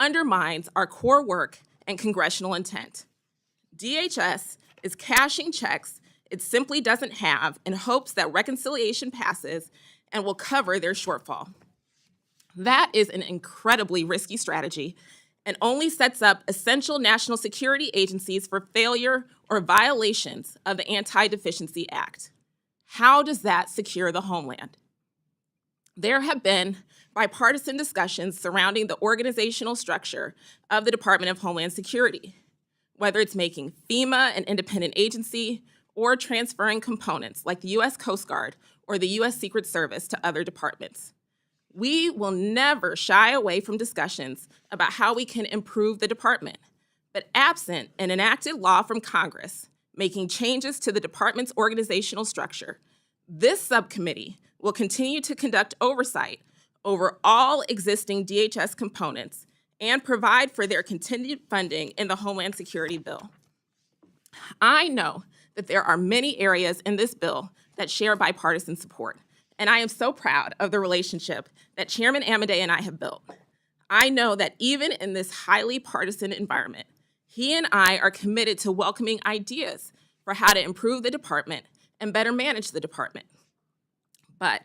undermines our core work and congressional intent. DHS is cashing checks it simply doesn't have in hopes that reconciliation passes and will cover their shortfall. That is an incredibly risky strategy and only sets up essential national security agencies for failure or violations of the Anti-Deficiency Act. How does that secure the homeland? There have been bipartisan discussions surrounding the organizational structure of the Department of Homeland Security, whether it's making FEMA an independent agency or transferring components like the U.S. Coast Guard or the U.S. Secret Service to other departments. We will never shy away from discussions about how we can improve the department, but absent an enacted law from Congress making changes to the department's organizational structure, this subcommittee will continue to conduct oversight over all existing DHS components and provide for their continued funding in the Homeland Security bill. I know that there are many areas in this bill that share bipartisan support, and I am so proud of the relationship that Chairman Amodei and I have built. I know that even in this highly partisan environment, he and I are committed to welcoming ideas for how to improve the department and better manage the department. But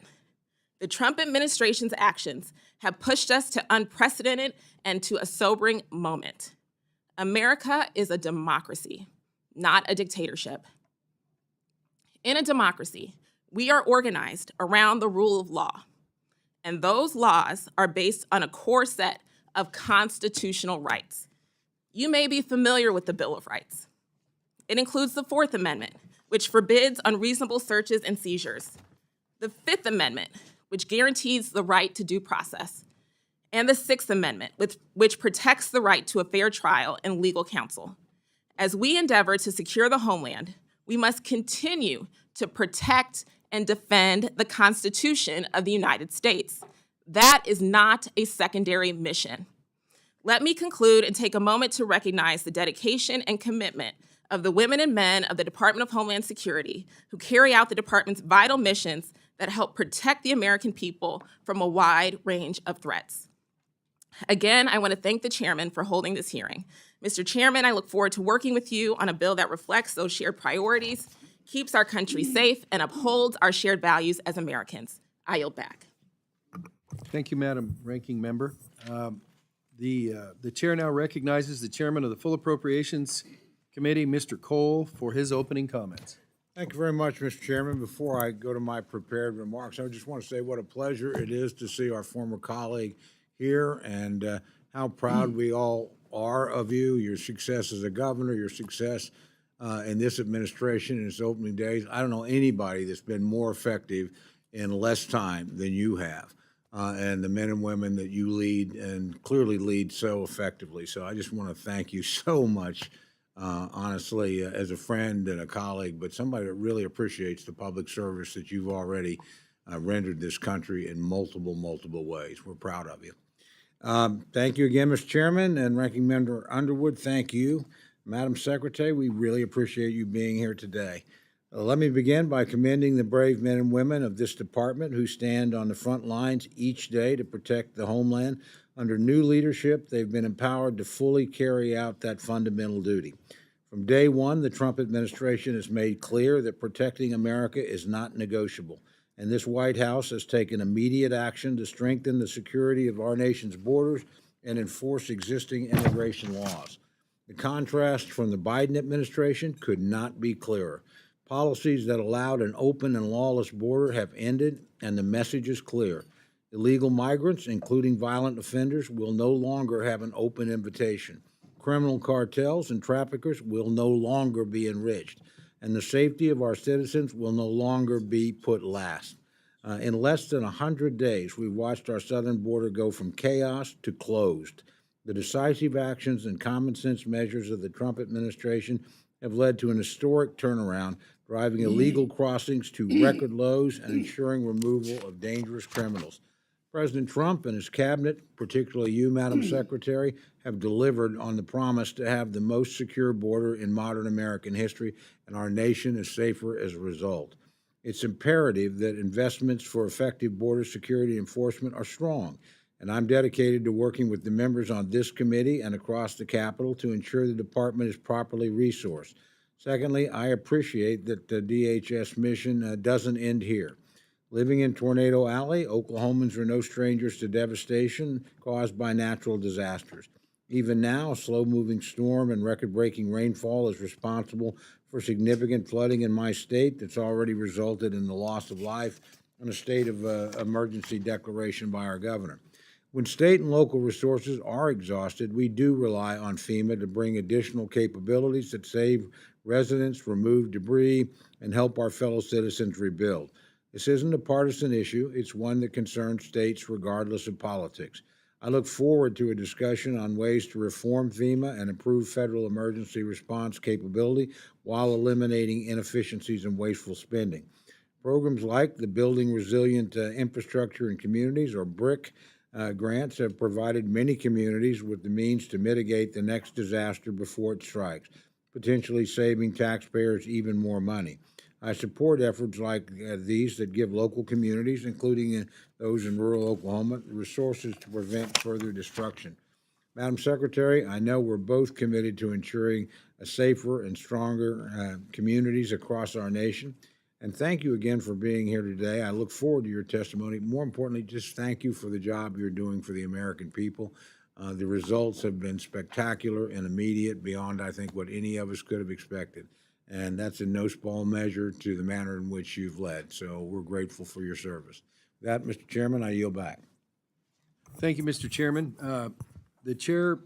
the Trump administration's actions have pushed us to unprecedented and to a sobering moment. America is a democracy, not a dictatorship. In a democracy, we are organized around the rule of law, and those laws are based on a core set of constitutional rights. You may be familiar with the Bill of Rights. It includes the Fourth Amendment, which forbids unreasonable searches and seizures, the Fifth Amendment, which guarantees the right to due process, and the Sixth Amendment, which protects the right to a fair trial and legal counsel. As we endeavor to secure the homeland, we must continue to protect and defend the Constitution of the United States. That is not a secondary mission. Let me conclude and take a moment to recognize the dedication and commitment of the women and men of the Department of Homeland Security who carry out the department's vital missions that help protect the American people from a wide range of threats. Again, I want to thank the chairman for holding this hearing. Mr. Chairman, I look forward to working with you on a bill that reflects those shared priorities, keeps our country safe, and upholds our shared values as Americans. I yield back. Thank you, Madam Ranking Member. The chair now recognizes the chairman of the Full Appropriations Committee, Mr. Cole, for his opening comments. Thank you very much, Mr. Chairman. Before I go to my prepared remarks, I just want to say what a pleasure it is to see our former colleague here and how proud we all are of you, your success as a governor, your success in this administration in its opening days. I don't know anybody that's been more effective in less time than you have, and the men and women that you lead and clearly lead so effectively. So I just want to thank you so much, honestly, as a friend and a colleague, but somebody that really appreciates the public service that you've already rendered this country in multiple ways. We're proud of you. Thank you again, Mr. Chairman, and Ranking Member Underwood, thank you. Madam Secretary, we really appreciate you being here today. Let me begin by commending the brave men and women of this department who stand on the front lines each day to protect the homeland. Under new leadership, they've been empowered to fully carry out that fundamental duty. From day one, the Trump administration has made clear that protecting America is not negotiable, and this White House has taken immediate action to strengthen the security of our nation's borders and enforce existing immigration laws. The contrast from the Biden administration could not be clearer. Policies that allowed an open and lawless border have ended, and the message is clear. Illegal migrants, including violent offenders, will no longer have an open invitation. Criminal cartels and traffickers will no longer be enriched, and the safety of our citizens will no longer be put last. In less than 100 days, we've watched our southern border go from chaos to closed. The decisive actions and common sense measures of the Trump administration have led to an historic turnaround, driving illegal crossings to record lows and ensuring removal of dangerous criminals. President Trump and his cabinet, particularly you, Madam Secretary, have delivered on the promise to have the most secure border in modern American history, and our nation is safer as a result. It's imperative that investments for effective border security enforcement are strong, and I'm dedicated to working with the members on this committee and across the Capitol to ensure the department is properly resourced. Secondly, I appreciate that the DHS mission doesn't end here. Living in Tornado Alley, Oklahomans are no strangers to devastation caused by natural disasters. Even now, a slow-moving storm and record-breaking rainfall is responsible for significant flooding in my state that's already resulted in the loss of life and a state of emergency declaration by our governor. When state and local resources are exhausted, we do rely on FEMA to bring additional capabilities that save residents, remove debris, and help our fellow citizens rebuild. This isn't a partisan issue. It's one that concerns states regardless of politics. I look forward to a discussion on ways to reform FEMA and improve federal emergency response capability while eliminating inefficiencies and wasteful spending. Programs like the Building Resilient Infrastructure in Communities, or BRIC, grants have provided many communities with the means to mitigate the next disaster before it strikes, potentially saving taxpayers even more money. I support efforts like these that give local communities, including those in rural Oklahoma, the resources to prevent further destruction. Madam Secretary, I know we're both committed to ensuring a safer and stronger communities across our nation. And thank you again for being here today. I look forward to your testimony. More importantly, just thank you for the job you're doing for the American people. The results have been spectacular and immediate, beyond, I think, what any of us could have expected. And that's in no small measure to the manner in which you've led. So we're grateful for your service. With that, Mr. Chairman, I yield back. Thank you, Mr. Chairman. The chair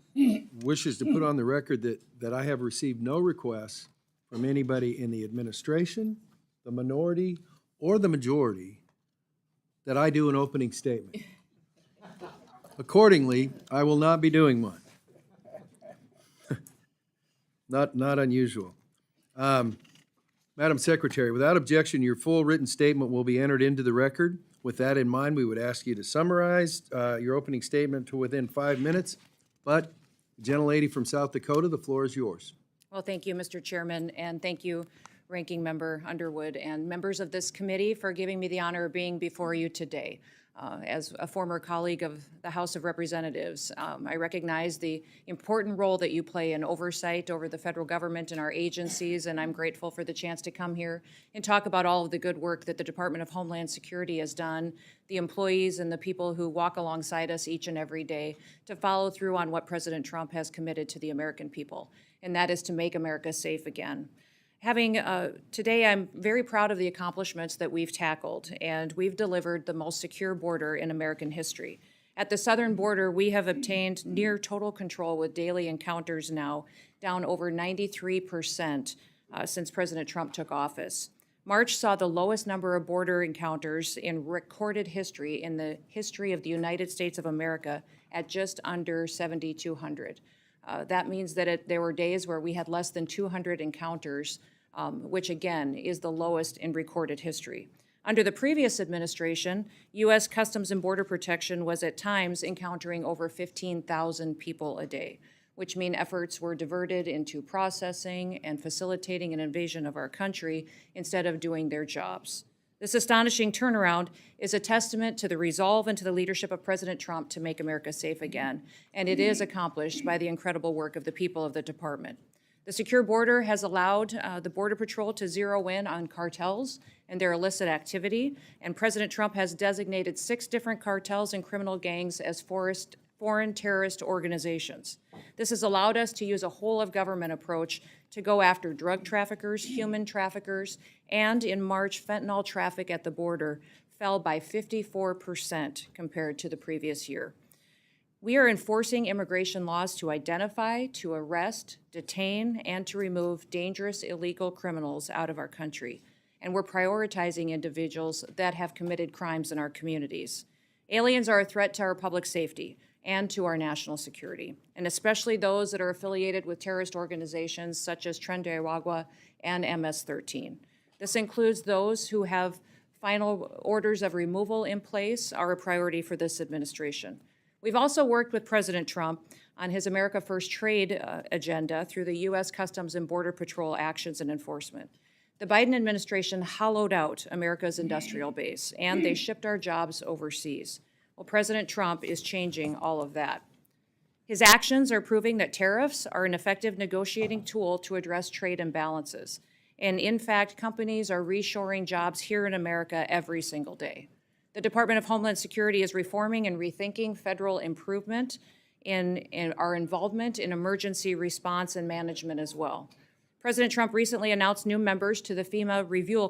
wishes to put on the record that I have received no requests from anybody in the administration, the minority, or the majority that I do an opening statement. Accordingly, I will not be doing one. Not unusual. Madam Secretary, without objection, your full written statement will be entered into the record. With that in mind, we would ask you to summarize your opening statement to within 5 minutes. But, gentlelady from South Dakota, the floor is yours. Well, thank you, Mr. Chairman, and thank you, Ranking Member Underwood, and members of this committee for giving me the honor of being before you today. As a former colleague of the House of Representatives, I recognize the important role that you play in oversight over the federal government and our agencies, and I'm grateful for the chance to come here and talk about all of the good work that the Department of Homeland Security has done, the employees and the people who walk alongside us each and every day to follow through on what President Trump has committed to the American people, and that is to make America safe again. Today, I'm very proud of the accomplishments that we've tackled, and we've delivered the most secure border in American history. At the southern border, we have obtained near total control with daily encounters now, down over 93% since President Trump took office. March saw the lowest number of border encounters in recorded history in the history of the United States of America at just under 7,200. That means that there were days where we had less than 200 encounters, which again is the lowest in recorded history. Under the previous administration, U.S. Customs and Border Protection was at times encountering over 15,000 people a day, which mean efforts were diverted into processing and facilitating an invasion of our country instead of doing their jobs. This astonishing turnaround is a testament to the resolve and to the leadership of President Trump to make America safe again, and it is accomplished by the incredible work of the people of the department. The secure border has allowed the Border Patrol to zero in on cartels and their illicit activity, and President Trump has designated 6 different cartels and criminal gangs as foreign terrorist organizations. This has allowed us to use a whole-of-government approach to go after drug traffickers, human traffickers, and in March, fentanyl traffic at the border fell by 54% compared to the previous year. We are enforcing immigration laws to identify, to arrest, detain, and to remove dangerous illegal criminals out of our country. And we're prioritizing individuals that have committed crimes in our communities. Aliens are a threat to our public safety and to our national security, and especially those that are affiliated with terrorist organizations such as Tren de Aragua and MS-13. This includes those who have final orders of removal in place are a priority for this administration. We've also worked with President Trump on his America First trade agenda through the U.S. Customs and Border Patrol actions and enforcement. The Biden administration hollowed out America's industrial base, and they shipped our jobs overseas. Well, President Trump is changing all of that. His actions are proving that tariffs are an effective negotiating tool to address trade imbalances. And in fact, companies are reshoring jobs here in America every single day. The Department of Homeland Security is reforming and rethinking federal improvement in our involvement in emergency response and management as well. President Trump recently announced new members to the FEMA Review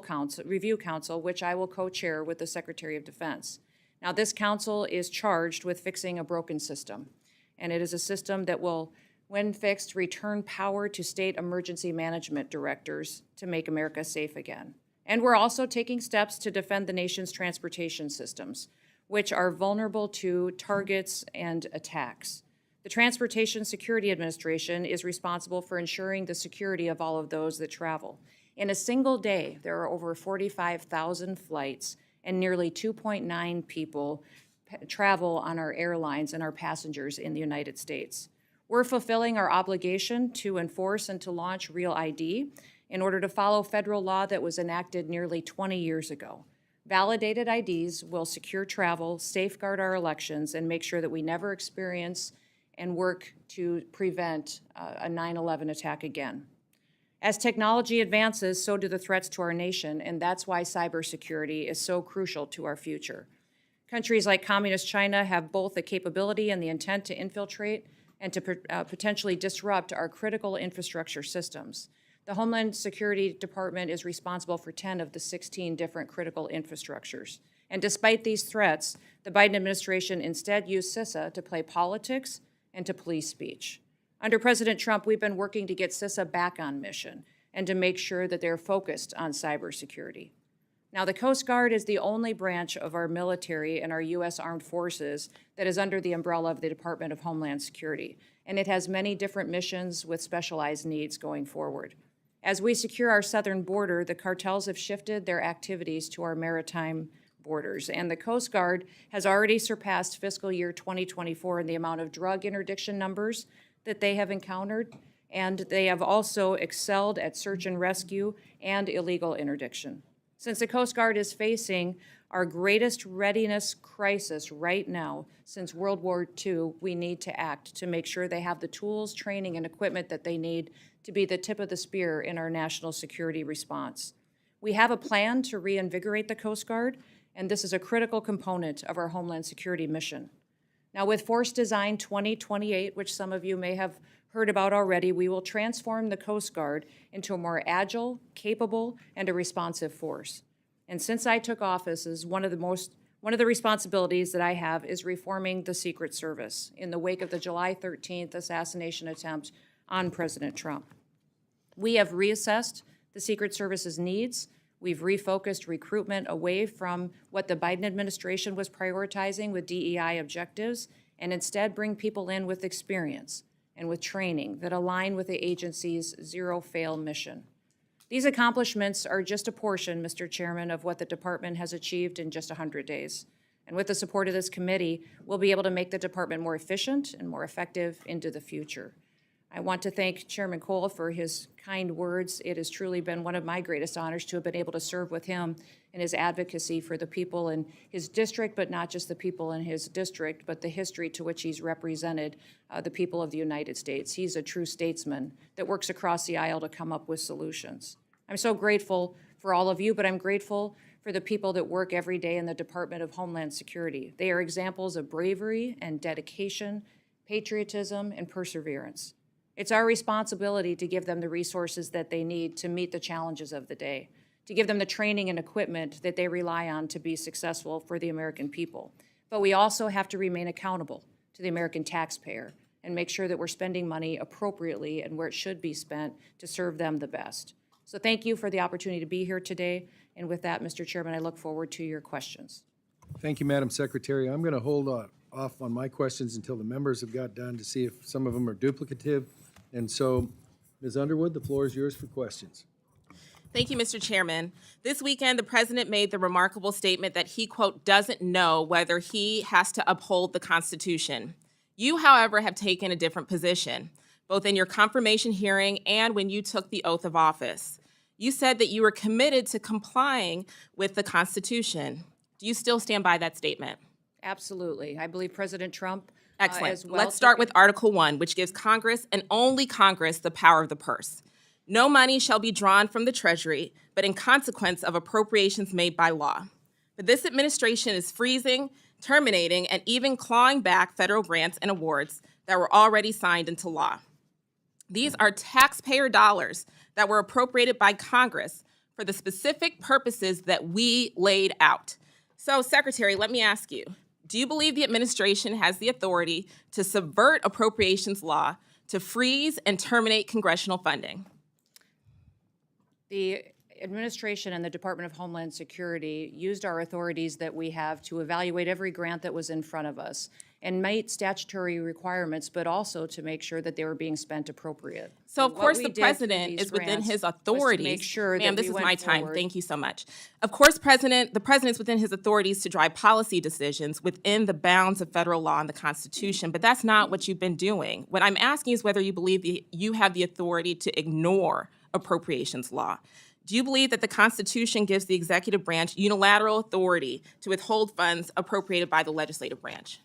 Council, which I will co-chair with the Secretary of Defense. Now, this council is charged with fixing a broken system, and it is a system that will, when fixed, return power to state emergency management directors to make America safe again. And we're also taking steps to defend the nation's transportation systems, which are vulnerable to targets and attacks. The Transportation Security Administration is responsible for ensuring the security of all of those that travel. In a single day, there are over 45,000 flights and nearly 2.9 people travel on our airlines and our passengers in the United States. We're fulfilling our obligation to enforce and to launch Real ID in order to follow federal law that was enacted nearly 20 years ago. Validated IDs will secure travel, safeguard our elections, and make sure that we never experience and work to prevent a 9/11 attack again. As technology advances, so do the threats to our nation, and that's why cybersecurity is so crucial to our future. Countries like Communist China have both the capability and the intent to infiltrate and to potentially disrupt our critical infrastructure systems. The Homeland Security Department is responsible for 10 of the 16 different critical infrastructures. And despite these threats, the Biden administration instead used CISA to play politics and to police speech. Under President Trump, we've been working to get CISA back on mission and to make sure that they're focused on cybersecurity. Now, the Coast Guard is the only branch of our military and our U.S. Armed Forces that is under the umbrella of the Department of Homeland Security, and it has many different missions with specialized needs going forward. As we secure our southern border, the cartels have shifted their activities to our maritime borders, and the Coast Guard has already surpassed fiscal year 2024 in the amount of drug interdiction numbers that they have encountered, and they have also excelled at search and rescue and illegal interdiction. Since the Coast Guard is facing our greatest readiness crisis right now since World War II, we need to act to make sure they have the tools, training, and equipment that they need to be the tip of the spear in our national security response. We have a plan to reinvigorate the Coast Guard, and this is a critical component of our Homeland Security mission. Now, with Force Design 2028, which some of you may have heard about already, we will transform the Coast Guard into a more agile, capable, and a responsive force. And since I took office, one of the responsibilities that I have is reforming the Secret Service in the wake of the July 13th assassination attempt on President Trump. We have reassessed the Secret Service's needs. We've refocused recruitment away from what the Biden administration was prioritizing with DEI objectives, and instead bring people in with experience and with training that align with the agency's zero-fail mission. These accomplishments are just a portion, Mr. Chairman, of what the department has achieved in just 100 days. And with the support of this committee, we'll be able to make the department more efficient and more effective into the future. I want to thank Chairman Cole for his kind words. It has truly been one of my greatest honors to have been able to serve with him in his advocacy for the people in his district, but not just the people in his district, but the history to which he's represented the people of the United States. He's a true statesman that works across the aisle to come up with solutions. I'm so grateful for all of you, but I'm grateful for the people that work every day in the Department of Homeland Security. They are examples of bravery and dedication, patriotism, and perseverance. It's our responsibility to give them the resources that they need to meet the challenges of the day, to give them the training and equipment that they rely on to be successful for the American people. But we also have to remain accountable to the American taxpayer and make sure that we're spending money appropriately and where it should be spent to serve them the best. So thank you for the opportunity to be here today. And with that, Mr. Chairman, I look forward to your questions. Thank you, Madam Secretary. I'm going to hold off on my questions until the members have got done to see if some of them are duplicative. And so, Ms. Underwood, the floor is yours for questions. Thank you, Mr. Chairman. This weekend, the president made the remarkable statement that he, quote, doesn't know whether he has to uphold the Constitution. You, however, have taken a different position, both in your confirmation hearing and when you took the oath of office. You said that you were committed to complying with the Constitution. Do you still stand by that statement? Absolutely. I believe President Trump Excellent. as well. Let's start with Article 1, which gives Congress and only Congress the power of the purse. No money shall be drawn from the Treasury, but in consequence of appropriations made by law. But this administration is freezing, terminating, and even clawing back federal grants and awards that were already signed into law. These are taxpayer dollars that were appropriated by Congress for the specific purposes that we laid out. So, Secretary, let me ask you, do you believe the administration has the authority to subvert appropriations law to freeze and terminate congressional funding? The administration and the Department of Homeland Security used our authorities that we have to evaluate every grant that was in front of us and meet statutory requirements, but also to make sure that they were being spent appropriate. So, of And what course, we the did through president these is within grants his was authorities. to make sure Ma'am, that this we is went my time. forward. Thank you so much. Of course, the president is within his authorities to drive policy decisions within the bounds of federal law and the Constitution, but that's not what you've been doing. What I'm asking is whether you believe you have the authority to ignore appropriations law. Do you believe that the Constitution gives the executive branch unilateral authority to withhold funds appropriated by the legislative branch?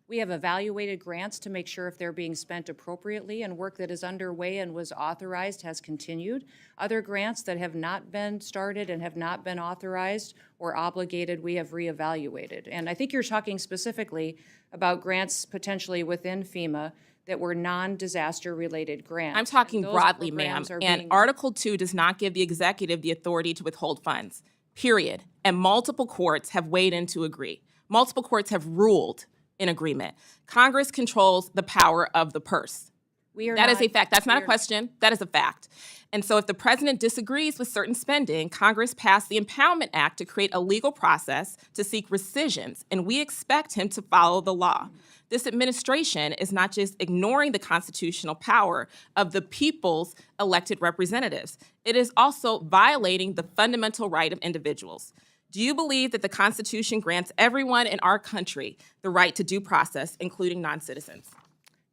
We have evaluated grants to make sure if they're being spent appropriately, and work that is underway and was authorized has continued. Other grants that have not been started and have not been authorized or obligated, we have reevaluated. And I think you're talking specifically about grants potentially within FEMA that were non-disaster related grants. I'm talking And those broadly, ma'am, programs are and being- Article 2 does not give the executive the authority to withhold funds, period. And multiple courts have weighed in to agree. Multiple courts have ruled in agreement. Congress controls the power of the purse. That is a fact. That's not a question. That is a fact. And so if the president disagrees with certain spending, Congress passed the Impoundment Act to create a legal process to seek rescissions, and we expect him to follow the law. This administration is not just ignoring the constitutional power of the people's elected representatives. It is also violating the fundamental right of individuals. Do you believe that the Constitution grants everyone in our country the right to due process, including non-citizens?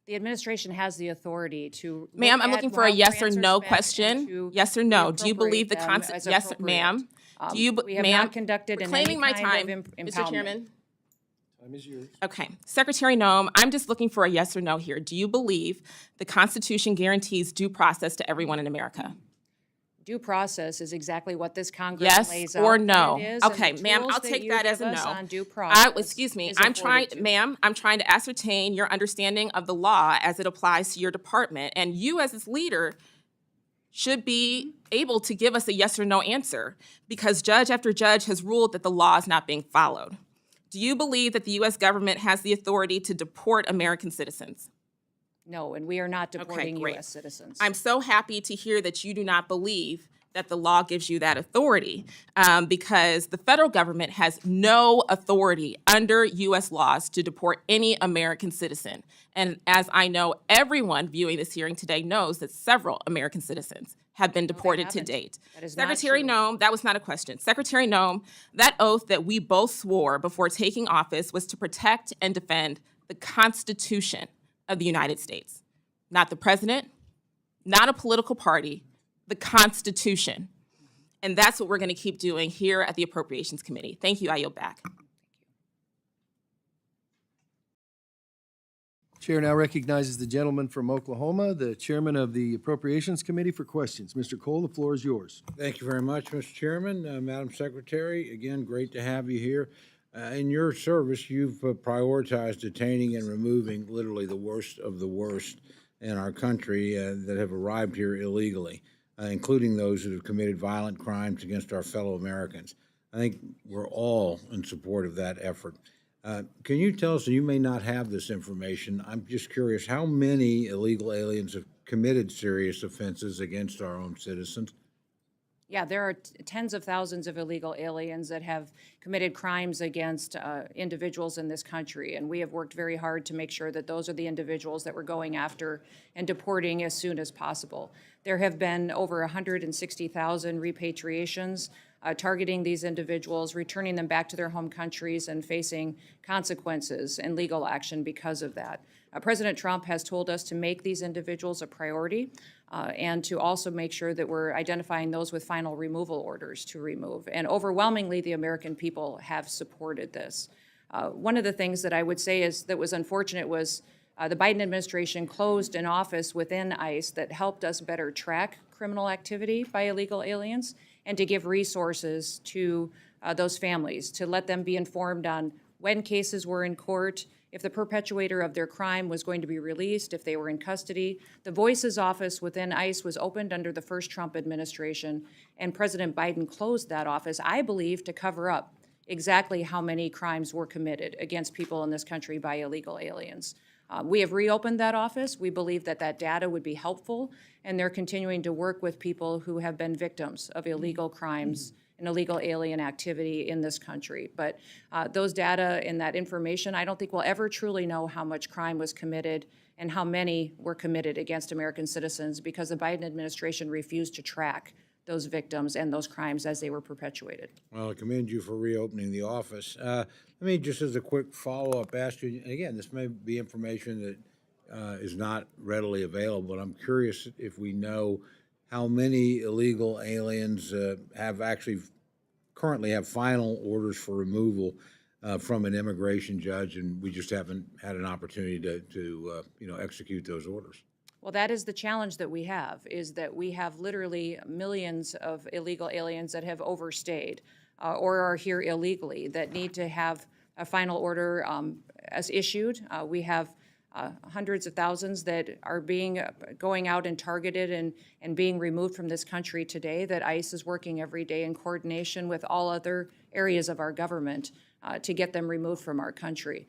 The administration has the authority to. Ma'am, look I'm at looking for a while yes or grants are no spent and question. to Yes or no? Do you believe the reappropriate them Constitution? as Yes, appropriate. ma'am. Do you, We have ma'am? not conducted in Reclaiming any my kind time, of Mr. impoundment. Chairman. Time is yours. Okay. Secretary Noem, I'm just looking for a yes or no here. Do you believe the Constitution guarantees due process to everyone in America? Due process is exactly what this Congress Yes lays or out. no? It is, and Okay, the ma'am, tools I'll take you that as give a us no. on due process Excuse me, is I'm afforded trying, to. ma'am, I'm trying to ascertain your understanding of the law as it applies to your department. And you as its leader should be able to give us a yes or no answer because judge after judge has ruled that the law is not being followed. Do you believe that the U.S. government has the authority to deport American citizens? No, and we are not deporting great. U.S. citizens. I'm so happy to hear that you do not believe that the law gives you that authority because the federal government has no authority under U.S. laws to deport any American citizen. And as I know, everyone viewing this hearing today knows that several American citizens have been deported to haven't. date. That is not Secretary true. Noem, that was not a question. Secretary Noem, that oath that we both swore before taking office was to protect and defend the Constitution of the United States, not the president, not a political party, the Constitution. And that's what we're going to keep doing here at the Appropriations Committee. Thank you. I yield back. Chair now recognizes the gentleman from Oklahoma, the chairman of the Appropriations Committee, for questions. Mr. Cole, the floor is yours. Thank you very much, Mr. Chairman. Madam Secretary, again, great to have you here. In your service, you've prioritized detaining and removing literally the worst of the worst in our country that have arrived here illegally, including those that have committed violent crimes against our fellow Americans. I think we're all in support of that effort. Can you tell us, and you may not have this information, I'm just curious, how many illegal aliens have committed serious offenses against our own citizens? Yeah, there are tens of thousands of illegal aliens that have committed crimes against individuals in this country, and we have worked very hard to make sure that those are the individuals that we're going after and deporting as soon as possible. There have been over 160,000 repatriations targeting these individuals, returning them back to their home countries and facing consequences and legal action because of that. President Trump has told us to make these individuals a priority and to also make sure that we're identifying those with final removal orders to remove. And overwhelmingly, the American people have supported this. One of the things that I would say is that was unfortunate was the Biden administration closed an office within ICE that helped us better track criminal activity by illegal aliens and to give resources to those families, to let them be informed on when cases were in court, if the perpetuator of their crime was going to be released, if they were in custody. The Voices office within ICE was opened under the first Trump administration, and President Biden closed that office, I believe, to cover up exactly how many crimes were committed against people in this country by illegal aliens. We have reopened that office. We believe that that data would be helpful, and they're continuing to work with people who have been victims of illegal crimes and illegal alien activity in this country. But those data and that information, I don't think we'll ever truly know how much crime was committed and how many were committed against American citizens because the Biden administration refused to track those victims and those crimes as they were perpetuated. Well, I commend you for reopening the office. Let me, just as a quick follow-up, ask you, and again, this may be information that is not readily available, but I'm curious if we know how many illegal aliens have actually currently have final orders for removal from an immigration judge, and we just haven't had an opportunity to execute those orders. Well, that is the challenge that we have, is that we have literally millions of illegal aliens that have overstayed or are here illegally that need to have a final order as issued. We have hundreds of thousands that are going out and targeted and being removed from this country today that ICE is working every day in coordination with all other areas of our government to get them removed from our country.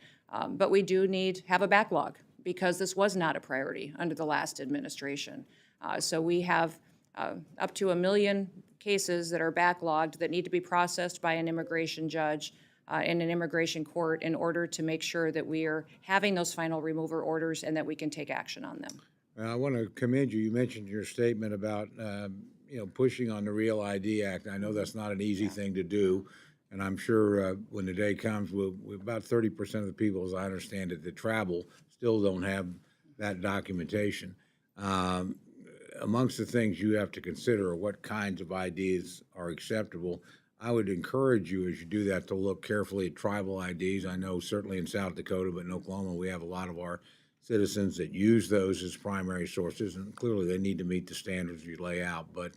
But we do have a backlog, because this was not a priority under the last administration. So we have up to 1 million cases that are backlogged that need to be processed by an immigration judge in an immigration court in order to make sure that we are having those final removal orders and that we can take action on them. I want to commend you. You mentioned your statement about pushing on the Real ID Act. I know that's not an easy thing to do, and I'm sure when the day comes, about 30% of the people, as I understand it, that travel still don't have that documentation. Amongst the things you have to consider are what kinds of IDs are acceptable. I would encourage you, as you do that, to look carefully at tribal IDs. I know certainly in South Dakota, but in Oklahoma, we have a lot of our citizens that use those as primary sources, and clearly they need to meet the standards you lay out. But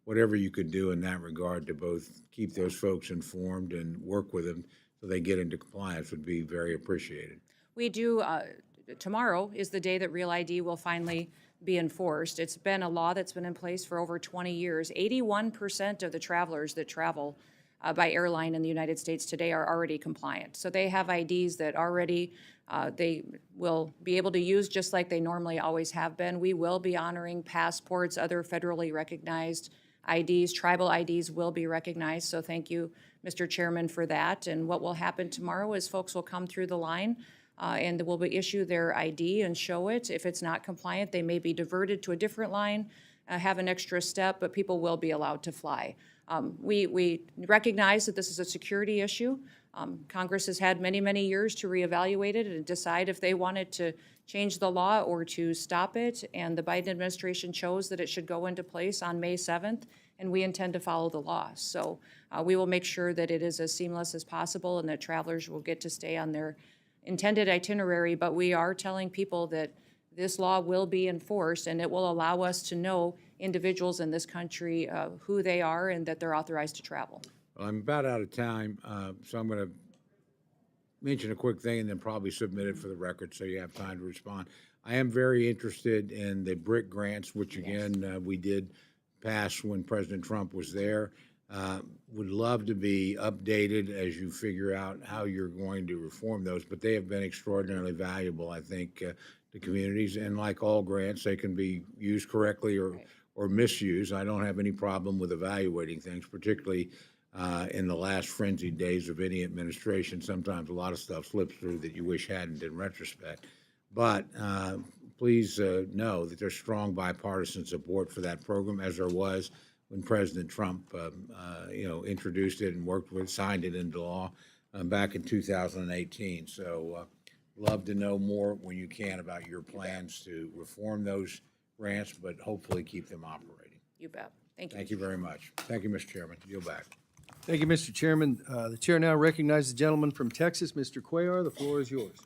whatever you could do in that regard to both keep those folks informed and work with them so they get into compliance would be very appreciated. We do. Tomorrow is the day that Real ID will finally be enforced. It's been a law that's been in place for over 20 years. 81% of the travelers that travel by airline in the United States today are already compliant. So they have IDs that already they will be able to use just like they normally always have been. We will be honoring passports, other federally recognized IDs. Tribal IDs will be recognized. So thank you, Mr. Chairman, for that. And what will happen tomorrow is folks will come through the line and will be issue their ID and show it. If it's not compliant, they may be diverted to a different line, have an extra step, but people will be allowed to fly. We recognize that this is a security issue. Congress has had many, many years to reevaluate it and decide if they wanted to change the law or to stop it, and the Biden administration chose that it should go into place on May 7th, and we intend to follow the law. So we will make sure that it is as seamless as possible and that travelers will get to stay on their intended itinerary, but we are telling people that this law will be enforced and it will allow us to know individuals in this country who they are and that they're authorized to travel. Well, I'm about out of time, so I'm going to mention a quick thing and then probably submit it for the record so you have time to respond. I am very interested in the BRIC grants, which again we did pass when President Trump was there. Would love to be updated as you figure out how you're going to reform those, but they have been extraordinarily valuable, I think, to communities. And like all grants, they can be used correctly or misused. I don't have any problem with evaluating things, particularly in the last frenzied days of any administration. Sometimes a lot of stuff slips through that you wish hadn't in retrospect. But please know that there's strong bipartisan support for that program, as there was when President Trump, introduced it and signed it into law back in 2018. So love to know more when you can about your plans to reform those grants, but hopefully keep them operating. You bet. Thank you. Thank you very much. Thank you, Mr. Chairman. Yield back. Thank you, Mr. Chairman. The chair now recognizes the gentleman from Texas, Mr. Cuellar. The floor is yours.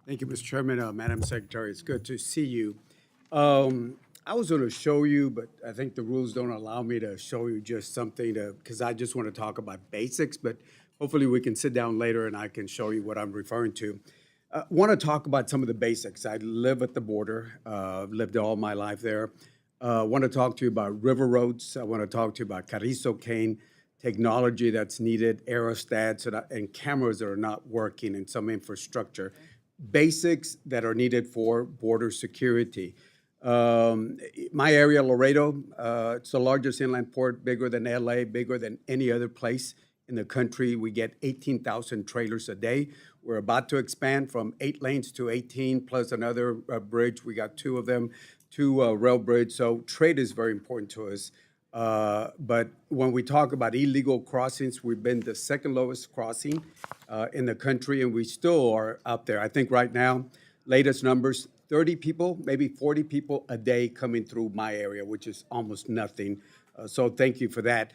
Thank you, Mr. Chairman. Madam Secretary, it's good to see you. I was going to show you, but I think the rules don't allow me to show you just something because I just want to talk about basics, but hopefully we can sit down later and I can show you what I'm referring to. Want to talk about some of the basics. I live at the border, lived all my life there. Want to talk to you about river roads. I want to talk to you about Carrizo cane, technology that's needed, aerostats, and cameras that are not working in some infrastructure. Basics that are needed for border security. My area, Laredo, it's the largest inland port, bigger than LA, bigger than any other place in the country. We get 18,000 trailers a day. We're about to expand from 8 lanes to 18, plus another bridge. We got 2 of them, 2 rail bridge. So trade is very important to us. But when we talk about illegal crossings, we've been the second lowest crossing in the country, and we still are out there. I think right now, latest numbers, 30 people, maybe 40 people a day coming through my area, which is almost nothing. So thank you for that.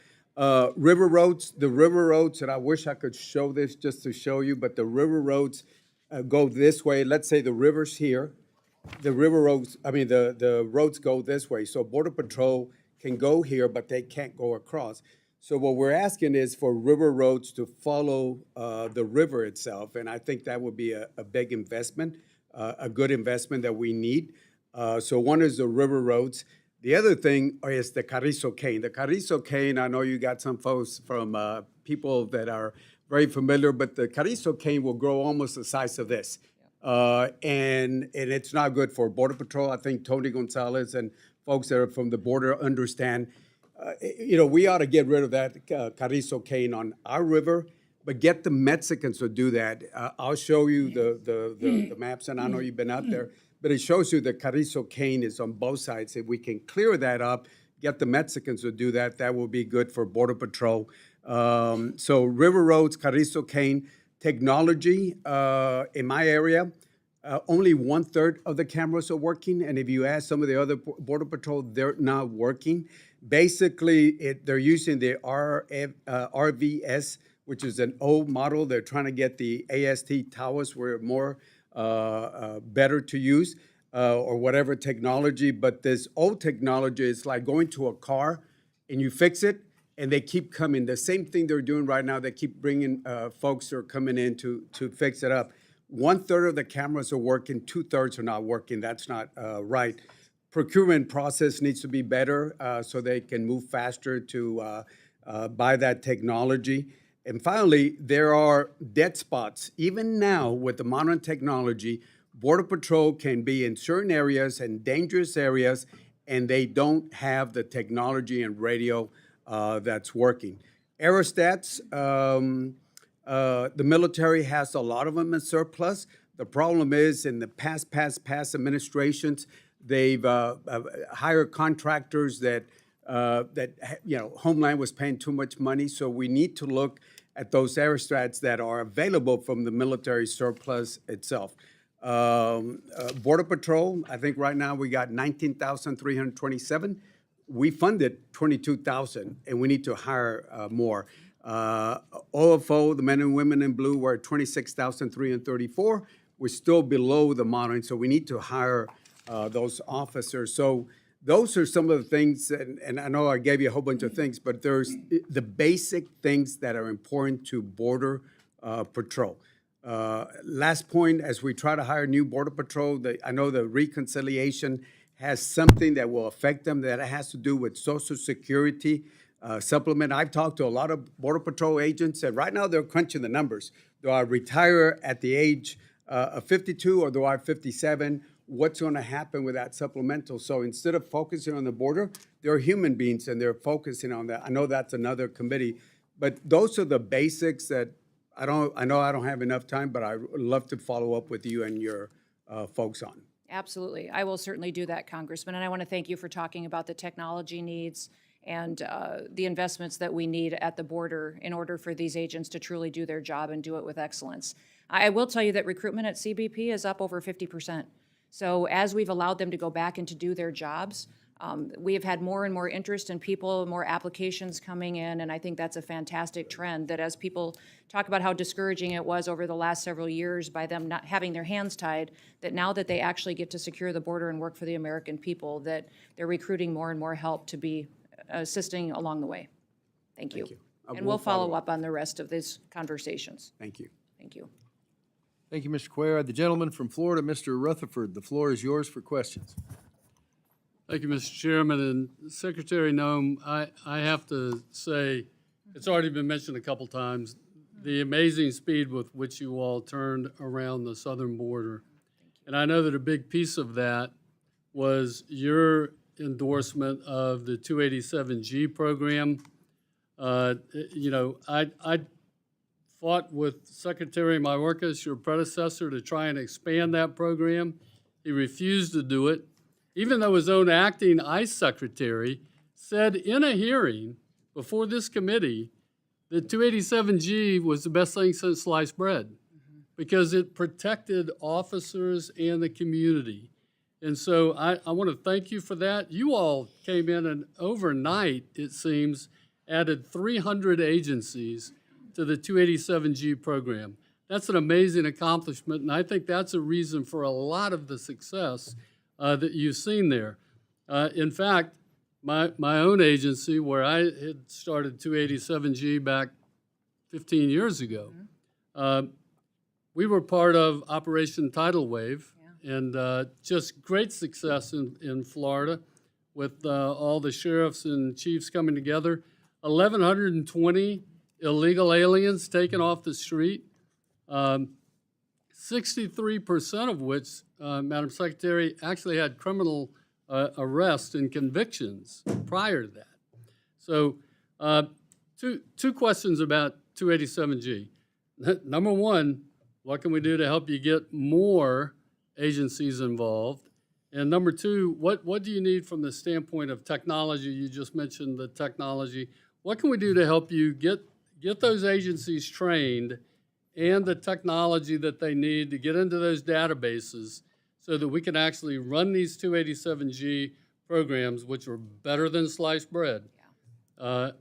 River roads, the river roads, and I wish I could show this just to show you, but the river roads go this way. Let's say the river's here. The river roads, the roads go this way. So Border Patrol can go here, but they can't go across. So what we're asking is for river roads to follow the river itself, and I think that would be a big investment, a good investment that we need. So one is the river roads. The other thing is the Carrizo cane. The Carrizo cane, I know you got some folks from people that are very familiar, but the Carrizo cane will grow almost the size of this. And it's not good for Border Patrol. I think Tony Gonzalez and folks that are from the border understand, we ought to get rid of that Carrizo cane on our river, but get the Mexicans to do that. I'll show you the maps, and I know you've been out there, but it shows you the Carrizo cane is on both sides. If we can clear that up, get the Mexicans to do that, that will be good for Border Patrol. So river roads, Carrizo cane, technology in my area, only 1/3 of the cameras are working, and if you ask some of the other Border Patrol, they're not working. Basically, they're using the RVS, which is an old model. They're trying to get the AST towers where more better to use, or whatever technology. But this old technology is like going to a car and you fix it, and they keep coming. The same thing they're doing right now, they keep bringing folks who are coming in to fix it up. 1/3 of the cameras are working, 2/3 are not working. That's not right. Procurement process needs to be better so they can move faster to buy that technology. And finally, there are dead spots. Even now, with the modern technology, Border Patrol can be in certain areas and dangerous areas, and they don't have the technology and radio that's working. Aerostats, the military has a lot of them in surplus. The problem is in the past administrations, they've hired contractors that Homeland was paying too much money. So we need to look at those aerostats that are available from the military surplus itself. Border Patrol, I think right now we got 19,327. We funded 22,000, and we need to hire more. OFO, the men and women in blue, were at 26,334. We're still below the modeling, so we need to hire those officers. So those are some of the things, and I know I gave you a whole bunch of things, but there's the basic things that are important to Border Patrol. Last point, as we try to hire new Border Patrol, I know the reconciliation has something that will affect them that has to do with Social Security supplement. I've talked to a lot of Border Patrol agents, and right now they're crunching the numbers. Do I retire at the age of 52 or do I have 57? What's going to happen with that supplemental? So instead of focusing on the border, they're human beings and they're focusing on that. I know that's another committee, but those are the basics that I know I don't have enough time, but I would love to follow up with you and your folks on. Absolutely. I will certainly do that, Congressman. And I want to thank you for talking about the technology needs and the investments that we need at the border in order for these agents to truly do their job and do it with excellence. I will tell you that recruitment at CBP is up over 50%. So as we've allowed them to go back and to do their jobs, We have had more and more interest in people, more applications coming in, and I think that's a fantastic trend, that as people talk about how discouraging it was over the last several years by them not having their hands tied, that now that they actually get to secure the border and work for the American people, that they're recruiting more and more help to be assisting along the way. Thank you. And we'll follow up on the rest of these conversations. Thank you. Thank you. Thank you, Mr. Cuellar. The gentleman from Florida, Mr. Rutherford, the floor is yours for questions. Thank you, Mr. Chairman. And Secretary Nome, I have to say, it's already been mentioned a couple times, the amazing speed with which you all turned around the southern border. And I know that a big piece of that was your endorsement of the 287G program. You know, I fought with Secretary Mayorkas, your predecessor, to try and expand that program. He refused to do it, even though his own acting ICE secretary said in a hearing before this committee that 287G was the best thing since sliced bread because it protected officers and the community. And so I want to thank you for that. You all came in and overnight, it seems, added 300 agencies to the 287G program. That's an amazing accomplishment, and I think that's a reason for a lot of the success that you've seen there. In fact, my own agency, where I had started 287G back 15 years ago, we were part of Operation Tidal Wave, and just great success in Florida with all the sheriffs and chiefs coming together. 1,120 illegal aliens taken off the street, 63% of which, Madam Secretary, actually had criminal arrests and convictions prior to that. So two questions about 287G. Number one, what can we do to help you get more agencies involved? And number two, what do you need from the standpoint of technology? You just mentioned the technology. What can we do to help you get those agencies trained and the technology that they need to get into those databases so that we can actually run these 287G programs, which are better than sliced bread, at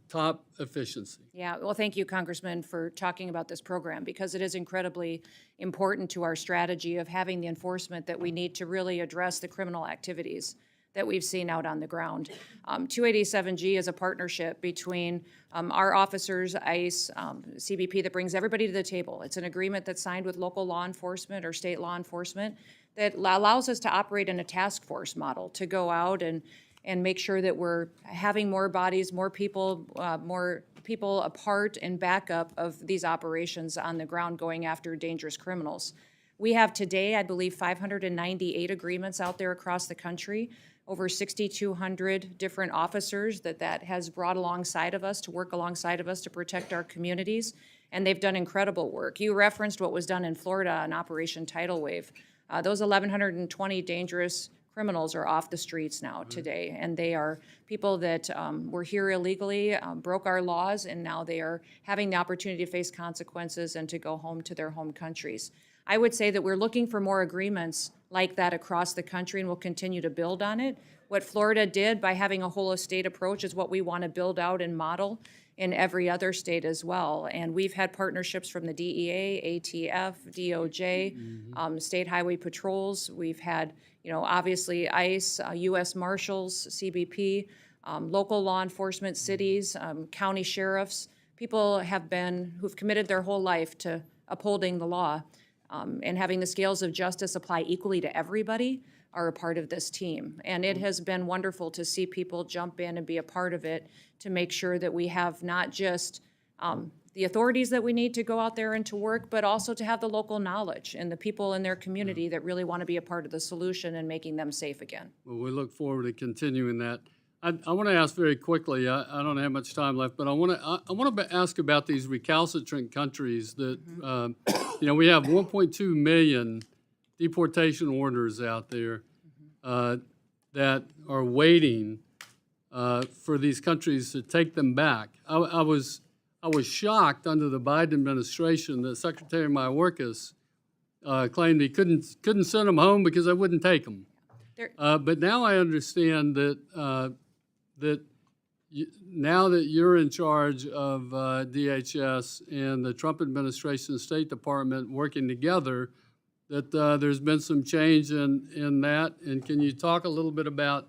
top efficiency? Yeah, well, thank you, Congressman, for talking about this program, because it is incredibly important to our strategy of having the enforcement that we need to really address the criminal activities that we've seen out on the ground. 287G is a partnership between our officers, ICE, CBP, that brings everybody to the table. It's an agreement that's signed with local law enforcement or state law enforcement that allows us to operate in a task force model to go out and make sure that we're having more bodies, more people a part and backup of these operations on the ground going after dangerous criminals. We have today, I believe, 598 agreements out there across the country, over 6,200 different officers that has brought alongside of us to work alongside of us to protect our communities, and they've done incredible work. You referenced what was done in Florida on Operation Tidal Wave. Those 1,120 dangerous criminals are off the streets now today, and they are people that were here illegally, broke our laws, and now they are having the opportunity to face consequences and to go home to their home countries. I would say that we're looking for more agreements like that across the country, and we'll continue to build on it. What Florida did by having a whole of state approach is what we want to build out and model in every other state as well. And we've had partnerships from the DEA, ATF, DOJ, state highway patrols. We've had, obviously ICE, U.S. Marshals, CBP, local law enforcement, cities, county sheriffs. People who've committed their whole life to upholding the law and having the scales of justice apply equally to everybody are a part of this team. And it has been wonderful to see people jump in and be a part of it to make sure that we have not just the authorities that we need to go out there and to work, but also to have the local knowledge and the people in their community that really want to be a part of the solution and making them safe again. Well, we look forward to continuing that. I want to ask very quickly, I don't have much time left, but I want to ask about these recalcitrant countries that, we have 1.2 million deportation orders out there that are waiting for these countries to take them back. I was shocked under the Biden administration that Secretary Mayorkas claimed he couldn't send them home because they wouldn't take them. But now I understand that, now that you're in charge of DHS and the Trump administration and State Department working together, that there's been some change in that. And can you talk a little bit about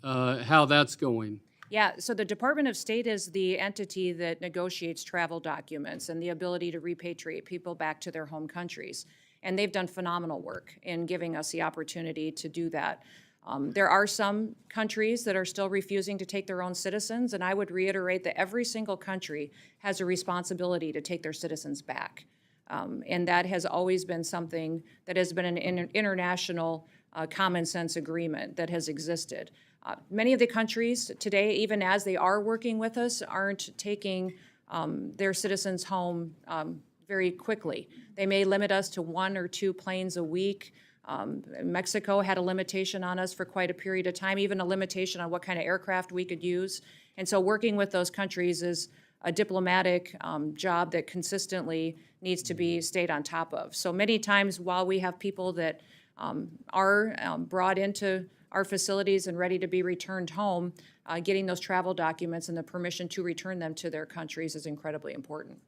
how that's going? Yeah, so the Department of State is the entity that negotiates travel documents and the ability to repatriate people back to their home countries. And they've done phenomenal work in giving us the opportunity to do that. There are some countries that are still refusing to take their own citizens, and I would reiterate that every single country has a responsibility to take their citizens back. And that has always been something that has been an international common sense agreement that has existed. Many of the countries today, even as they are working with us, aren't taking their citizens home very quickly. They may limit us to 1 or 2 planes a week. Mexico had a limitation on us for quite a period of time, even a limitation on what kind of aircraft we could use. And so working with those countries is a diplomatic job that consistently needs to be stayed on top of. So many times while we have people that are brought into our facilities and ready to be returned home, getting those travel documents and the permission to return them to their countries is incredibly important.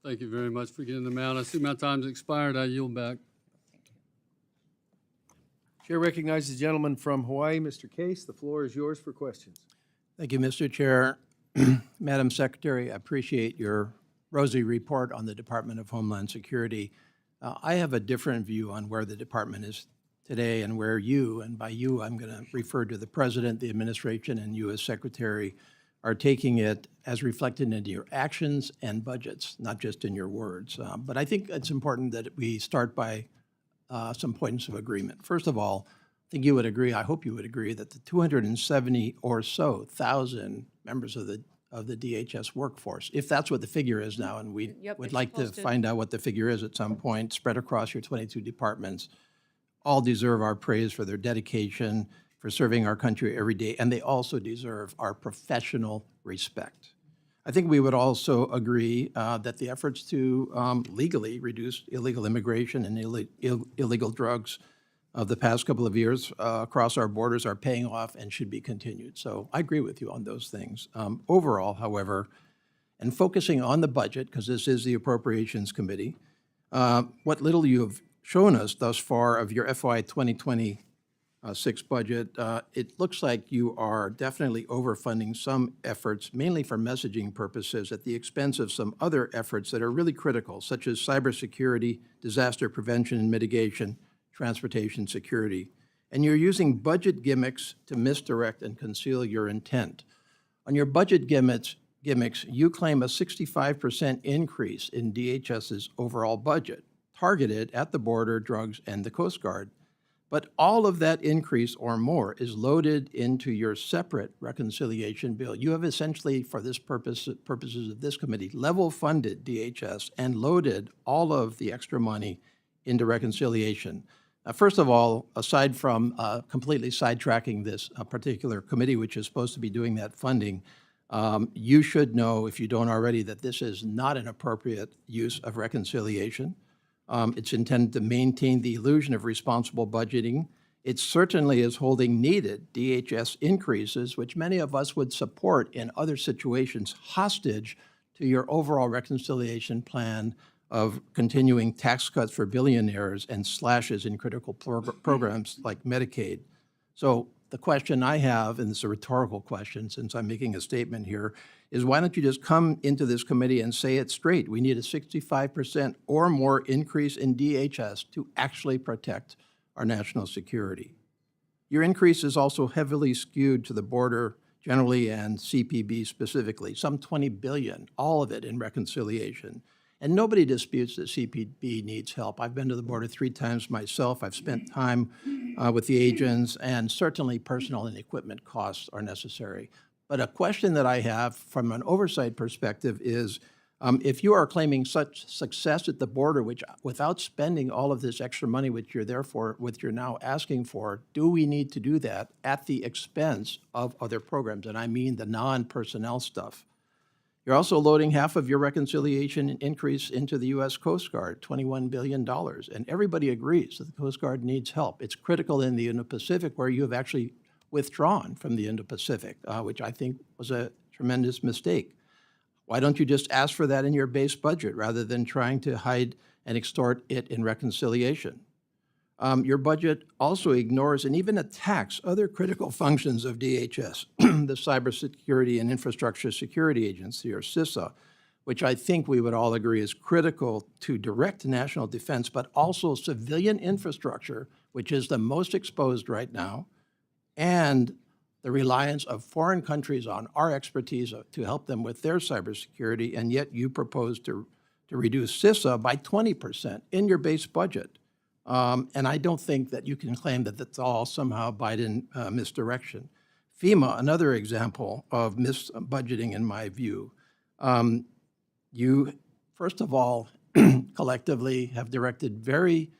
Thank you very much for getting them out. I see my time's expired. I yield back. Chair recognizes the gentleman from Hawaii, Mr. Case. The floor is yours for questions. Thank you, Mr. Chair. Madam Secretary, I appreciate your rosy report on the Department of Homeland Security. I have a different view on where the department is today and where you, and by you I'm going to refer to the President, the administration, and you as Secretary, are taking it as reflected in your actions and budgets, not just in your words. But I think it's important that we start by some points of agreement. First of all, I think you would agree, I hope you would agree, that the 270 or so thousand members of the DHS workforce, if that's what the figure is now, and we Yep, would it's like to supposed to. find out what the figure is at some point, spread across your 22 departments, all deserve our praise for their dedication, for serving our country every day, and they also deserve our professional respect. I think we would also agree that the efforts to legally reduce illegal immigration and illegal drugs of the past couple of years across our borders are paying off and should be continued. So I agree with you on those things. Overall, however, and focusing on the budget, because this is the Appropriations Committee, what little you have shown us thus far of your FY 2026 budget, it looks like you are definitely overfunding some efforts, mainly for messaging purposes, at the expense of some other efforts that are really critical, such as cybersecurity, disaster prevention and mitigation, transportation security. And you're using budget gimmicks to misdirect and conceal your intent. On your budget gimmicks, you claim a 65% increase in DHS's overall budget, targeted at the border, drugs, and the Coast Guard. But all of that increase or more is loaded into your separate reconciliation bill. You have essentially, for this purposes of this committee, level funded DHS and loaded all of the extra money into reconciliation. First of all, aside from completely sidetracking this particular committee, which is supposed to be doing that funding, you should know, if you don't already, that this is not an appropriate use of reconciliation. It's intended to maintain the illusion of responsible budgeting. It certainly is holding needed DHS increases, which many of us would support in other situations, hostage to your overall reconciliation plan of continuing tax cuts for billionaires and slashes in critical programs like Medicaid. So the question I have, and it's a rhetorical question since I'm making a statement here, is why don't you just come into this committee and say it straight? We need a 65% or more increase in DHS to actually protect our national security. Your increase is also heavily skewed to the border generally and CPB specifically, some $20 billion, all of it in reconciliation. And nobody disputes that CPB needs help. I've been to the border 3 times myself. I've spent time with the agents, and certainly personnel and equipment costs are necessary. But a question that I have from an oversight perspective is, if you are claiming such success at the border, which without spending all of this extra money which you're now asking for, do we need to do that at the expense of other programs? And I mean the non-personnel stuff. You're also loading half of your reconciliation increase into the U.S. Coast Guard, $21 billion. And everybody agrees that the Coast Guard needs help. It's critical in the Indo-Pacific, where you have actually withdrawn from the Indo-Pacific, which I think was a tremendous mistake. Why don't you just ask for that in your base budget rather than trying to hide and extort it in reconciliation? Your budget also ignores and even attacks other critical functions of DHS, the Cybersecurity and Infrastructure Security Agency, or CISA, which I think we would all agree is critical to direct national defense, but also civilian infrastructure, which is the most exposed right now, and the reliance of foreign countries on our expertise to help them with their cybersecurity, and yet you propose to reduce CISA by 20% in your base budget. And I don't think that you can claim that that's all somehow Biden misdirection. FEMA, another example of misbudgeting in my view. You, first of all, collectively have directed very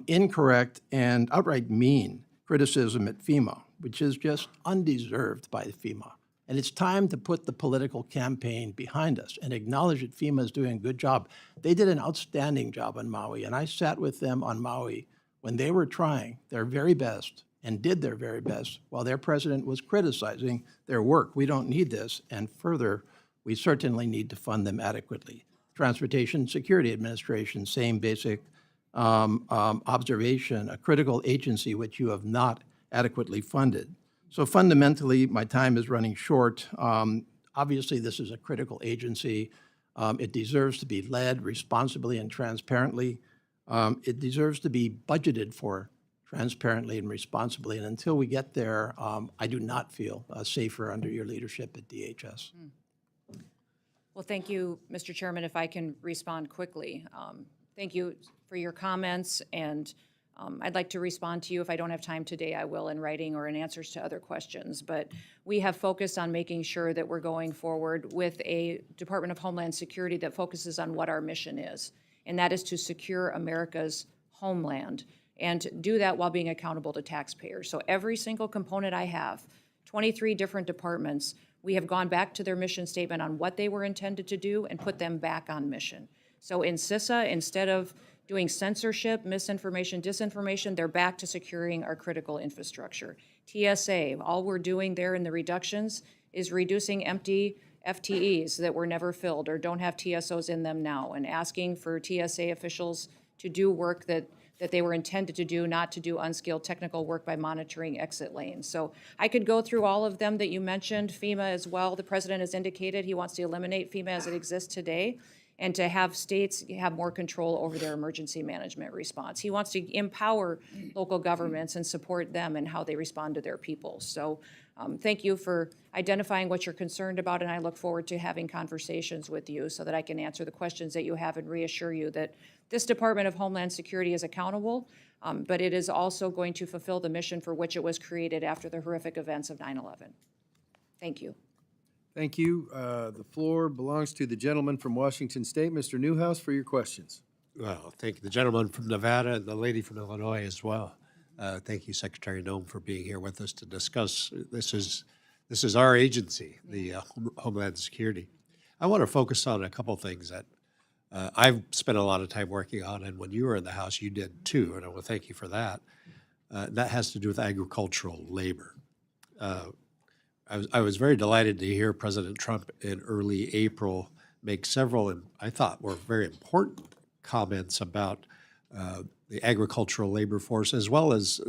incorrect and outright mean criticism at FEMA, which is just undeserved by FEMA. And it's time to put the political campaign behind us and acknowledge that FEMA is doing a good job. They did an outstanding job on Maui, and I sat with them on Maui when they were trying their very best and did their very best while their president was criticizing their work. We don't need this, and further, we certainly need to fund them adequately. Transportation Security Administration, same basic observation, a critical agency which you have not adequately funded. So fundamentally, my time is running short. Obviously, this is a critical agency. It deserves to be led responsibly and transparently. It deserves to be budgeted for transparently and responsibly. And until we get there, I do not feel safer under your leadership at DHS. Well, thank you, Mr. Chairman, if I can respond quickly. Thank you for your comments, and I'd like to respond to you. If I don't have time today, I will in writing or in answers to other questions. But we have focused on making sure that we're going forward with a Department of Homeland Security that focuses on what our mission is, and that is to secure America's homeland and do that while being accountable to taxpayers. So every single component I have, 23 different departments, we have gone back to their mission statement on what they were intended to do and put them back on mission. So in CISA, instead of doing censorship, misinformation, disinformation, they're back to securing our critical infrastructure. TSA, all we're doing there in the reductions is reducing empty FTEs that were never filled or don't have TSOs in them now, and asking for TSA officials to do work that they were intended to do, not to do unskilled technical work by monitoring exit lanes. So I could go through all of them that you mentioned, FEMA as well. The president has indicated he wants to eliminate FEMA as it exists today, and to have states have more control over their emergency management response. He wants to empower local governments and support them in how they respond to their people. So thank you for identifying what you're concerned about, and I look forward to having conversations with you so that I can answer the questions that you have and reassure you that this Department of Homeland Security is accountable, but it is also going to fulfill the mission for which it was created after the horrific events of 9/11. Thank you. Thank you. The floor belongs to the gentleman from Washington State, Mr. Newhouse, for your questions. Well, thank you, the gentleman from Nevada and the lady from Illinois as well. Thank you, Secretary Noem, for being here with us to discuss. This is our agency, the Homeland Security. I want to focus on a couple things that I've spent a lot of time working on, and when you were in the House, you did too, and I want to thank you for that. That has to do with agricultural labor. I was very delighted to hear President Trump in early April make several, and I thought were very important comments about the agricultural labor force, as well as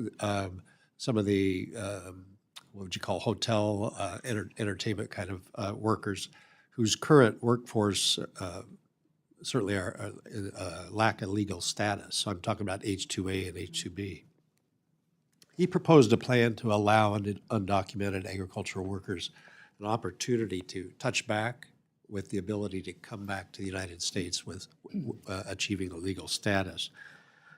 some of the, what would you call, hotel, entertainment kind of workers, whose current workforce certainly are lack a legal status. So I'm talking about H-2A and H-2B. He proposed a plan to allow undocumented agricultural workers an opportunity to touch back with the ability to come back to the United States with achieving a legal status.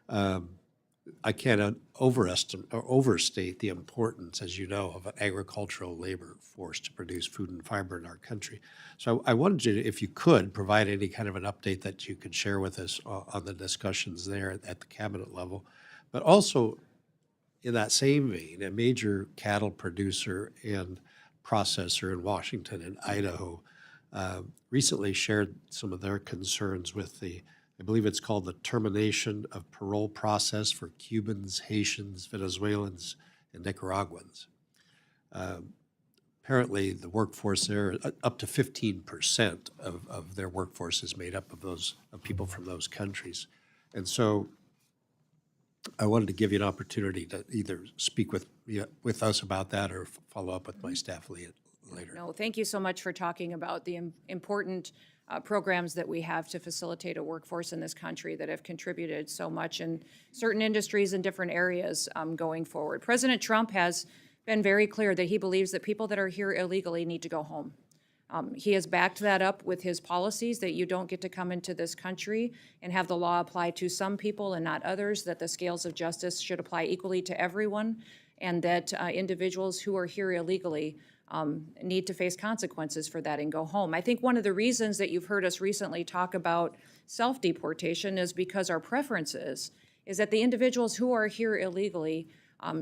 I can't overestimate or overstate the importance, as you know, of an agricultural labor force to produce food and fiber in our country. So I wanted you to, if you could, provide any kind of an update that you could share with us on the discussions there at the cabinet level, but also in that same vein, a major cattle producer and processor in Washington and Idaho recently shared some of their concerns with I believe it's called the termination of parole process for Cubans, Haitians, Venezuelans, and Nicaraguans. Apparently, the workforce there, up to 15% of their workforce is made up of people from those countries. And so I wanted to give you an opportunity to either speak with us about that or follow up with my staff later. No, thank you so much for talking about the important programs that we have to facilitate a workforce in this country that have contributed so much in certain industries and different areas going forward. President Trump has been very clear that he believes that people that are here illegally need to go home. He has backed that up with his policies that you don't get to come into this country and have the law apply to some people and not others, that the scales of justice should apply equally to everyone, and that individuals who are here illegally need to face consequences for that and go home. I think one of the reasons that you've heard us recently talk about self-deportation is because our preference is that the individuals who are here illegally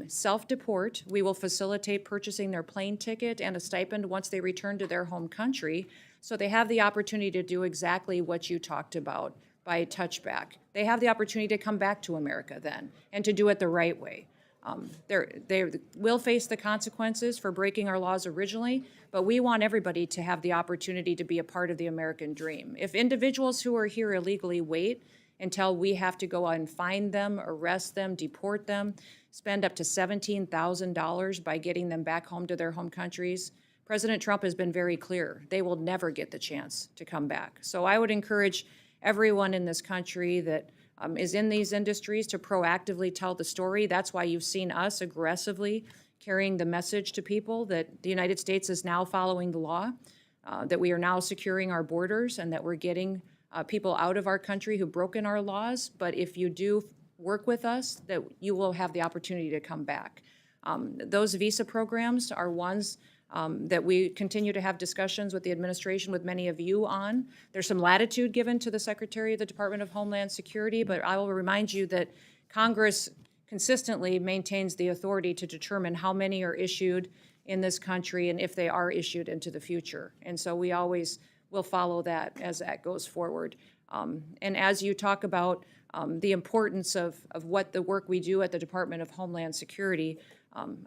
self-deport. We will facilitate purchasing their plane ticket and a stipend once they return to their home country, so they have the opportunity to do exactly what you talked about by touchback. They have the opportunity to come back to America then, and to do it the right way. They will face the consequences for breaking our laws originally, but we want everybody to have the opportunity to be a part of the American dream. If individuals who are here illegally wait until we have to go out and find them, arrest them, deport them, spend up to $17,000 by getting them back home to their home countries, President Trump has been very clear. They will never get the chance to come back. So I would encourage everyone in this country that is in these industries to proactively tell the story. That's why you've seen us aggressively carrying the message to people that the United States is now following the law, that we are now securing our borders, and that we're getting people out of our country who've broken our laws. But if you do work with us, that you will have the opportunity to come back. Those visa programs are ones that we continue to have discussions with the administration, with many of you on. There's some latitude given to the Secretary of the Department of Homeland Security, but I will remind you that Congress consistently maintains the authority to determine how many are issued in this country and if they are issued into the future. And so we always will follow that as that goes forward. And as you talk about the importance of what the work we do at the Department of Homeland Security,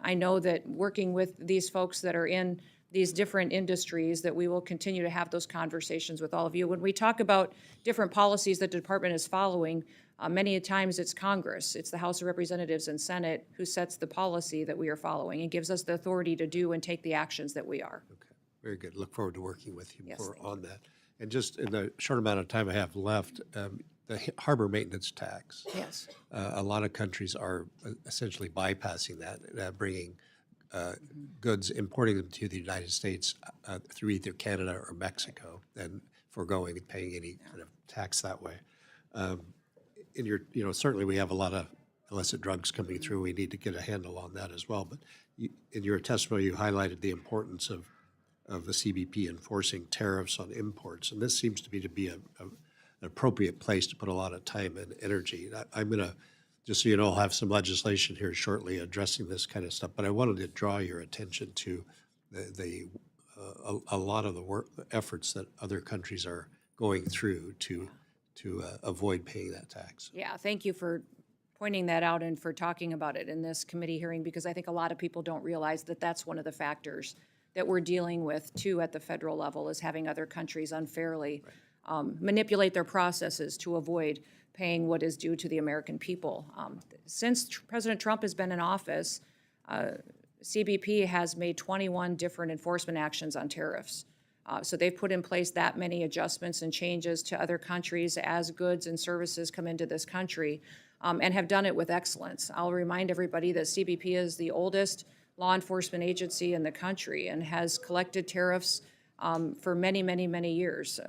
I know that working with these folks that are in these different industries, that we will continue to have those conversations with all of you. When we talk about different policies that the department is following, many times it's Congress, it's the House of Representatives and Senate who sets the policy that we are following and gives us the authority to do and take the actions that we are. Okay, very good. Look forward to working with you Yes, more thank on that. And just in the short amount of time I have left, the harbor maintenance tax. Yes. A lot of countries are essentially bypassing that, bringing goods, importing them to the United States through either Canada or Mexico, and foregoing paying any kind of tax that way. Certainly we have a lot of illicit drugs coming through. We need to get a handle on that as well. But in your testimony, you highlighted the importance of the CBP enforcing tariffs on imports, and this seems to be an appropriate place to put a lot of time and energy. I'm going to, just so you know, I'll have some legislation here shortly addressing this kind of stuff, but I wanted to draw your attention to a lot of the efforts that other countries are going through to avoid paying that tax. Yeah, thank you for pointing that out and for talking about it in this committee hearing, because I think a lot of people don't realize that that's one of the factors that we're dealing with too at the federal level, is having other countries unfairly manipulate their processes to avoid paying what is due to the American people. Since President Trump has been in office, CBP has made 21 different enforcement actions on tariffs. So they've put in place that many adjustments and changes to other countries as goods and services come into this country, and have done it with excellence. I'll remind everybody that CBP is the oldest law enforcement agency in the country and has collected tariffs for many, many, many years.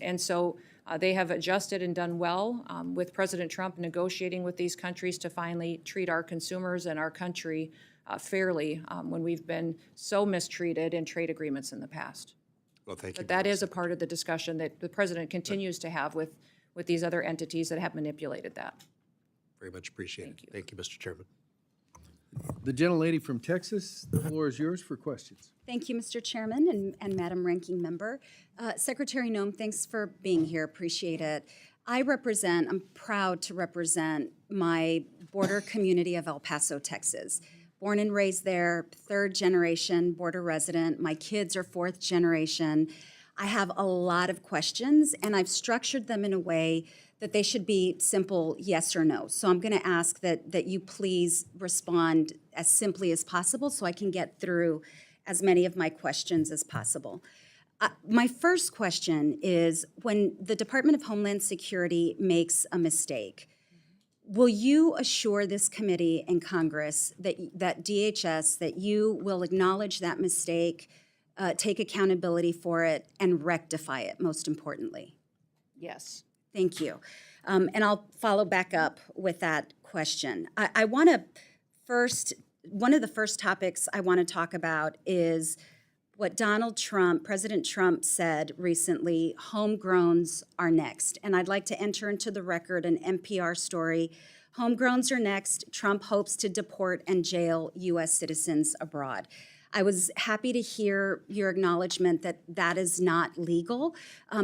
And so they have adjusted and done well with President Trump negotiating with these countries to finally treat our consumers and our country fairly when we've been so mistreated in trade agreements in the past. Well, thank you. But that is a part of the discussion that the president continues to have with these other entities that have manipulated that. Very much appreciated. Thank you, Mr. Chairman. The gentlelady from Texas, the floor is yours for questions. Thank you, Mr. Chairman and Madam Ranking Member. Secretary Noem, thanks for being here. Appreciate it. I'm proud to represent my border community of El Paso, Texas. Born and raised there, third generation border resident. My kids are fourth generation. I have a lot of questions, and I've structured them in a way that they should be simple yes or no. So I'm going to ask that you please respond as simply as possible so I can get through as many of my questions as possible. My first question is, when the Department of Homeland Security makes a mistake, will you assure this committee and Congress that DHS, that you will acknowledge that mistake, take accountability for it, and rectify it, most importantly? Yes. Thank you. And I'll follow back up with that question. I want to first, one of the first topics I want to talk about is what President Trump said recently: homegrowns are next. And I'd like to enter into the record an NPR story. Homegrowns are next. Trump hopes to deport and jail U.S. citizens abroad. I was happy to hear your acknowledgement that that is not legal,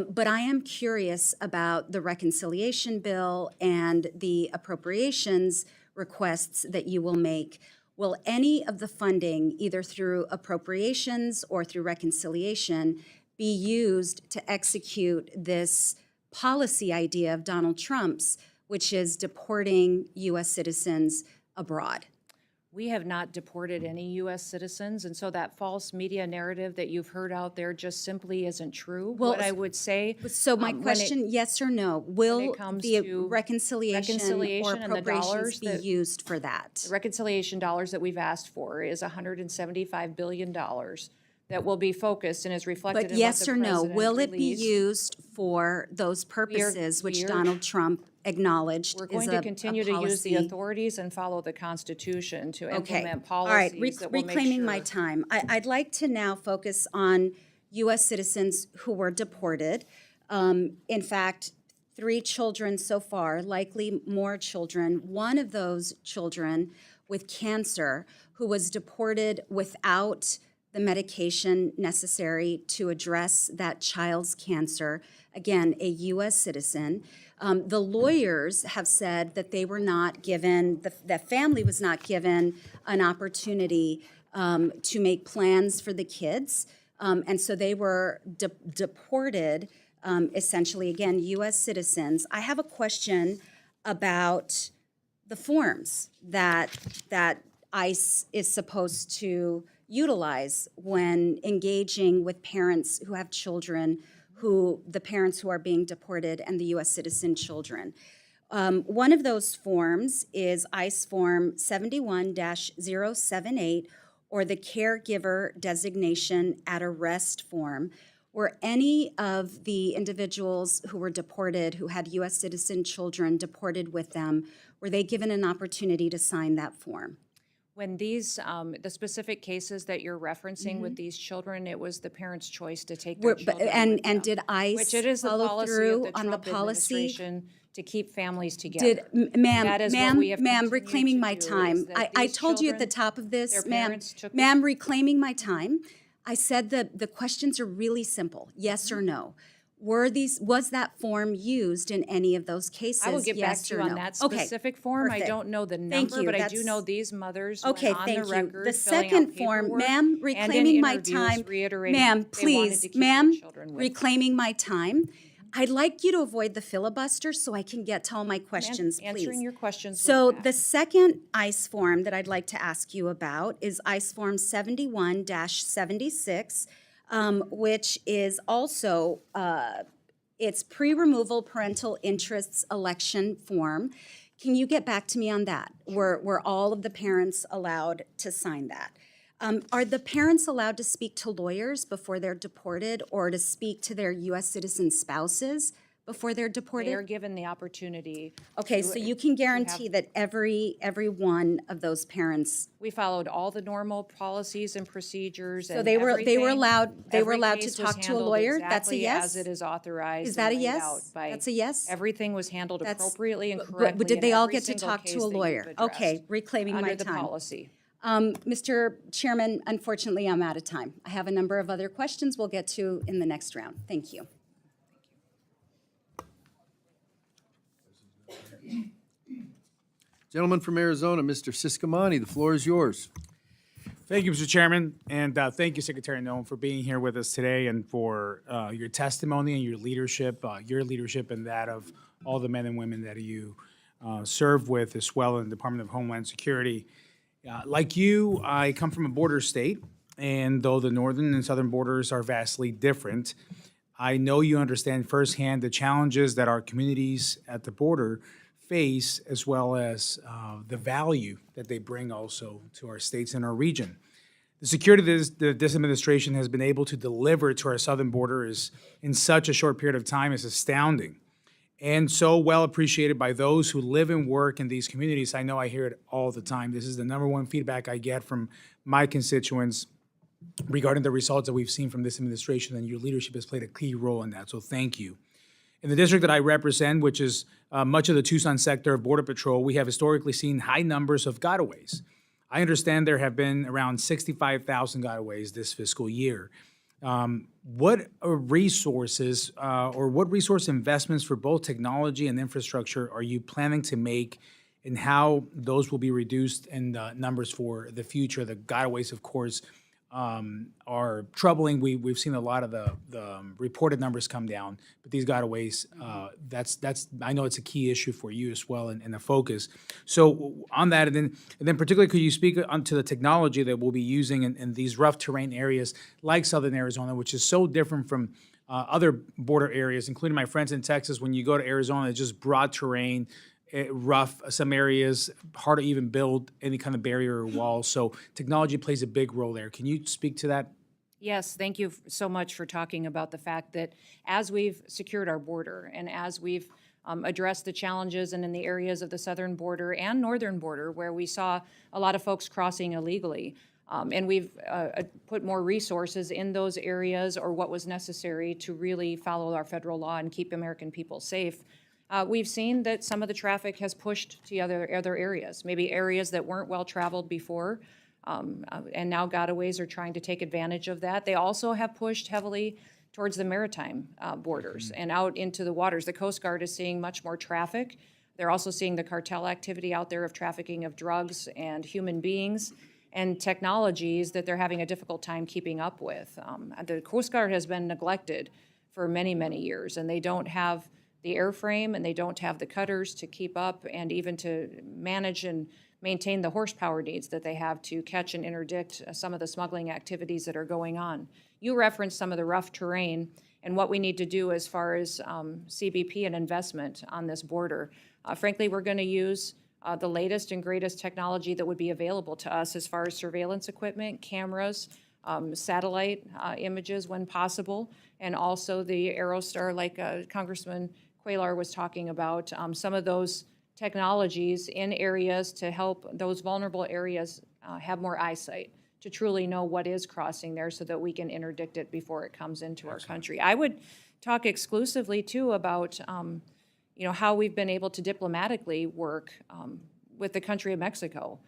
but I am curious about the reconciliation bill and the appropriations requests that you will make. Will any of the funding, either through appropriations or through reconciliation, be used to execute this policy idea of Donald Trump's, which is deporting U.S. citizens abroad? We have not deported any U.S. citizens, and so that false media narrative that you've heard out there just simply isn't true. Well, what I would say. So my question, yes or no, will comes the to reconciliation or reconciliation and the appropriations dollars be that- used for that? The reconciliation dollars that we've asked for is $175 billion that will be focused and is reflected But in yes what the or no, president will it be released. used for those purposes which we are- Donald Trump acknowledged We're is going a to continue to use the policy? authorities and follow the Constitution to Okay, implement all right, policies that will make reclaiming my sure- time. I'd like to now focus on U.S. citizens who were deported. In fact, 3 children so far, likely more children. One of those children with cancer who was deported without the medication necessary to address that child's cancer. Again, a U.S. citizen. The lawyers have said that they were not given, the family was not given an opportunity to make plans for the kids. And so they were deported, essentially, again, U.S. citizens. I have a question about the forms that ICE is supposed to utilize when engaging with parents who have children, the parents who are being deported, and the U.S. citizen children. One of those forms is ICE Form 71-078, or the Caregiver Designation at Arrest form. Were any of the individuals who were deported, who had U.S. citizen children deported with them, were they given an opportunity to sign that form? When these, the specific cases that you're referencing with these children, it was the parents' choice to take their children with them. Did ICE Which it is the follow policy of through the on the Trump policy? administration to keep families together. Ma'am, That is what we have ma'am, continued reclaiming to my do, is time. that I these told you at the children, top of this, their ma'am, parents took the- ma'am, reclaiming my time. I said the questions are really simple, yes Mm-hmm. or no. Was that form used in any of those cases? I will get back yes to you or on no? that Okay, specific form. I perfect. don't know the Thank number, you, but I do that's- know these mothers Okay, went on the thank you. record The filling out second form, paperwork ma'am, and in reclaiming my interviews time. reiterating Ma'am, they wanted please, to keep their ma'am, children with them. reclaiming my time. I'd like you to avoid the filibuster so I can get to all my questions, please. Answering your questions with So facts. the second ICE form that I'd like to ask you about is ICE Form 71-76, which is also, it's pre-removal parental interests election form. Can you get back to me on that? Were all of the parents allowed to sign that? Are the parents allowed to speak to lawyers before they're deported, or to speak to their U.S. citizen spouses before they're deported? They are given the opportunity. Okay, so you can guarantee that every one of those parents, We followed all the normal policies and procedures. so and they were everything. allowed to Every talk case to was a handled lawyer? That's a exactly yes? As it is authorized. Is that a and laid yes? out by- That's a yes? Everything was handled That's- appropriately and but correctly. did they in all every get to single talk case to a that you've lawyer? Okay, addressed reclaiming my Under the time. policy. Mr. Chairman, unfortunately, I'm out of time. I have a number of other questions we'll get to in the next round. Thank you. Gentleman from Arizona, Mr. Siscomani, the floor is yours. Thank you, Mr. Chairman, and thank you, Secretary Noem, for being here with us today and for your testimony and your leadership and that of all the men and women that you serve with as well in the Department of Homeland Security. Like you, I come from a border state, and though the northern and southern borders are vastly different, I know you understand firsthand the challenges that our communities at the border face, as well as the value that they bring also to our states and our region. The security that this administration has been able to deliver to our southern border is, in such a short period of time, is astounding, and so well appreciated by those who live and work in these communities. I know I hear it all the time. This is the number one feedback I get from my constituents regarding the results that we've seen from this administration, and your leadership has played a key role in that, so thank you. In the district that I represent, which is much of the Tucson sector of Border Patrol, we have historically seen high numbers of gotaways. I understand there have been around 65,000 gotaways this fiscal year. What resources or what resource investments for both technology and infrastructure are you planning to make, and how those will be reduced in numbers for the future? The gotaways, of course, are troubling. We've seen a lot of the reported numbers come down, but these gotaways, that's I know it's a key issue for you as well, and a focus. So on that, and then particularly, could you speak onto the technology that we'll be using in these rough terrain areas like Southern Arizona, which is so different from other border areas, including my friends in Texas. When you go to Arizona, it's just broad terrain, rough, some areas, hard to even build any kind of barrier or wall. So technology plays a big role there. Can you speak to that? Yes, thank you so much for talking about the fact that as we've secured our border and as we've addressed the challenges and in the areas of the southern border and northern border where we saw a lot of folks crossing illegally, and we've put more resources in those areas or what was necessary to really follow our federal law and keep American people safe. We've seen that some of the traffic has pushed to other areas, maybe areas that weren't well-traveled before, and now gotaways are trying to take advantage of that. They also have pushed heavily towards the maritime borders and out into the waters. The Coast Guard is seeing much more traffic. They're also seeing the cartel activity out there of trafficking of drugs and human beings and technologies that they're having a difficult time keeping up with. The Coast Guard has been neglected for many, many years, and they don't have the airframe, and they don't have the cutters to keep up and even to manage and maintain the horsepower needs that they have to catch and interdict some of the smuggling activities that are going on. You referenced some of the rough terrain and what we need to do as far as CBP and investment on this border. Frankly, we're going to use the latest and greatest technology that would be available to us as far as surveillance equipment, cameras, satellite images when possible, and also the Aerostar, like Congressman Cuellar was talking about, some of those technologies in areas to help those vulnerable areas have more eyesight to truly know what is crossing there so that we can interdict it before it comes into our country. I would talk exclusively, too, about how we've been able to diplomatically work with the country of Mexico.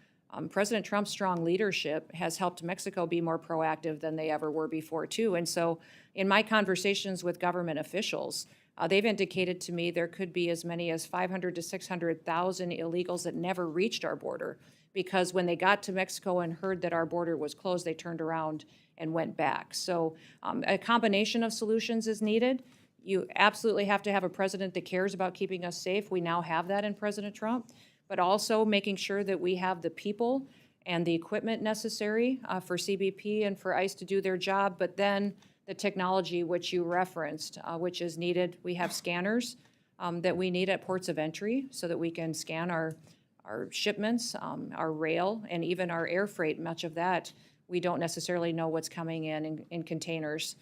President Trump's strong leadership has helped Mexico be more proactive than they ever were before, too. And so in my conversations with government officials, they've indicated to me there could be as many as 500 to 600,000 illegals that never reached our border because when they got to Mexico and heard that our border was closed, they turned around and went back. So a combination of solutions is needed. You absolutely have to have a president that cares about keeping us safe. We now have that in President Trump, but also making sure that we have the people and the equipment necessary for CBP and for ICE to do their job, but then the technology which you referenced, which is needed. We have scanners that we need at ports of entry so that we can scan our shipments, our rail, and even our air freight. Much of that, we don't necessarily know what's coming in containers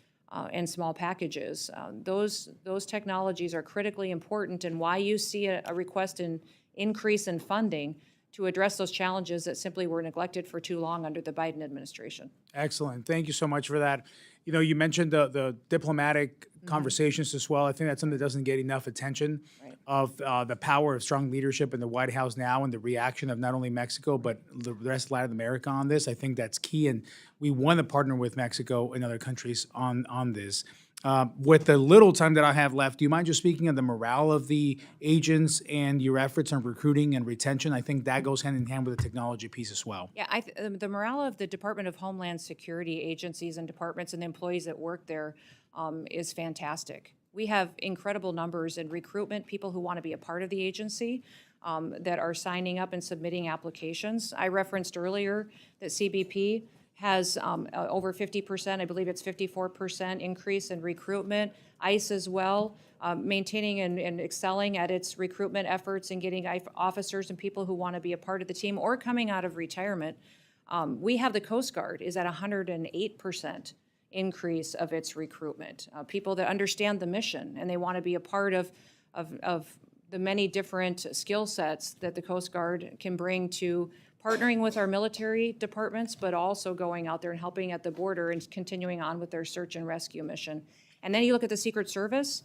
and small packages. Those technologies are critically important, and why you see a request in increase in funding to address those challenges that simply were neglected for too long under the Biden administration. Excellent. Thank you so much for that. You know, you mentioned the diplomatic conversations as well. I think that's something that doesn't get enough attention of the power of strong leadership in the White House now and the reaction of not only Mexico, but the rest of Latin America on this. I think that's key, and we want to partner with Mexico and other countries on this. With the little time that I have left, do you mind just speaking of the morale of the agents and your efforts on recruiting and retention? I think that goes hand in hand with the technology piece as well. Yeah, the morale of the Department of Homeland Security agencies and departments and the employees that work there is fantastic. We have incredible numbers in recruitment, people who want to be a part of the agency that are signing up and submitting applications. I referenced earlier that CBP has over 50%, I believe it's 54% increase in recruitment. ICE as well, maintaining and excelling at its recruitment efforts and getting officers and people who want to be a part of the team or coming out of retirement. We have the Coast Guard is at 108% increase of its recruitment. People that understand the mission and they want to be a part of the many different skill sets that the Coast Guard can bring to partnering with our military departments, but also going out there and helping at the border and continuing on with their search and rescue mission. And then you look at the Secret Service,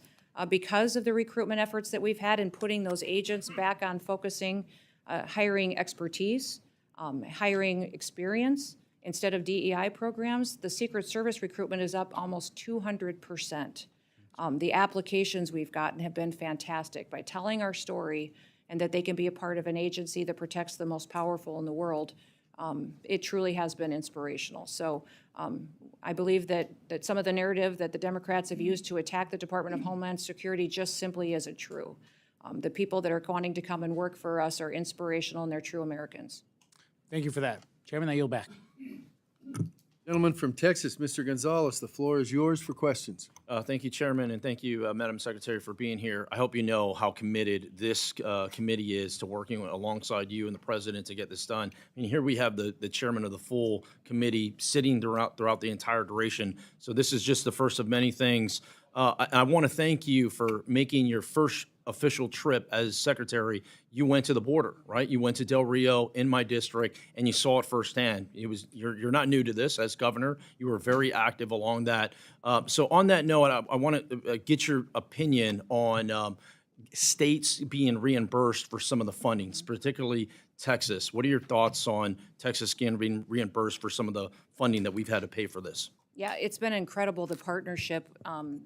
because of the recruitment efforts that we've had in putting those agents back on focusing, hiring expertise, hiring experience, instead of DEI programs, the Secret Service recruitment is up almost 200%. The applications we've gotten have been fantastic by telling our story and that they can be a part of an agency that protects the most powerful in the world. It truly has been inspirational. So I believe that some of the narrative that the Democrats have used to attack the Department of Homeland Security just simply isn't true. The people that are wanting to come and work for us are inspirational and they're true Americans. Thank you for that. Chairman, I yield back. Gentleman from Texas, Mr. Gonzalez, the floor is yours for questions. Thank you, Chairman, and thank you, Madam Secretary, for being here. I hope you know how committed this committee is to working alongside you and the President to get this done. I mean, here we have the chairman of the full committee sitting throughout the entire duration. So this is just the first of many things. I want to thank you for making your first official trip as secretary. You went to the border, right? You went to Del Rio in my district, and you saw it firsthand. You're not new to this as governor. You were very active along that. So on that note, I want to get your opinion on states being reimbursed for some of the fundings, particularly Texas. What are your thoughts on Texas being reimbursed for some of the funding that we've had to pay for this? Yeah, it's been incredible, the partnership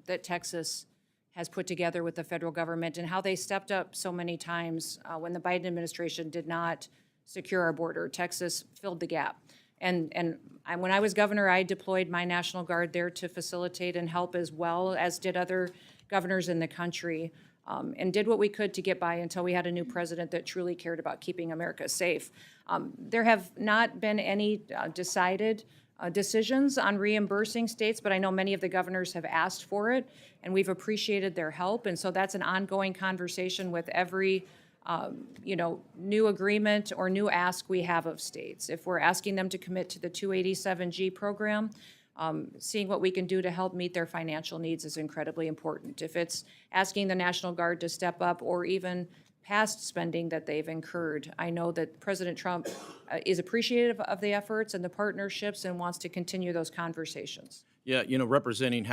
that Texas has put together with the federal government and how they stepped up so many times when the Biden administration did not secure our border. Texas filled the gap. And when I was governor, I deployed my National Guard there to facilitate and help as well as did other governors in the country, and did what we could to get by until we had a new president that truly cared about keeping America safe. There have not been any decided decisions on reimbursing states, but I know many of the governors have asked for it, and we've appreciated their help. And so that's an ongoing conversation with every new agreement or new ask we have of states. If we're asking them to commit to the 287G program, seeing what we can do to help meet their financial needs is incredibly important. If it's asking the National Guard to step up or even past spending that they've incurred, I know that President Trump is appreciative of the efforts and the partnerships and wants to continue those conversations. Yeah, representing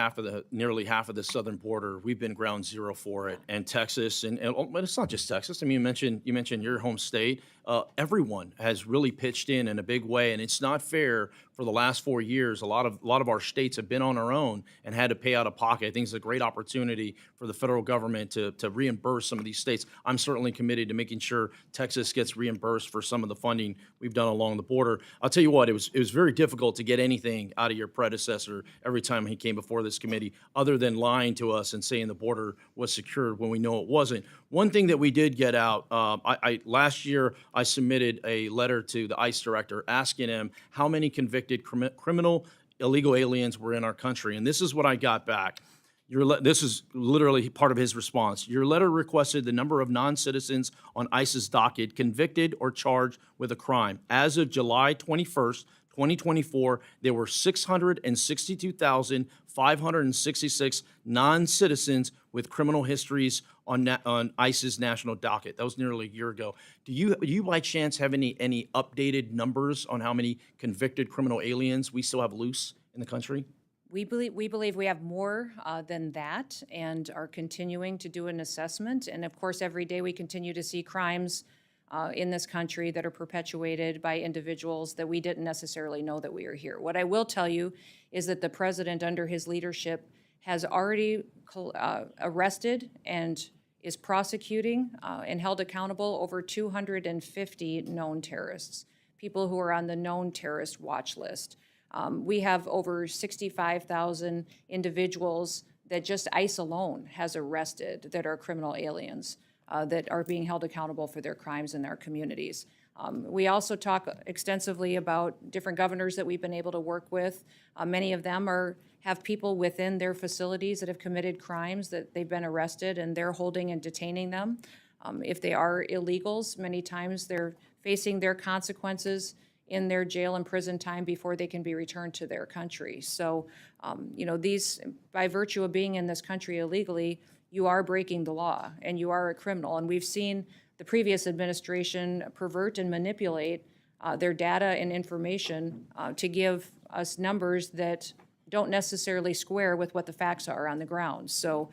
nearly half of the southern border, we've been ground zero for it. And Texas, but it's not just Texas. I mean, you mentioned your home state. Everyone has really pitched in a big way, and it's not fair. For the last 4 years, a lot of our states have been on our own and had to pay out of pocket. I think it's a great opportunity for the federal government to reimburse some of these states. I'm certainly committed to making sure Texas gets reimbursed for some of the funding we've done along the border. I'll tell you what, it was very difficult to get anything out of your predecessor every time he came before this committee, other than lying to us and saying the border was secured when we know it wasn't. One thing that we did get out, last year I submitted a letter to the ICE director asking him how many convicted criminal illegal aliens were in our country, and this is what I got back. This is literally part of his response. Your letter requested the number of non-citizens on ICE's docket convicted or charged with a crime. As of July 21st, 2024, there were 662,566 non-citizens with criminal histories on ICE's national docket. That was nearly a year ago. Do you by chance have any updated numbers on how many convicted criminal aliens we still have loose in the country? We believe we have more than that and are continuing to do an assessment. And of course, every day we continue to see crimes in this country that are perpetuated by individuals that we didn't necessarily know that we are here. What I will tell you is that the president, under his leadership, has already arrested and is prosecuting and held accountable over 250 known terrorists, people who are on the known terrorist watch list. We have over 65,000 individuals that just ICE alone has arrested that are criminal aliens that are being held accountable for their crimes in their communities. We also talk extensively about different governors that we've been able to work with. Many of them have people within their facilities that have committed crimes that they've been arrested, and they're holding and detaining them. If they are illegals, many times they're facing their consequences in their jail and prison time before they can be returned to their country. So, these, by virtue of being in this country illegally, you are breaking the law and you are a criminal. And we've seen the previous administration pervert and manipulate their data and information to give us numbers that don't necessarily square with what the facts are on the ground. So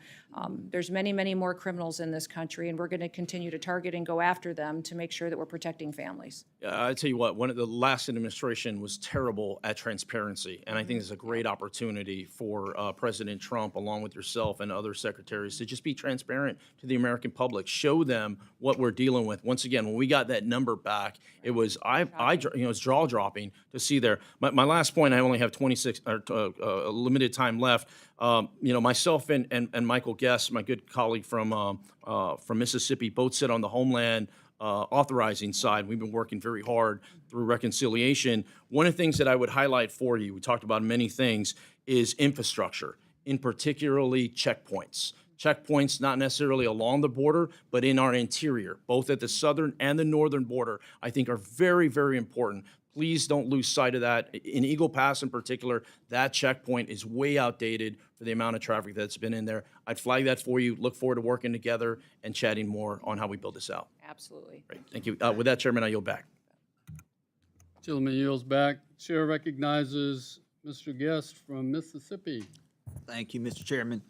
there's many, many more criminals in this country, and we're going to continue to target and go after them to make sure that we're protecting families. I tell you what, the last administration was terrible at transparency, and I think it's a great opportunity for President Trump, along with yourself and other secretaries, to just be transparent to the American public, show them what we're dealing with. Once again, when we got that number back, it was it's jaw dropping to see there. My last point, I only have 26 or limited time left. Myself and Michael Guest, my good colleague from Mississippi, both sit on the Homeland authorizing side. We've been working very hard through reconciliation. One of the things that I would highlight for you, we talked about many things, is infrastructure, in particularly checkpoints. Checkpoints not necessarily along the border, but in our interior, both at the southern and the northern border, I think are very, very important. Please don't lose sight of that. In Eagle Pass in particular, that checkpoint is way outdated for the amount of traffic that's been in there. I'd flag that for you. Look forward to working together and chatting more on how we build this out. Absolutely. Great, thank you. With that, Chairman, I yield back. Gentleman yields back. Chair recognizes Mr. Guest from Mississippi. Thank you, Mr. Chairman.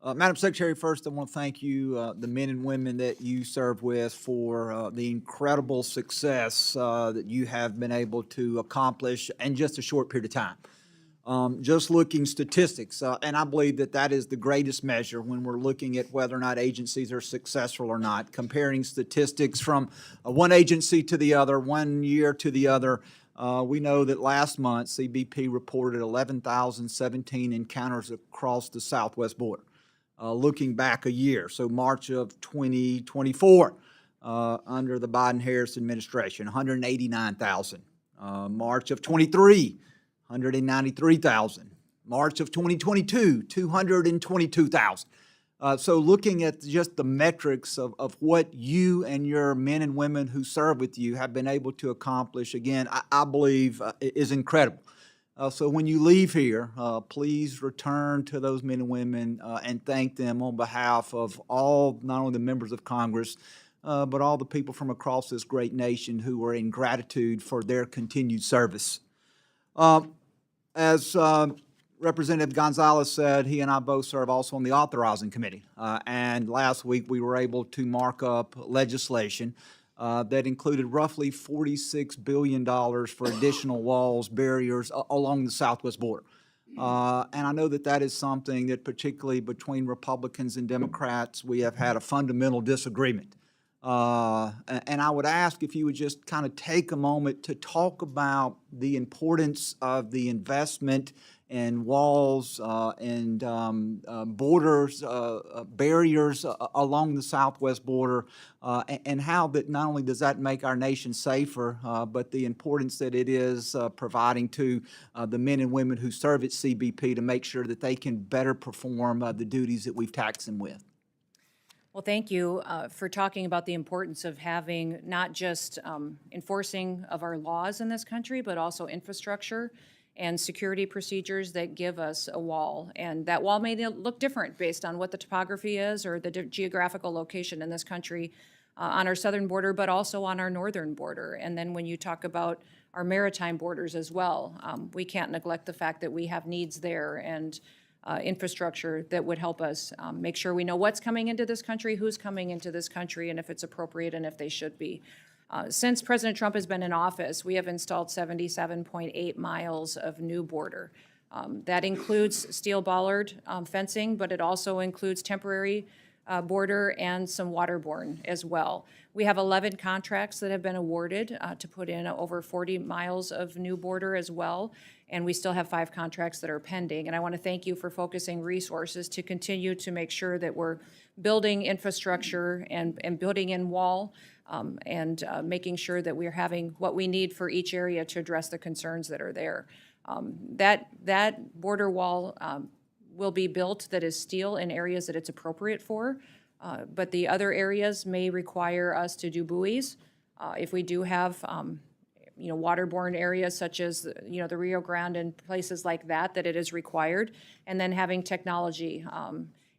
Madam Secretary, first I want to thank you, the men and women that you serve with, for the incredible success that you have been able to accomplish in just a short period of time. Just looking statistics, and I believe that is the greatest measure when we're looking at whether or not agencies are successful or not. Comparing statistics from one agency to the other, 1 year to the other, we know that last month CBP reported 11,017 encounters across the southwest border. Looking back a year, so March of 2024, under the Biden-Harris administration, 189,000. March of 23, 193,000. March of 2022, 222,000. So looking at just the metrics of what you and your men and women who serve with you have been able to accomplish, again, I believe is incredible. So when you leave here, please return to those men and women and thank them on behalf of all, not only the members of Congress, but all the people from across this great nation who are in gratitude for their continued service. As Representative Gonzalez said, he and I both serve also on the authorizing committee. And last week we were able to mark up legislation that included roughly $46 billion for additional walls, barriers along the southwest border. And I know that is something that, particularly between Republicans and Democrats, we have had a fundamental disagreement. And I would ask if you would just kind of take a moment to talk about the importance of the investment in walls and borders, barriers along the southwest border, and how that not only does that make our nation safer, but the importance that it is providing to the men and women who serve at CBP to make sure that they can better perform the duties that we've taxed them with. Well, thank you for talking about the importance of having not just enforcing of our laws in this country, but also infrastructure and security procedures that give us a wall. And that wall may look different based on what the topography is or the geographical location in this country on our southern border, but also on our northern border. And then when you talk about our maritime borders as well, we can't neglect the fact that we have needs there and infrastructure that would help us make sure we know what's coming into this country, who's coming into this country, and if it's appropriate and if they should be. Since President Trump has been in office, we have installed 77.8 miles of new border. That includes steel bollard fencing, but it also includes temporary border and some waterborne as well. We have 11 contracts that have been awarded to put in over 40 miles of new border as well, and we still have 5 contracts that are pending. And I want to thank you for focusing resources to continue to make sure that we're building infrastructure and building in wall and making sure that we're having what we need for each area to address the concerns that are there. That border wall will be built that is steel in areas that it's appropriate for, but the other areas may require us to do buoys. If we do have, waterborne areas such as, the Rio Grande and places like that, that it is required, and then having technology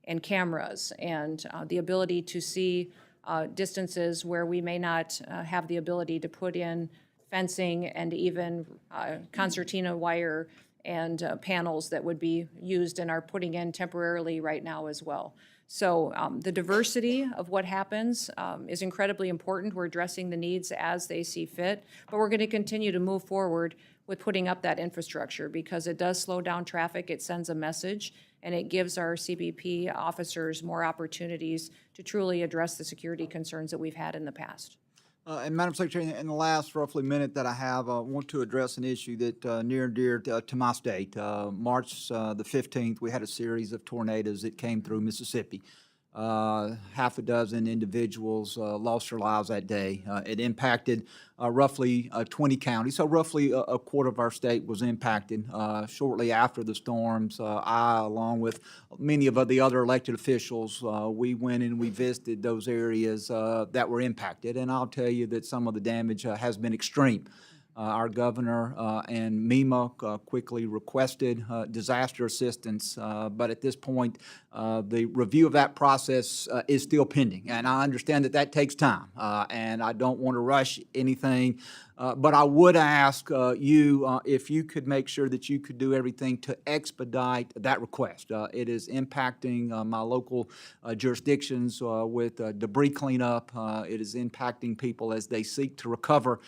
and cameras and the ability to see distances where we may not have the ability to put in fencing and even concertina wire and panels that would be used and are putting in temporarily right now as well. So the diversity of what happens is incredibly important. We're addressing the needs as they see fit, but we're going to continue to move forward with putting up that infrastructure because it does slow down traffic, it sends a message, and it gives our CBP officers more opportunities to truly address the security concerns that we've had in the past. And Madam Secretary, in the last roughly minute that I have, I want to address an issue that near and dear to my state. March the 15th, we had a series of tornadoes that came through Mississippi. Half a dozen individuals lost their lives that day. It impacted roughly 20 counties, so roughly a quarter of our state was impacted. Shortly after the storms, I, along with many of the other elected officials, we went and we visited those areas that were impacted, and I'll tell you that some of the damage has been extreme. Our governor and MEMA quickly requested disaster assistance, but at this point, the review of that process is still pending. And I understand that that takes time, and I don't want to rush anything. But I would ask you if you could make sure that you could do everything to expedite that request. It is impacting my local jurisdictions with debris cleanup. It is impacting people as they seek to recover.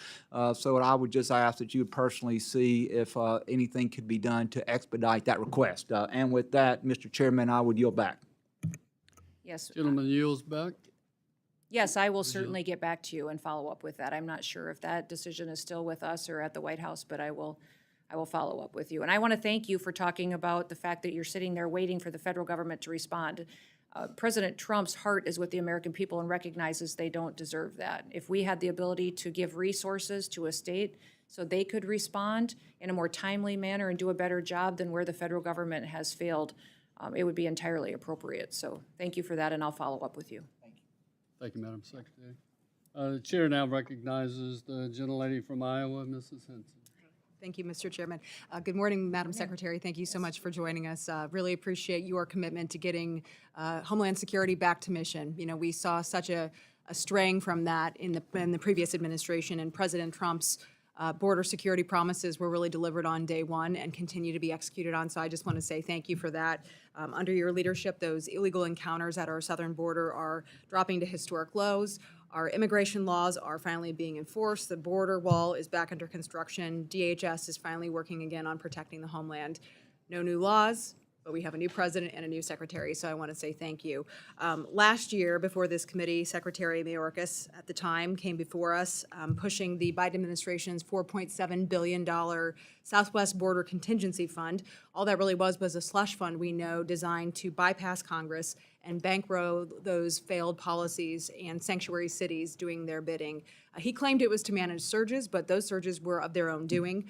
So I would just ask that you personally see if anything could be done to expedite that request. And with that, Mr. Chairman, I would yield back. Yes. Gentleman yields back. Yes, I will certainly get back to you and follow up with that. I'm not sure if that decision is still with us or at the White House, but I will follow up with you. And I want to thank you for talking about the fact that you're sitting there waiting for the federal government to respond. President Trump's heart is with the American people and recognizes they don't deserve that. If we had the ability to give resources to a state so they could respond in a more timely manner and do a better job than where the federal government has failed, it would be entirely appropriate. So thank you for that, and I'll follow up with you. Thank you, Madam Secretary. The chair now recognizes the gentlelady from Iowa, Mrs. Henson. Thank you, Mr. Chairman. Good morning, Madam Secretary. Thank you so much for joining us. Really appreciate your commitment to getting Homeland Security back to mission. You know, we saw such a straying from that in the previous administration, and President Trump's border security promises were really delivered on day one and continue to be executed on. So I just want to say thank you for that. Under your leadership, those illegal encounters at our southern border are dropping to historic lows. Our immigration laws are finally being enforced. The border wall is back under construction. DHS is finally working again on protecting the homeland. No new laws, but we have a new president and a new secretary, so I want to say thank you. Last year, before this committee, Secretary Mayorkas at the time came before us pushing the Biden administration's $4.7 billion Southwest Border Contingency Fund. All that really was a slush fund, we know, designed to bypass Congress and bankroll those failed policies and sanctuary cities doing their bidding. He claimed it was to manage surges, but those surges were of their own doing,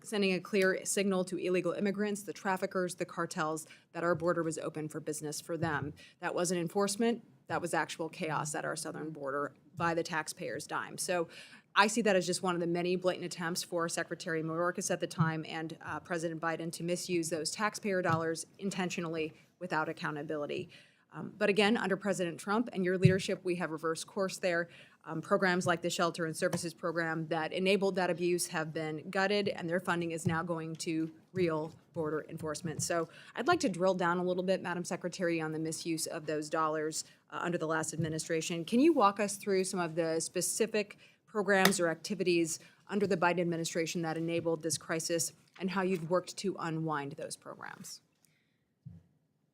sending a clear signal to illegal immigrants, the traffickers, the cartels, that our border was open for business for them. That wasn't enforcement. that was actual chaos at our southern border by the taxpayers' dime. So I see that as just one of the many blatant attempts for Secretary Mayorkas at the time and President Biden to misuse those taxpayer dollars intentionally without accountability. But again, under President Trump and your leadership, we have reversed course there. Programs like the Shelter and Services Program that enabled that abuse have been gutted, and their funding is now going to real border enforcement. So I'd like to drill down a little bit, Madam Secretary, on the misuse of those dollars under the last administration. Can you walk us through some of the specific programs or activities under the Biden administration that enabled this crisis and how you've worked to unwind those programs?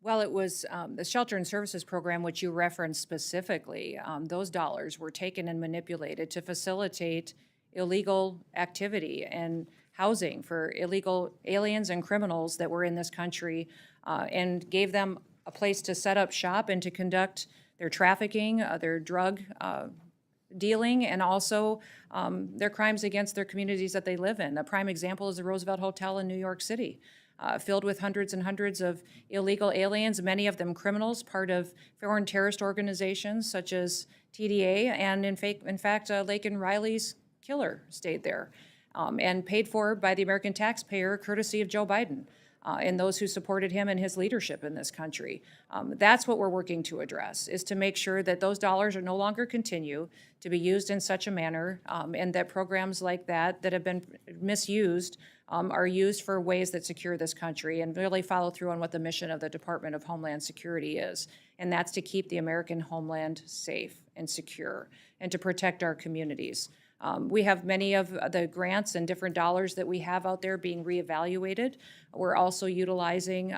Well, it was the Shelter and Services Program, which you referenced specifically. Those dollars were taken and manipulated to facilitate illegal activity and housing for illegal aliens and criminals that were in this country, and gave them a place to set up shop and to conduct their trafficking, their drug dealing, and also their crimes against their communities that they live in. A prime example is the Roosevelt Hotel in New York City. Filled with hundreds and hundreds of illegal aliens, many of them criminals, part of foreign terrorist organizations such as TDA, and in fact, Laken Riley's killer stayed there, and paid for by the American taxpayer, courtesy of Joe Biden, and those who supported him and his leadership in this country. That's what we're working to address, is to make sure that those dollars are no longer continue to be used in such a manner, and that programs like that have been misused are used for ways that secure this country and really follow through on what the mission of the Department of Homeland Security is. And that's to keep the American homeland safe and secure and to protect our communities. We have many of the grants and different dollars that we have out there being reevaluated. We're also utilizing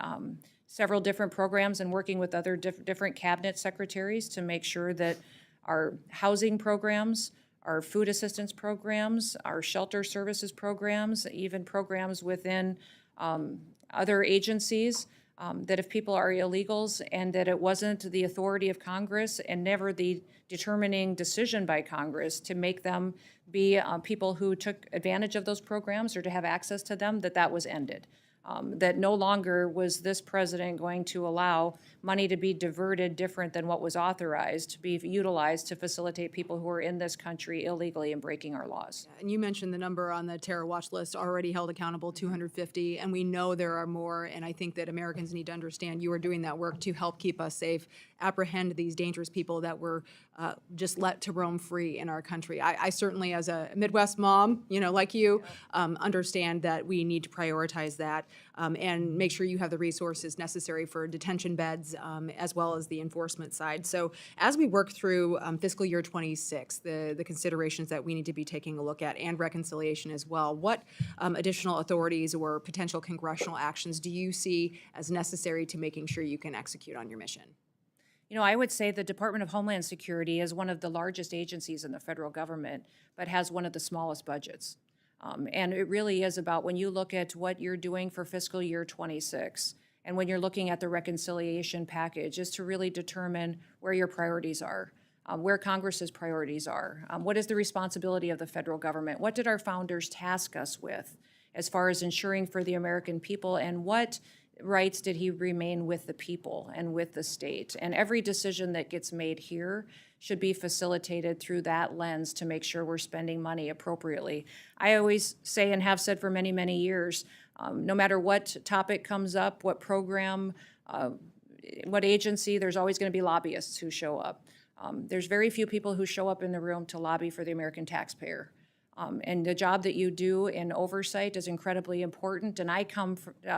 several different programs and working with other different cabinet secretaries to make sure that our housing programs, our food assistance programs, our shelter services programs, even programs within other agencies, that if people are illegals and that it wasn't the authority of Congress and never the determining decision by Congress to make them be people who took advantage of those programs or to have access to them, that was ended. That no longer was this president going to allow money to be diverted different than what was authorized to be utilized to facilitate people who are in this country illegally and breaking our laws. And you mentioned the number on the terror watch list already held accountable, 250, and we know there are more, and I think that Americans need to understand you are doing that work to help keep us safe, apprehend these dangerous people that were just let to roam free in our country. I certainly, as a Midwest mom, like you, understand that we need to prioritize that and make sure you have the resources necessary for detention beds as well as the enforcement side. So as we work through fiscal year 26, the considerations that we need to be taking a look at and reconciliation as well, what additional authorities or potential congressional actions do you see as necessary to making sure you can execute on your mission? I would say the Department of Homeland Security is one of the largest agencies in the federal government, but has one of the smallest budgets. And it really is about when you look at what you're doing for fiscal year 26, and when you're looking at the reconciliation package, is to really determine where your priorities are, where Congress's priorities are. What is the responsibility of the federal government? What did our founders task us with as far as ensuring for the American people, and what rights did he remain with the people and with the state? And every decision that gets made here should be facilitated through that lens to make sure we're spending money appropriately. I always say, and have said for many, many years, no matter what topic comes up, what program, what agency, there's always going to be lobbyists who show up. There's very few people who show up in the room to lobby for the American taxpayer. And the job that you do in oversight is incredibly important. And I come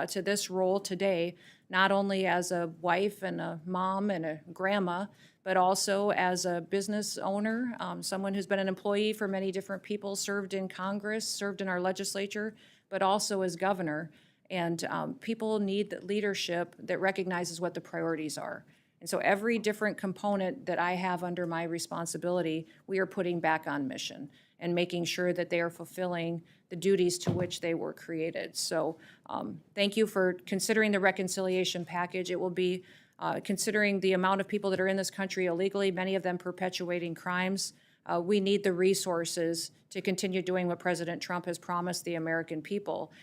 to this role today not only as a wife and a mom and a grandma, but also as a business owner, someone who's been an employee for many different people, served in Congress, served in our legislature, but also as governor. And people need leadership that recognizes what the priorities are. And so every different component that I have under my responsibility, we are putting back on mission and making sure that they are fulfilling the duties to which they were created. So thank you for considering the reconciliation package. It will be considering the amount of people that are in this country illegally, many of them perpetuating crimes. We need the resources to continue doing what President Trump has promised the American people,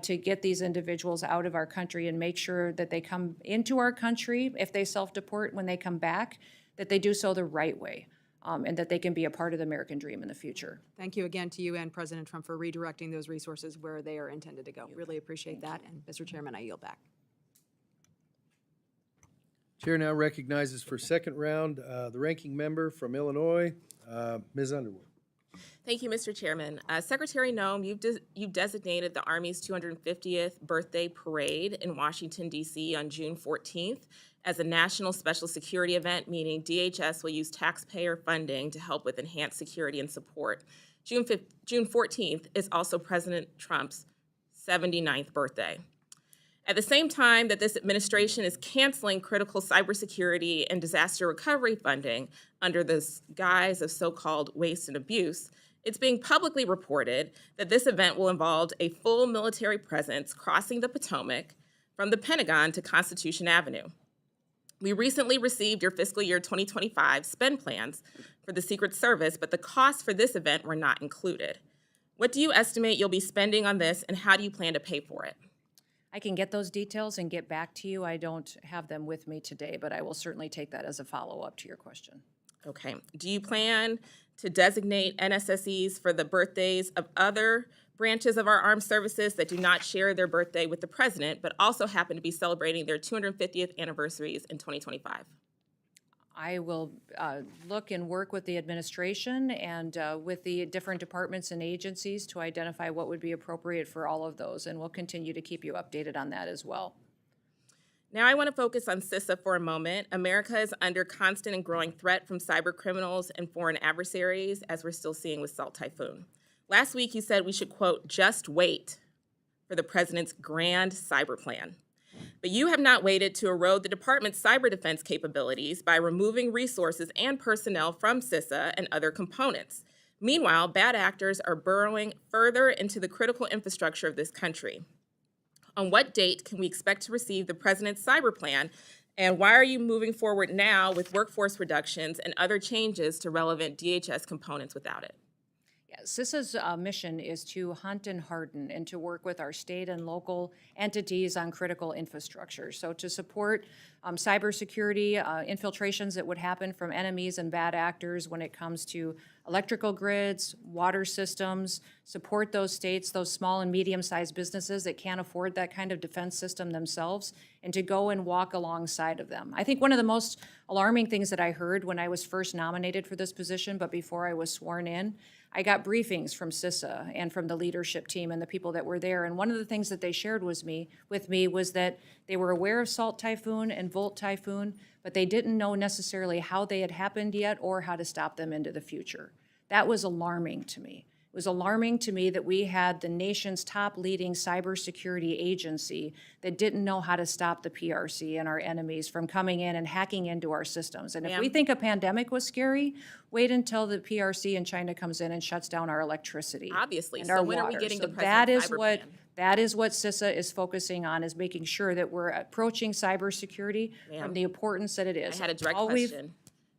to get these individuals out of our country and make sure that they come into our country, if they self-deport when they come back, that they do so the right way, and that they can be a part of the American dream in the future. Thank you again to you and President Trump for redirecting those resources where they are intended to go. Really appreciate that. And Mr. Chairman, I yield back. Chair now recognizes for second round the ranking member from Illinois, Ms. Underwood. Thank you, Mr. Chairman. Secretary Noem, you've designated the Army's 250th birthday parade in Washington, D.C. on June 14th as a national special security event, meaning DHS will use taxpayer funding to help with enhanced security and support. June 14th is also President Trump's 79th birthday. At the same time that this administration is canceling critical cybersecurity and disaster recovery funding under the guise of so-called waste and abuse, it's being publicly reported that this event will involve a full military presence crossing the Potomac from the Pentagon to Constitution Avenue. We recently received your fiscal year 2025 spend plans for the Secret Service, but the costs for this event were not included. What do you estimate you'll be spending on this, and how do you plan to pay for it? I can get those details and get back to you. I don't have them with me today, but I will certainly take that as a follow-up to your question. Okay. Do you plan to designate NSSEs for the birthdays of other branches of our armed services that do not share their birthday with the president, but also happen to be celebrating their 250th anniversaries in 2025? I will look and work with the administration and with the different departments and agencies to identify what would be appropriate for all of those, and we'll continue to keep you updated on that as well. Now I want to focus on CISA for a moment. America is under constant and growing threat from cyber criminals and foreign adversaries, as we're still seeing with Salt Typhoon. Last week you said we should, quote, just wait for the president's grand cyber plan. But you have not waited to erode the department's cyber defense capabilities by removing resources and personnel from CISA and other components. Meanwhile, bad actors are burrowing further into the critical infrastructure of this country. On what date can we expect to receive the president's cyber plan, and why are you moving forward now with workforce reductions and other changes to relevant DHS components without it? Yeah, CISA's mission is to hunt and harden and to work with our state and local entities on critical infrastructure. So to support cybersecurity infiltrations that would happen from enemies and bad actors when it comes to electrical grids, water systems, support those states, those small and medium-sized businesses that can't afford that kind of defense system themselves, and to go and walk alongside of them. I think one of the most alarming things that I heard when I was first nominated for this position, but before I was sworn in, I got briefings from CISA and from the leadership team and the people that were there, and one of the things that they shared with me was that they were aware of Salt Typhoon and Volt Typhoon, but they didn't know necessarily how they had happened yet or how to stop them into the future. That was alarming to me. It was alarming to me that we had the nation's top leading cybersecurity agency that didn't know how to stop the PRC and our enemies from coming in and hacking into our systems. And if we think a pandemic was scary, wait until the PRC in China comes in and shuts down our electricity. Obviously. And So our when are we water. getting So the president's cyber plan? That is what CISA is focusing on, is making sure that we're approaching cybersecurity from the importance that it is. I had a direct All we've- question.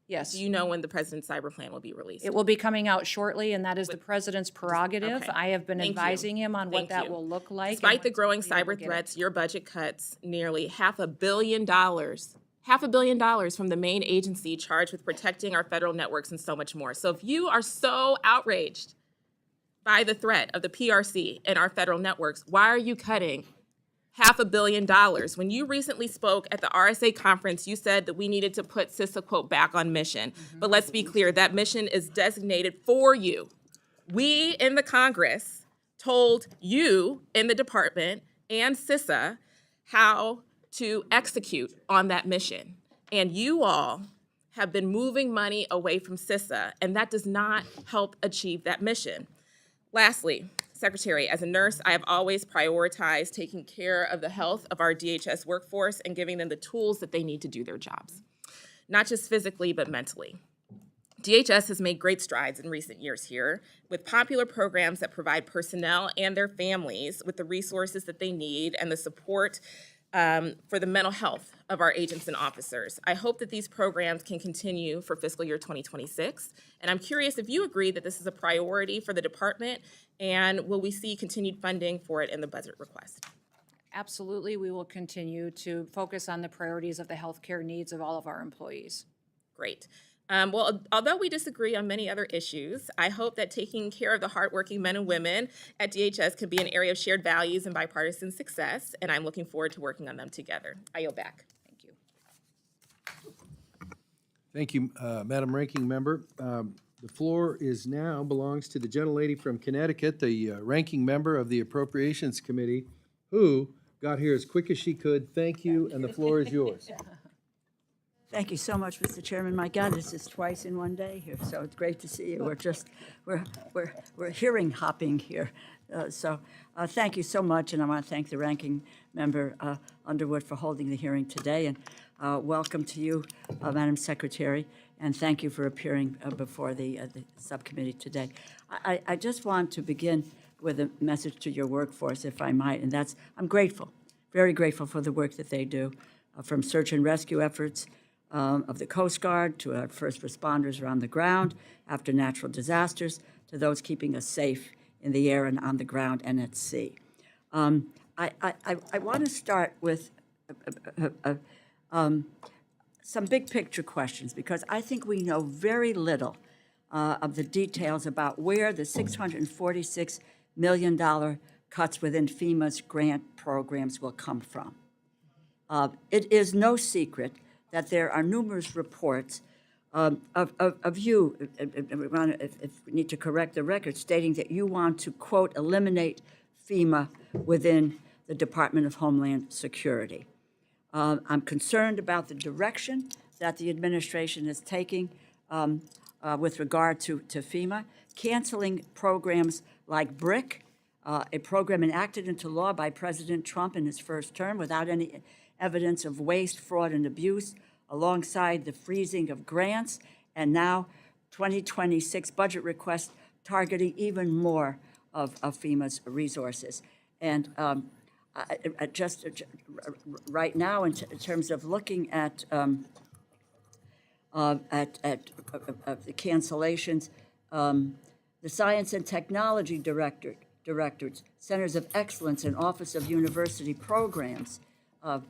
Yes. Do you know when the president's cyber plan will be released? It will be coming out shortly, and that is the president's prerogative. Okay. I have been Thank you. advising him on what Thank that you. will look like. Despite the growing we will cyber get it. threats, your budget cuts nearly $500 million. $500 million from the main agency charged with protecting our federal networks and so much more. So if you are so outraged by the threat of the PRC and our federal networks, why are you cutting $500 million? When you recently spoke at the RSA conference, you said that we needed to put CISA, quote, back on mission. But let's be clear, that mission is designated for you. We in the Congress told you in the department and CISA how to execute on that mission. And you all have been moving money away from CISA, and that does not help achieve that mission. Lastly, Secretary, as a nurse, I have always prioritized taking care of the health of our DHS workforce and giving them the tools that they need to do their jobs, not just physically, but mentally. DHS has made great strides in recent years here with popular programs that provide personnel and their families with the resources that they need and the support for the mental health of our agents and officers. I hope that these programs can continue for fiscal year 2026. And I'm curious if you agree that this is a priority for the department, and will we see continued funding for it in the budget request? Absolutely, we will continue to focus on the priorities of the healthcare needs of all of our employees. Great. Well, although we disagree on many other issues, I hope that taking care of the hardworking men and women at DHS can be an area of shared values and bipartisan success, and I'm looking forward to working on them together. I yield back. Thank you. Thank you, Madam Ranking Member. The floor now belongs to the gentlelady from Connecticut, the ranking member of the Appropriations Committee, who got here as quick as she could. Thank you, and the floor is yours. Thank you so much, Mr. Chairman. My God, this is twice in one day here, so it's great to see you. We're hearing hopping here. Thank you so much, and I want to thank the ranking member Underwood for holding the hearing today, and welcome to you, Madam Secretary, and thank you for appearing before the subcommittee today. I just want to begin with a message to your workforce, if I might, and that's I'm grateful, very grateful for the work that they do, from search and rescue efforts of the Coast Guard to our first responders around the ground after natural disasters to those keeping us safe in the air and on the ground and at sea. I want to start with some big picture questions because I think we know very little of the details about where the $646 million cuts within FEMA's grant programs will come from. It is no secret that there are numerous reports of you, if we need to correct the record, stating that you want to, quote, eliminate FEMA within the Department of Homeland Security. I'm concerned about the direction that the administration is taking with regard to FEMA, canceling programs like BRIC, a program enacted into law by President Trump in his first term without any evidence of waste, fraud, and abuse, alongside the freezing of grants, and now 2026 budget requests targeting even more of FEMA's resources. And just right now, in terms of looking at the cancellations, the Science and Technology Directorates, Centers of Excellence, and Office of University Programs, as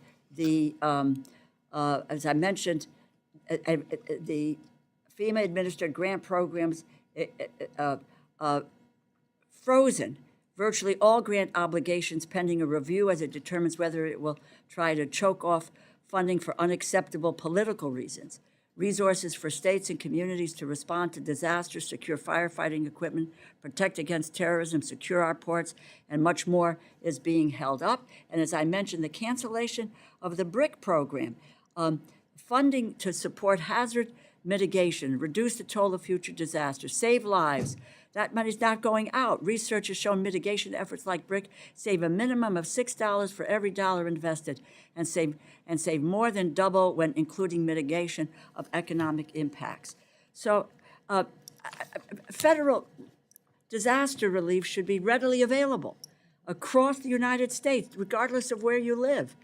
I mentioned, the FEMA-administered grant programs frozen virtually all grant obligations pending a review as it determines whether it will try to choke off funding for unacceptable political reasons. Resources for states and communities to respond to disasters, secure firefighting equipment, protect against terrorism, secure our ports, and much more is being held up. And as I mentioned, the cancellation of the BRIC program, funding to support hazard mitigation, reduce the toll of future disasters, save lives. That money's not going out. Research has shown mitigation efforts like BRIC save a minimum of $6 for every dollar invested and save more than double when including mitigation of economic impacts. So federal disaster relief should be readily available across the United States, regardless of where you live.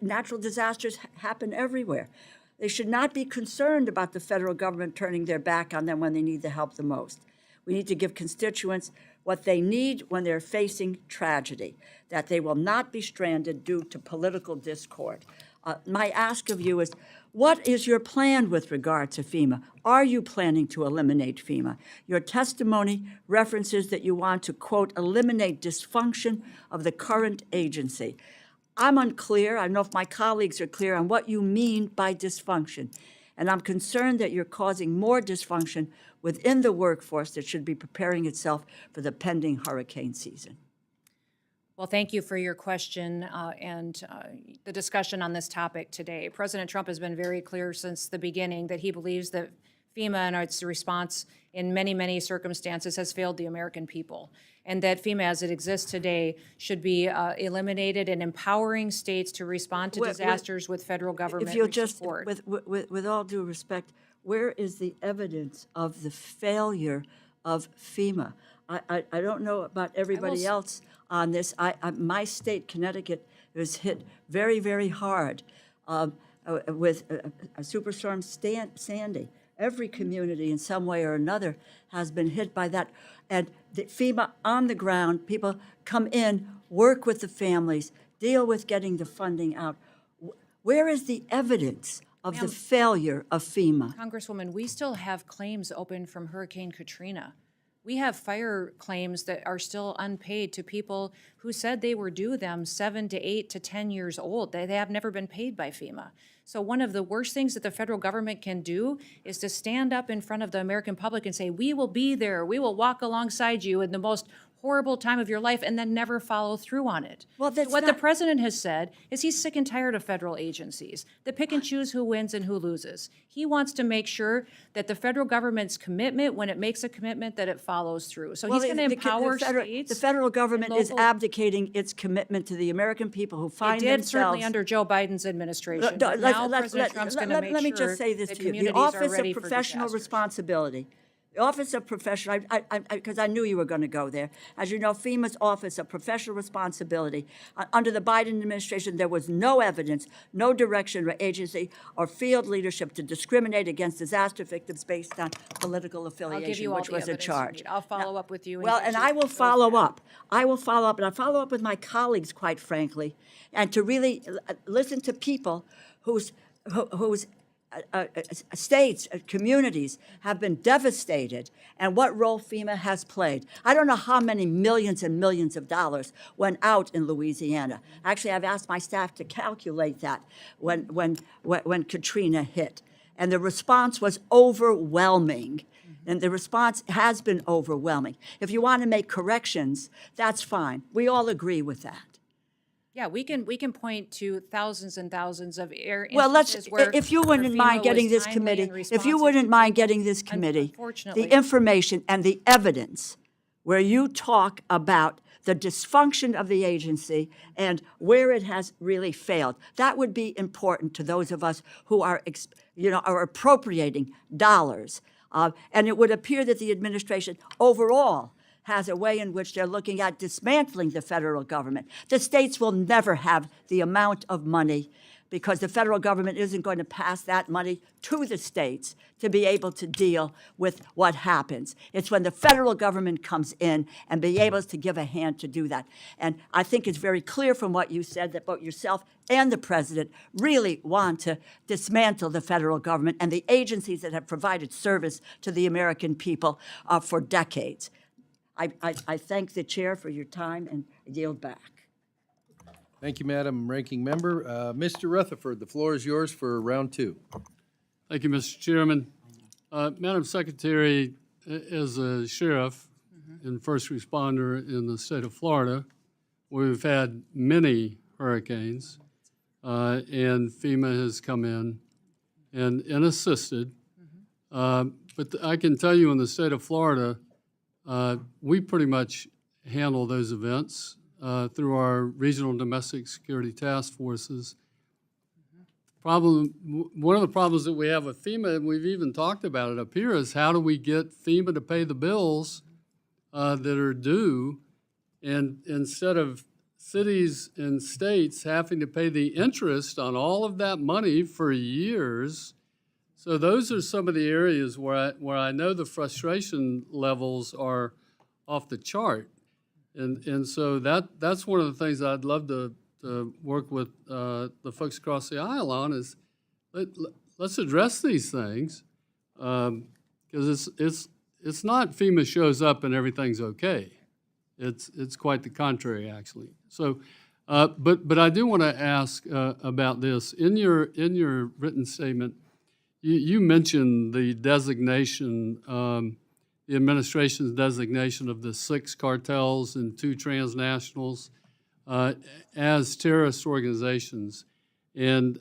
Natural disasters happen everywhere. They should not be concerned about the federal government turning their back on them when they need the help the most. We need to give constituents what they need when they're facing tragedy, that they will not be stranded due to political discord. My ask of you is, what is your plan with regard to FEMA? Are you planning to eliminate FEMA? Your testimony references that you want to, quote, eliminate dysfunction of the current agency. I'm unclear, I don't know if my colleagues are clear on what you mean by dysfunction. And I'm concerned that you're causing more dysfunction within the workforce that should be preparing itself for the pending hurricane season. Well, thank you for your question and the discussion on this topic today. President Trump has been very clear since the beginning that he believes that FEMA and its response in many, many circumstances has failed the American people, and that FEMA as it exists today should be eliminated and empowering states to respond to disasters with federal government If you'll just, support. with all due respect, where is the evidence of the failure of FEMA? I don't know about everybody else on this. My state, Connecticut, was hit very, very hard with Superstorm Sandy. Every community in some way or another has been hit by that. And the FEMA on the ground, people come in, work with the families, deal with getting the funding out. Where is the evidence of the failure of FEMA. Congresswoman, we still have claims open from Hurricane Katrina. We have fire claims that are still unpaid to people who said they were due them 7 to 8 to 10 years old. They have never been paid by FEMA. So one of the worst things that the federal government can do is to stand up in front of the American public and say, we will be there, we will walk alongside you in the most horrible time of your life, and then never follow through on it. Well, that's What the not- president has said is he's sick and tired of federal agencies that pick and choose who wins and who loses. He wants to make sure that the federal government's commitment, when it makes a commitment, that it follows through. So he's going to empower states. The federal government and is local- abdicating its commitment to the American people who It find did themselves. certainly under Joe Biden's administration. But now President Trump's going to make Let me sure just say this that to you. The communities are Office ready of for Professional disasters. Responsibility. The Office of Professional, because I knew you were going to go there. As you know, FEMA's Office of Professional Responsibility, under the Biden administration, there was no evidence, no direction or agency or field leadership to discriminate against disaster victims based on political I'll affiliation, give you all which the was a evidence you charge. need. I'll follow up with you. Well, get and you I will those follow back. up. I will follow up, and I follow up with my colleagues, quite frankly, and to really listen to people whose states, communities have been devastated, and what role FEMA has played. I don't know how many millions and millions of dollars went out in Louisiana. Actually, I've asked my staff to calculate that when Katrina hit, and the response was overwhelming. And the response has been overwhelming. If you want to make corrections, that's fine. We all agree with that. Yeah, we can point to thousands and thousands of Well, instances where if you where wouldn't FEMA mind getting was this timely committee, and if you responsive wouldn't to mind people. getting this committee, Unfortunately, the information and the evidence where you talk about the dysfunction of the agency and where it has really failed, that would be important to those of us who are, are appropriating dollars. And it would appear that the administration overall has a way in which they're looking at dismantling the federal government. The states will never have the amount of money because the federal government isn't going to pass that money to the states to be able to deal with what happens. It's when the federal government comes in and be able to give a hand to do that. And I think it's very clear from what you said that both yourself and the president really want to dismantle the federal government and the agencies that have provided service to the American people for decades. I thank the chair for your time and yield back. Thank you, Madam Ranking Member. Mr. Rutherford, the floor is yours for round two. Thank you, Mr. Chairman. Madam Secretary, as a sheriff and first responder in the state of Florida, we've had many hurricanes, and FEMA has come in and assisted. But I can tell you in the state of Florida, we pretty much handle those events through our regional domestic security task forces. One of the problems that we have with FEMA, and we've even talked about it up here, is how do we get FEMA to pay the bills that are due, and instead of cities and states having to pay the interest on all of that money for years. So those are some of the areas where I know the frustration levels are off the chart. And so that's one of the things I'd love to work with the folks across the aisle on is let's address these things because it's not FEMA shows up and everything's okay. It's quite the contrary, actually. So, but I do want to ask about this in your written statement. You mentioned the designation, the administration's designation of the 6 cartels and 2 transnationals as terrorist organizations. And,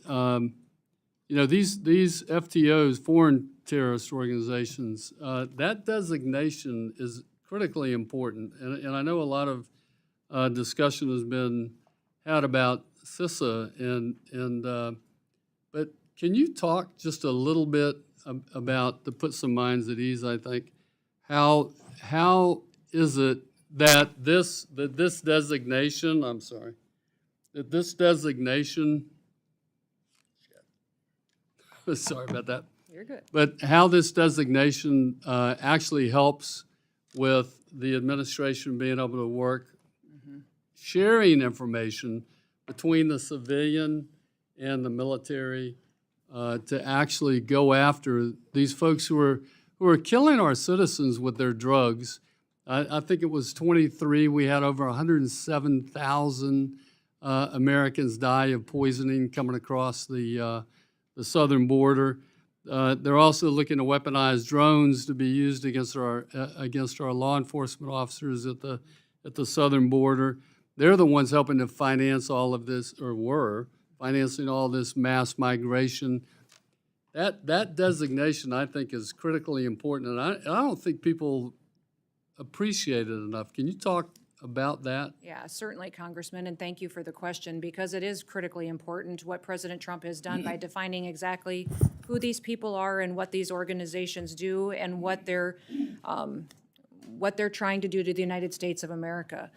these FTOs, foreign terrorist organizations, that designation is critically important. And I know a lot of discussion has been had about CISA, but can you talk just a little bit about, to put some minds at ease, I think, how is it that this designation, sorry about that. You're good. But how this designation actually helps with the administration being able to work, sharing information between the civilian and the military to actually go after these folks who are killing our citizens with their drugs. I think it was 23. We had over 107,000 Americans die of poisoning coming across the southern border. They're also looking to weaponize drones to be used against our law enforcement officers at the southern border. They're the ones helping to finance all of this, or were financing all this mass migration. That designation, I think, is critically important, and I don't think people appreciate it enough. Can you talk about that? Yeah, certainly, Congressman, and thank you for the question, because it is critically important what President Trump has done by defining exactly who these people are and what these organizations do and what they're trying to do to the United States of America.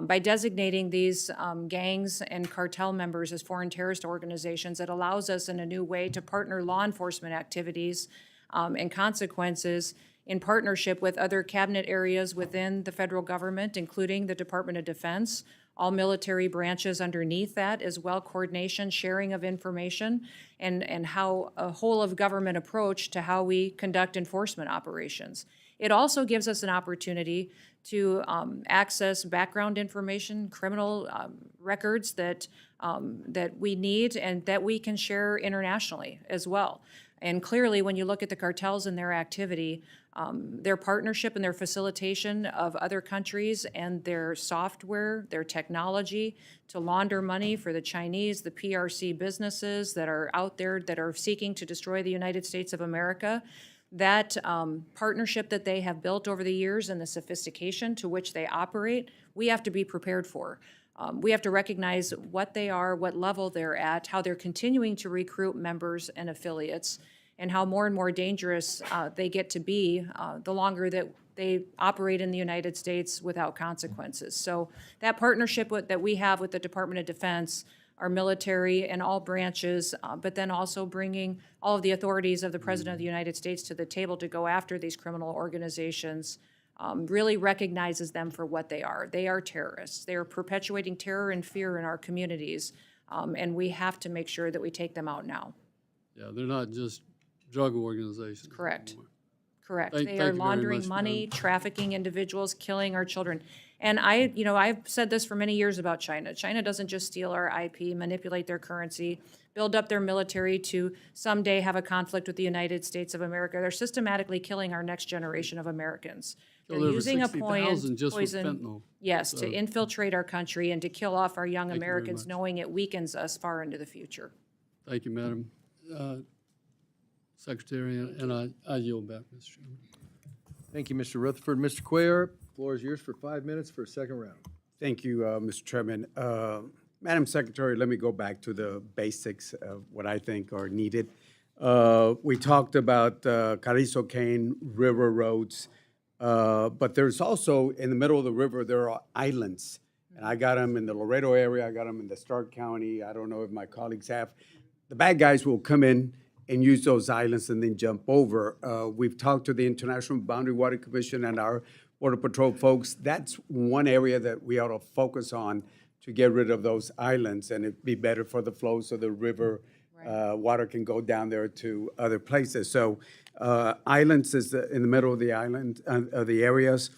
By designating these gangs and cartel members as foreign terrorist organizations, it allows us in a new way to partner law enforcement activities and consequences in partnership with other cabinet areas within the federal government, including the Department of Defense, all military branches underneath that, as well coordination, sharing of information, and how a whole of government approach to how we conduct enforcement operations. It also gives us an opportunity to access background information, criminal records that we need and that we can share internationally as well. And clearly, when you look at the cartels and their activity, their partnership and their facilitation of other countries and their software, their technology to launder money for the Chinese, the PRC businesses that are out there that are seeking to destroy the United States of America, that partnership that they have built over the years and the sophistication to which they operate, we have to be prepared for. We have to recognize what they are, what level they're at, how they're continuing to recruit members and affiliates, and how more and more dangerous they get to be the longer that they operate in the United States without consequences. So that partnership that we have with the Department of Defense, our military and all branches, but then also bringing all of the authorities of the President of the United States to the table to go after these criminal organizations, really recognizes them for what they are. They are terrorists. They are perpetuating terror and fear in our communities, and we have to make sure that we take them out now. Yeah, they're not just drug organizations. Correct. anymore. Correct. Thank They you are very laundering much, money, Madam. trafficking individuals, killing our children. And I've said this for many years about China. China doesn't just steal our IP, manipulate their currency, build up their military to someday have a conflict with the United States of America. They're systematically killing our next generation of Americans. They're Killed over using a 60,000 just with poison, fentanyl. yes, to infiltrate our country and to kill off our young Thank you very Americans, much. knowing it weakens us far into the future. Thank you, Madam Secretary, and I yield back, Mr. Chairman. Thank you, Mr. Rutherford. Mr. Cuellar, floor is yours for 5 minutes for a second round. Thank you, Mr. Chairman. Madam Secretary, let me go back to the basics of what I think are needed. We talked about Carrizo Cane River roads, but there's also, in the middle of the river, there are islands. And I got them in the Laredo area, I got them in the Stark County, I don't know if my colleagues have. The bad guys will come in and use those islands and then jump over. We've talked to the International Boundary Water Commission and our Border Patrol folks. That's one area that we ought to focus on to get rid of those islands, and it'd be better for the flow so the river water can go down there to other places. So islands is in the middle of the island, of the areas.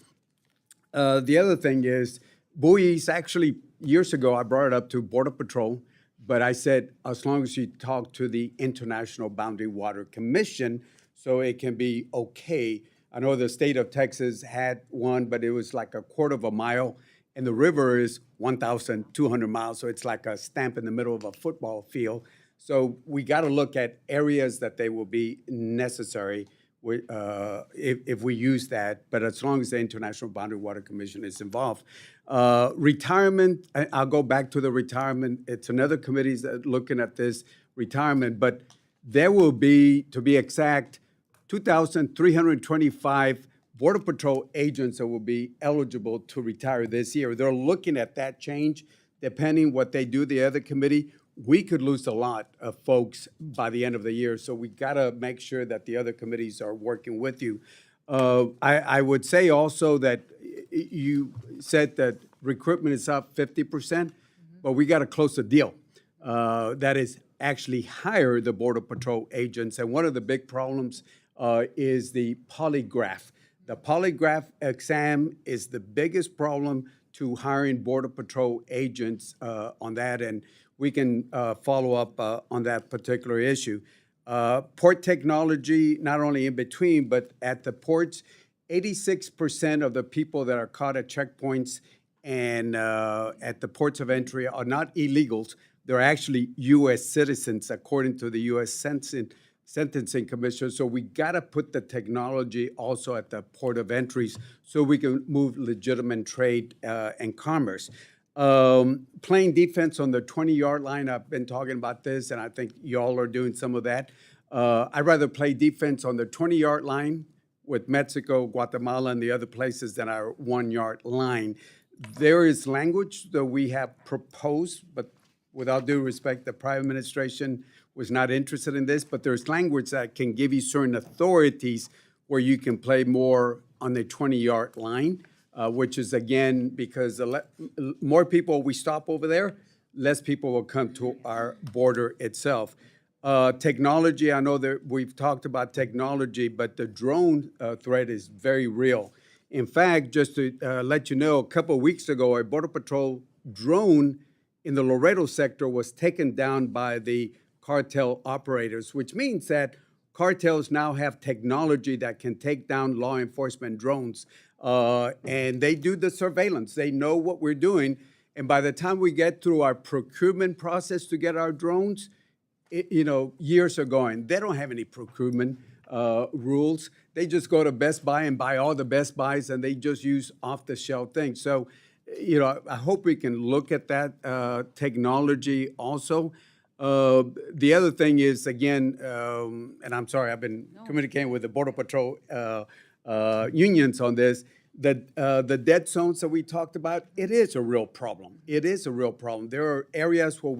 The other thing is buoys. Actually, years ago, I brought it up to Border Patrol, but I said, as long as you talk to the International Boundary Water Commission, so it can be okay. I know the state of Texas had one, but it was like a quarter of a mile, and the river is 1,200 miles, so it's like a stamp in the middle of a football field. So we got to look at areas that they will be necessary if we use that, but as long as the International Boundary Water Commission is involved. Retirement, I'll go back to the retirement. It's another committee that's looking at this retirement, but there will be, to be exact, 2,325 Border Patrol agents that will be eligible to retire this year. They're looking at that change. Depending what they do, the other committee, we could lose a lot of folks by the end of the year. So we got to make sure that the other committees are working with you. I would say also that you said that recruitment is up 50%, but we got to close the deal. That is actually hire the Border Patrol agents. And one of the big problems is the polygraph. The polygraph exam is the biggest problem to hiring Border Patrol agents on that, and we can follow up on that particular issue. Port technology, not only in between, but at the ports, 86% of the people that are caught at checkpoints and at the ports of entry are not illegals. They're actually U.S. citizens, according to the U.S. Sentencing Commission. So we got to put the technology also at the port of entries so we can move legitimate trade and commerce. Playing defense on the 20-yard line, I've been talking about this, and I think y'all are doing some of that. I'd rather play defense on the 20-yard line with Mexico, Guatemala, and the other places than our 1-yard line. There is language that we have proposed, but without due respect, the prior administration was not interested in this, but there's language that can give you certain authorities where you can play more on the 20-yard line, which is, again, because more people we stop over there, less people will come to our border itself. Technology, I know that we've talked about technology, but the drone threat is very real. In fact, just to let you know, a couple of weeks ago, a Border Patrol drone in the Laredo sector was taken down by the cartel operators, which means that cartels now have technology that can take down law enforcement drones. And they do the surveillance. They know what we're doing. And by the time we get through our procurement process to get our drones, years are going. They don't have any procurement rules. They just go to Best Buy and buy all the Best Buys, and they just use off-the-shelf things. So, I hope we can look at that technology also. The other thing is, again, and I'm sorry, I've been communicating with the Border Patrol unions on this, that the dead zones that we talked about, it is a real problem. It is a real problem. There are areas where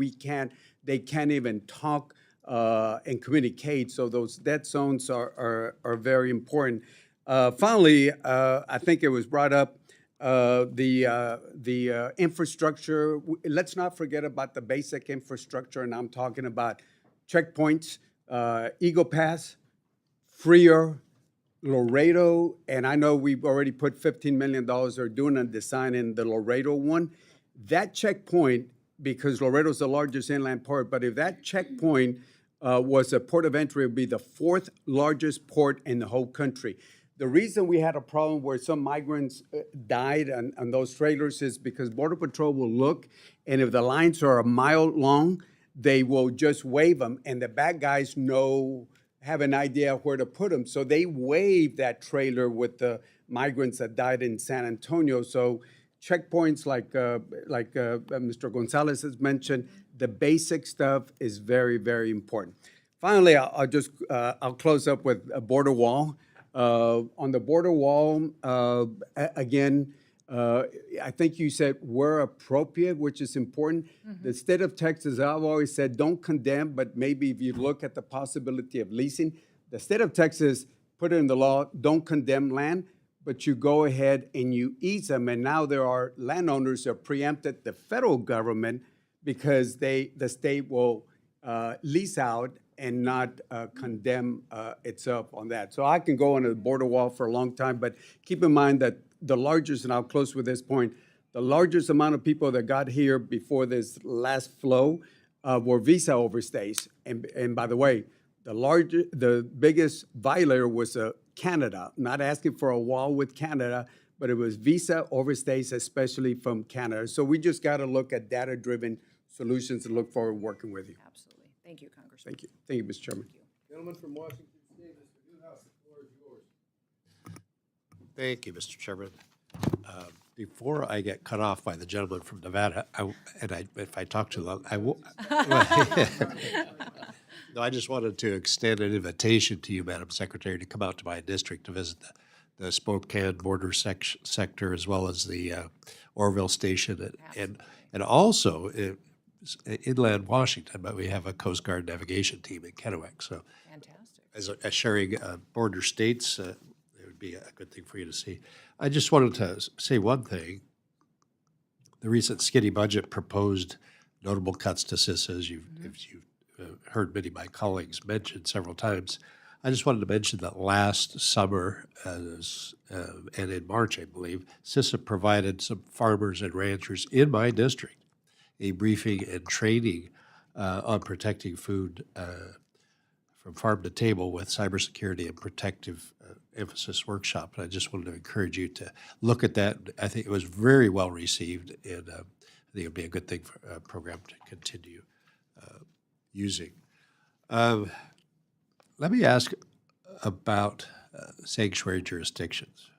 they can't even talk and communicate. So those dead zones are very important. Finally, I think it was brought up, the infrastructure. Let's not forget about the basic infrastructure, and I'm talking about checkpoints, Eagle Pass, Freer, Laredo, and I know we've already put $15 million they're doing a design in the Laredo one. That checkpoint, because Laredo's the largest inland port, but if that checkpoint was a port of entry, it would be the 4th largest port in the whole country. The reason we had a problem where some migrants died on those trailers is because Border Patrol will look, and if the lines are a mile long, they will just wave them, and the bad guys have an idea where to put them. So they wave that trailer with the migrants that died in San Antonio. So checkpoints like Mr. Gonzalez has mentioned, the basic stuff is very, very important. Finally, I'll close up with a border wall. On the border wall, again, I think you said where appropriate, which is important. The state of Texas, I've always said, don't condemn, but maybe if you look at the possibility of leasing, the state of Texas put it in the law, don't condemn land, but you go ahead and you ease them. And now there are landowners that preempted the federal government because the state will lease out and not condemn itself on that. So I can go on a border wall for a long time, but keep in mind that the largest, and I'll close with this point, the largest amount of people that got here before this last flow were visa overstays. And by the way, the biggest violator was Canada, not asking for a wall with Canada, but it was visa overstays, especially from Canada. So we just got to look at data-driven solutions and look forward to working with you. Absolutely. Thank you, Congressman. Thank you. Thank you, Mr. Chairman. Gentleman from Washington State, Mr. Newhouse, the floor is yours. Thank you, Mr. Chairman. Before I get cut off by the gentleman from Nevada, if I talk too long, I will. No, I just wanted to extend an invitation to you, Madam Secretary, to come out to my district to visit the Spokane border sector as well as the Orville station and also inland Washington. But we have a Coast Guard navigation team in Kennewick, so Fantastic. as sharing border states, it would be a good thing for you to see. I just wanted to say one thing. The recent skinny budget proposed notable cuts to CISA, as you've heard many of my colleagues mention several times. I just wanted to mention that last summer, and in March, I believe, CISA provided some farmers and ranchers in my district a briefing and training on protecting food from farm to table with cybersecurity and protective emphasis workshop. And I just wanted to encourage you to look at that. I think it was very well received, and I think it would be a good thing for a program to continue using. Let me ask about sanctuary jurisdictions.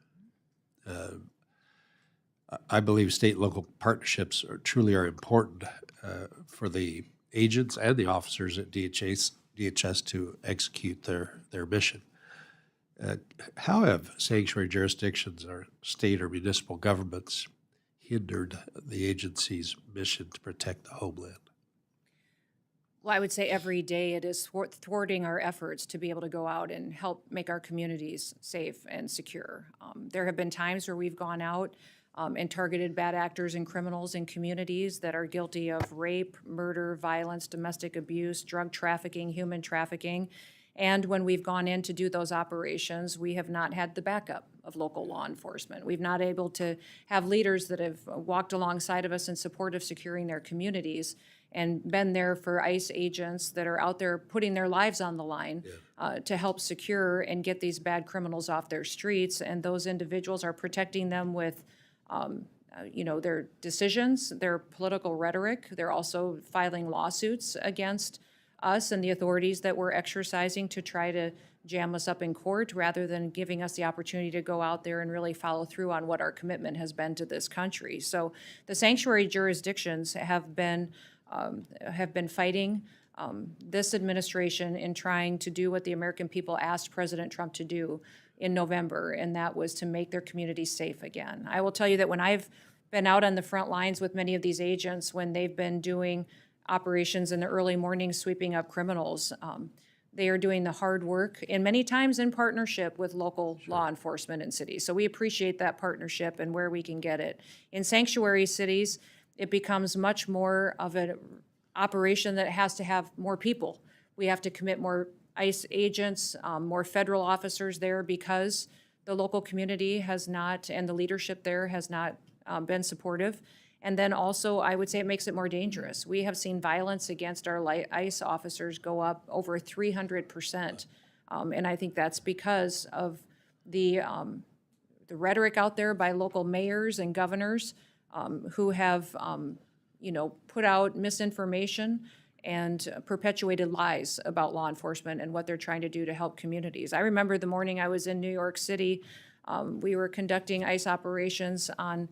I believe state and local partnerships truly are important for the agents and the officers at DHS to execute their mission. How have sanctuary jurisdictions or state or municipal governments hindered the agency's mission to protect the homeland? Well, I would say every day it is thwarting our efforts to be able to go out and help make our communities safe and secure. There have been times where we've gone out and targeted bad actors and criminals in communities that are guilty of rape, murder, violence, domestic abuse, drug trafficking, human trafficking. And when we've gone in to do those operations, we have not had the backup of local law enforcement. We've not able to have leaders that have walked alongside of us in support of securing their communities and been there for ICE agents that are out there putting their lives on the line to help secure and get these bad criminals off their streets. And those individuals are protecting them with their decisions, their political rhetoric. They're also filing lawsuits against us and the authorities that we're exercising to try to jam us up in court rather than giving us the opportunity to go out there and really follow through on what our commitment has been to this country. So the sanctuary jurisdictions have been fighting this administration in trying to do what the American people asked President Trump to do in November, and that was to make their communities safe again. I will tell you that when I've been out on the front lines with many of these agents, when they've been doing operations in the early morning sweeping up criminals, they are doing the hard work, and many times in partnership with local law enforcement in cities. So we appreciate that partnership and where we can get it. In sanctuary cities, it becomes much more of an operation that has to have more people. We have to commit more ICE agents, more federal officers there because the local community has not, and the leadership there has not been supportive. And then also, I would say it makes it more dangerous. We have seen violence against our ICE officers go up over 300%. And I think that's because of the rhetoric out there by local mayors and governors who have, put out misinformation and perpetuated lies about law enforcement and what they're trying to do to help communities. I remember the morning I was in New York City, we were conducting ICE operations on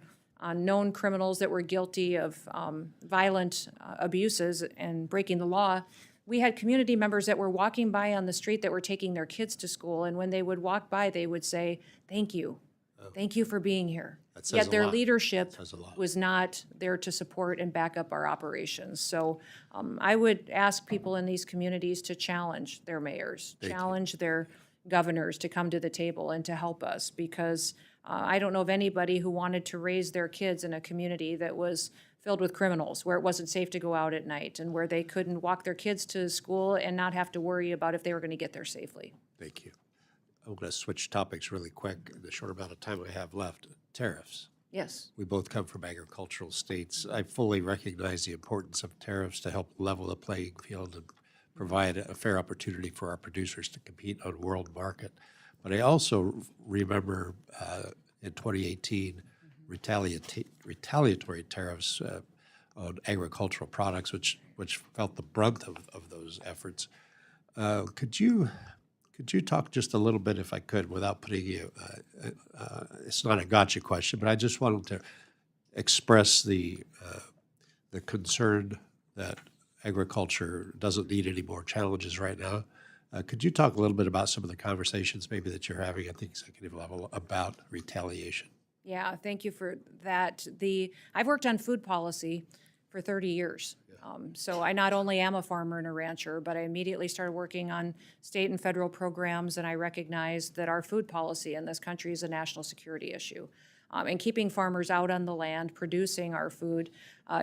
known criminals that were guilty of violent abuses and breaking the law. We had community members that were walking by on the street that were taking their kids to school, and when they would walk by, they would say, "Thank you. Thank you for being here." Yet their leadership was not there to support and back up our operations. So I would ask people in these communities to challenge their mayors, challenge their governors to come to the table and to help us, because I don't know of anybody who wanted to raise their kids in a community that was filled with criminals, where it wasn't safe to go out at night and where they couldn't walk their kids to school and not have to worry about if they were going to get there safely. Thank you. I'm going to switch topics really quick in the short amount of time we have left. Tariffs. Yes. We both come from agricultural states. I fully recognize the importance of tariffs to help level the playing field and provide a fair opportunity for our producers to compete on world market. But I also remember in 2018 retaliatory tariffs on agricultural products, which felt the brunt of those efforts. Could you talk just a little bit, if I could, without putting you, it's not a gotcha question, but I just wanted to express the concern that agriculture doesn't need any more challenges right now. Could you talk a little bit about some of the conversations maybe that you're having at the executive level about retaliation? Yeah, thank you for that. I've worked on food policy for 30 years. So I not only am a farmer and a rancher, but I immediately started working on state and federal programs, and I recognized that our food policy in this country is a national security issue. And keeping farmers out on the land, producing our food,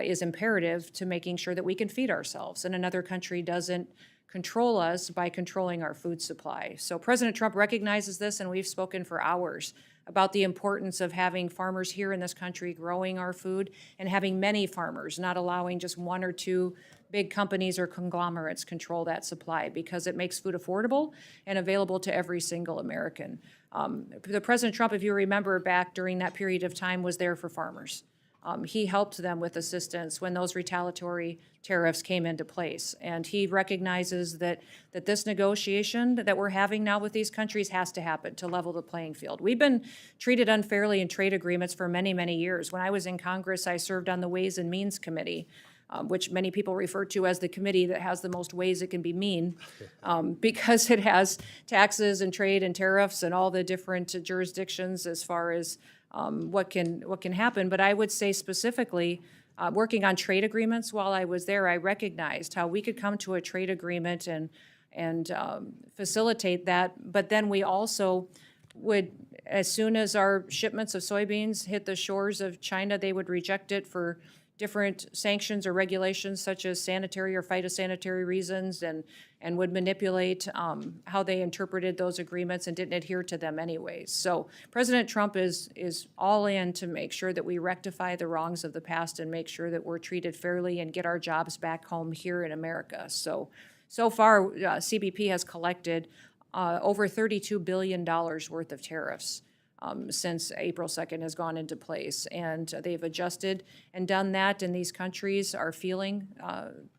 is imperative to making sure that we can feed ourselves. And another country doesn't control us by controlling our food supply. So President Trump recognizes this, and we've spoken for hours about the importance of having farmers here in this country growing our food and having many farmers, not allowing just one or two big companies or conglomerates control that supply, because it makes food affordable and available to every single American. The President Trump, if you remember back during that period of time, was there for farmers. He helped them with assistance when those retaliatory tariffs came into place. And he recognizes that this negotiation that we're having now with these countries has to happen to level the playing field. We've been treated unfairly in trade agreements for many, many years. When I was in Congress, I served on the Ways and Means Committee, which many people refer to as the committee that has the most ways it can be mean, because it has taxes and trade and tariffs and all the different jurisdictions as far as what can happen. But I would say specifically, working on trade agreements while I was there, I recognized how we could come to a trade agreement and facilitate that. But then we also would, as soon as our shipments of soybeans hit the shores of China, they would reject it for different sanctions or regulations such as sanitary or phytosanitary reasons, and would manipulate how they interpreted those agreements and didn't adhere to them anyways. So President Trump is all in to make sure that we rectify the wrongs of the past and make sure that we're treated fairly and get our jobs back home here in America. So far, CBP has collected over $32 billion worth of tariffs since April 2nd has gone into place. And they've adjusted and done that, and these countries are feeling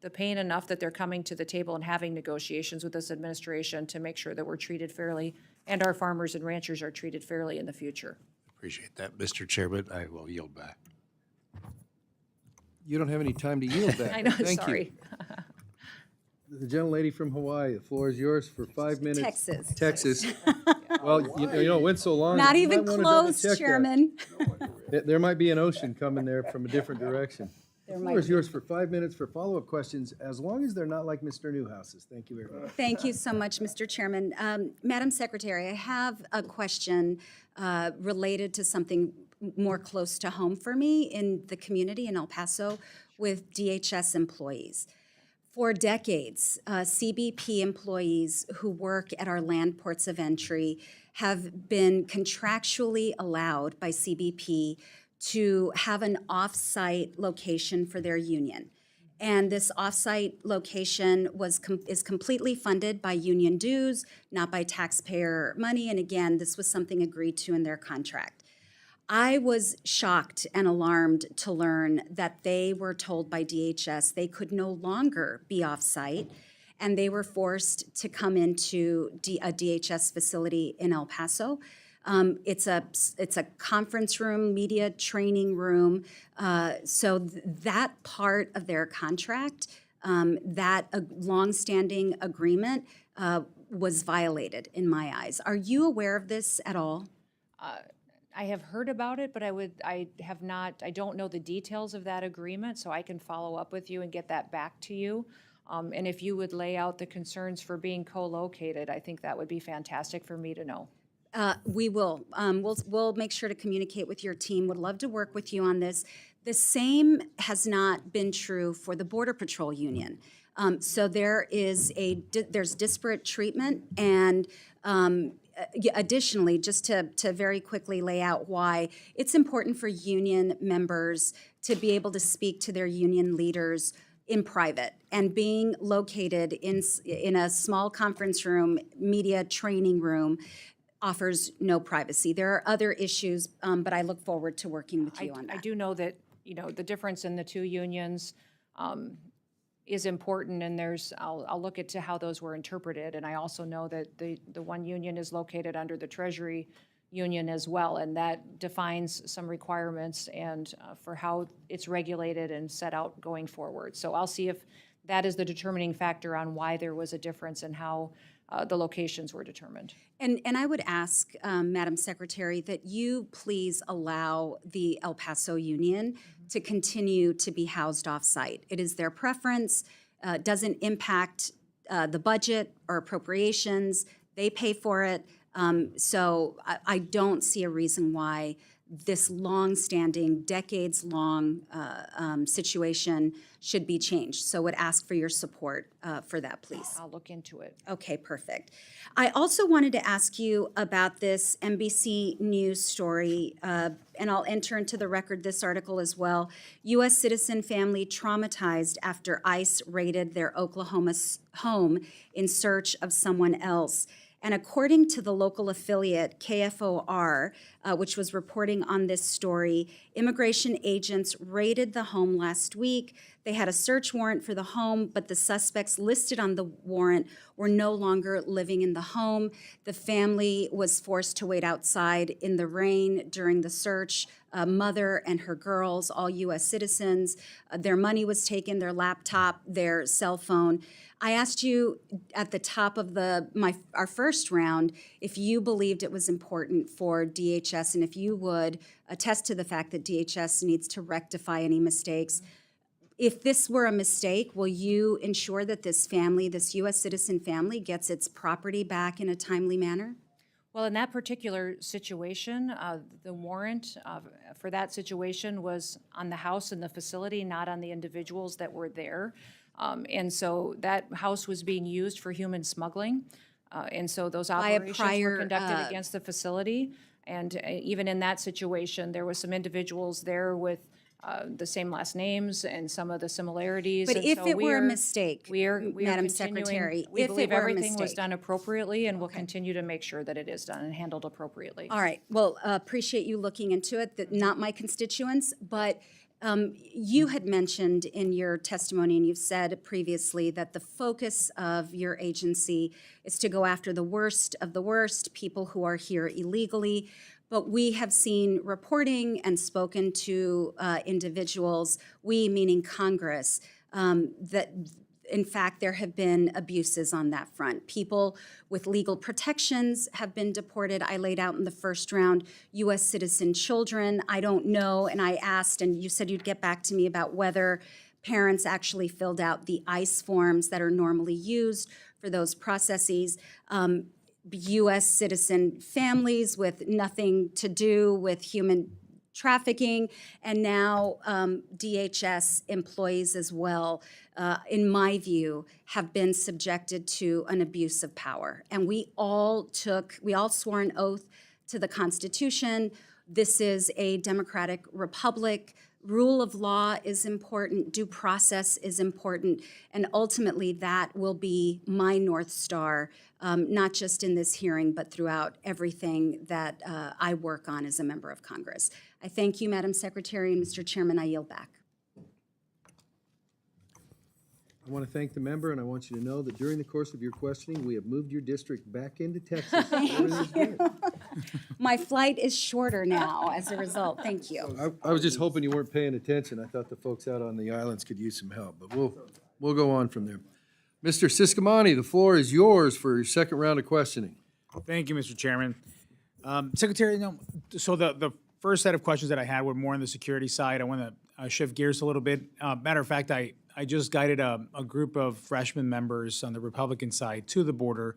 the pain enough that they're coming to the table and having negotiations with this administration to make sure that we're treated fairly and our farmers and ranchers are treated fairly in the future. Appreciate that, Mr. Chairman. I will yield back. You don't have any time to yield back. I know, Thank you. sorry. The gentlelady from Hawaii, the floor is yours for 5 minutes. Texas. Texas. Well, you know, it went so long. Not you even might wanna double close, check that. Chairman. There might be an ocean coming there from a different direction. The There floor might is yours for 5 minutes for follow-up questions, as long as they're not like Mr. Newhouse's. Thank you very much. Thank you so much, Mr. Chairman. Madam Secretary, I have a question related to something more close to home for me in the community in El Paso with DHS employees. For decades, CBP employees who work at our land ports of entry have been contractually allowed by CBP to have an off-site location for their union. And this off-site location is completely funded by union dues, not by taxpayer money. And again, this was something agreed to in their contract. I was shocked and alarmed to learn that they were told by DHS they could no longer be off-site, and they were forced to come into a DHS facility in El Paso. It's a conference room, media training room. So that part of their contract, that longstanding agreement, was violated in my eyes. Are you aware of this at all? I have heard about it, but I don't know the details of that agreement, so I can follow up with you and get that back to you. And if you would lay out the concerns for being co-located, I think that would be fantastic for me to know. We will. We'll make sure to communicate with your team. Would love to work with you on this. The same has not been true for the Border Patrol Union. So there's disparate treatment, and additionally, just to very quickly lay out why it's important for union members to be able to speak to their union leaders in private, and being located in a small conference room, media training room, offers no privacy. There are other issues, but I look forward to working with you on that. I do know that, the difference in the two unions is important, and I'll look into how those were interpreted, and I also know that the one union is located under the Treasury Union as well, and that defines some requirements and for how it's regulated and set out going forward. So I'll see if that is the determining factor on why there was a difference in how the locations were determined. And I would ask, Madam Secretary, that you please allow the El Paso Union to continue to be housed off-site. It is their preference, doesn't impact the budget or appropriations. They pay for it. So I don't see a reason why this long-standing, decades-long situation should be changed. So would ask for your support for that, please. I'll look into it. Okay, perfect. I also wanted to ask you about this NBC News story, and I'll enter into the record this article as well. U.S. citizen family traumatized after ICE raided their Oklahoma home in search of someone else. And according to the local affiliate, KFOR, which was reporting on this story, immigration agents raided the home last week. They had a search warrant for the home, but the suspects listed on the warrant were no longer living in the home. The family was forced to wait outside in the rain during the search. A mother and her girls, all U.S. citizens. Their money was taken, their laptop, their cell phone. I asked you at the top of our first round if you believed it was important for DHS and if you would attest to the fact that DHS needs to rectify any mistakes. If this were a mistake, will you ensure that this family, this U.S. citizen family, gets its property back in a timely manner? Well, in that particular situation, the warrant for that situation was on the house and the facility, not on the individuals that were there. And so that house was being used for human smuggling. And so those operations were conducted against the facility. And even in that situation, there was some individuals there with the same last names and some of the similarities. But and if so it were a we're- mistake, Madam Secretary, we if believe it were a everything was mistake. done appropriately, and we'll continue to make sure that it is done and handled appropriately. All right. Well, appreciate you looking into it. That not my constituents, but you had mentioned in your testimony, and you've said previously, that the focus of your agency is to go after the worst of the worst, people who are here illegally. But we have seen reporting and spoken to individuals, we meaning Congress, that in fact, there have been abuses on that front. People with legal protections have been deported. I laid out in the first round U.S. citizen children. I don't know, and I asked, and you said you'd get back to me about whether parents actually filled out the ICE forms that are normally used for those processes. U.S. citizen families with nothing to do with human trafficking, and now DHS employees as well, in my view, have been subjected to an abuse of power. And we all swore an oath to the Constitution. This is a democratic republic. Rule of law is important, due process is important, and ultimately that will be my North Star, not just in this hearing, but throughout everything that I work on as a member of Congress. I thank you, Madam Secretary, and Mr. Chairman, I yield back. I want to thank the member, and I want you to know that during the course of your questioning, we have moved your district back into Texas. Everything's good. My flight is shorter now as a result. Thank you. I was just hoping you weren't paying attention. I thought the folks out on the islands could use some help, but we'll go on from there. Mr. Siscomani, the floor is yours for your second round of questioning. Thank you, Mr. Chairman. Secretary, so the first set of questions that I had were more on the security side. I want to shift gears a little bit. Matter of fact, I just guided a group of freshman members on the Republican side to the border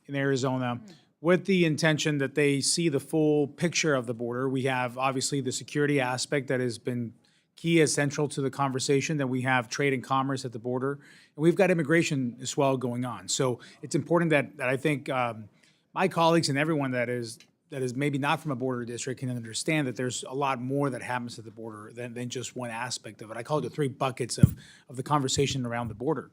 in Arizona with the intention that they see the full picture of the border. We have obviously the security aspect that has been key as central to the conversation, that we have trade and commerce at the border, and we've got immigration as well going on. So it's important that I think my colleagues and everyone that is maybe not from a border district can understand that there's a lot more that happens at the border than just one aspect of it. I call it the three buckets of the conversation around the border.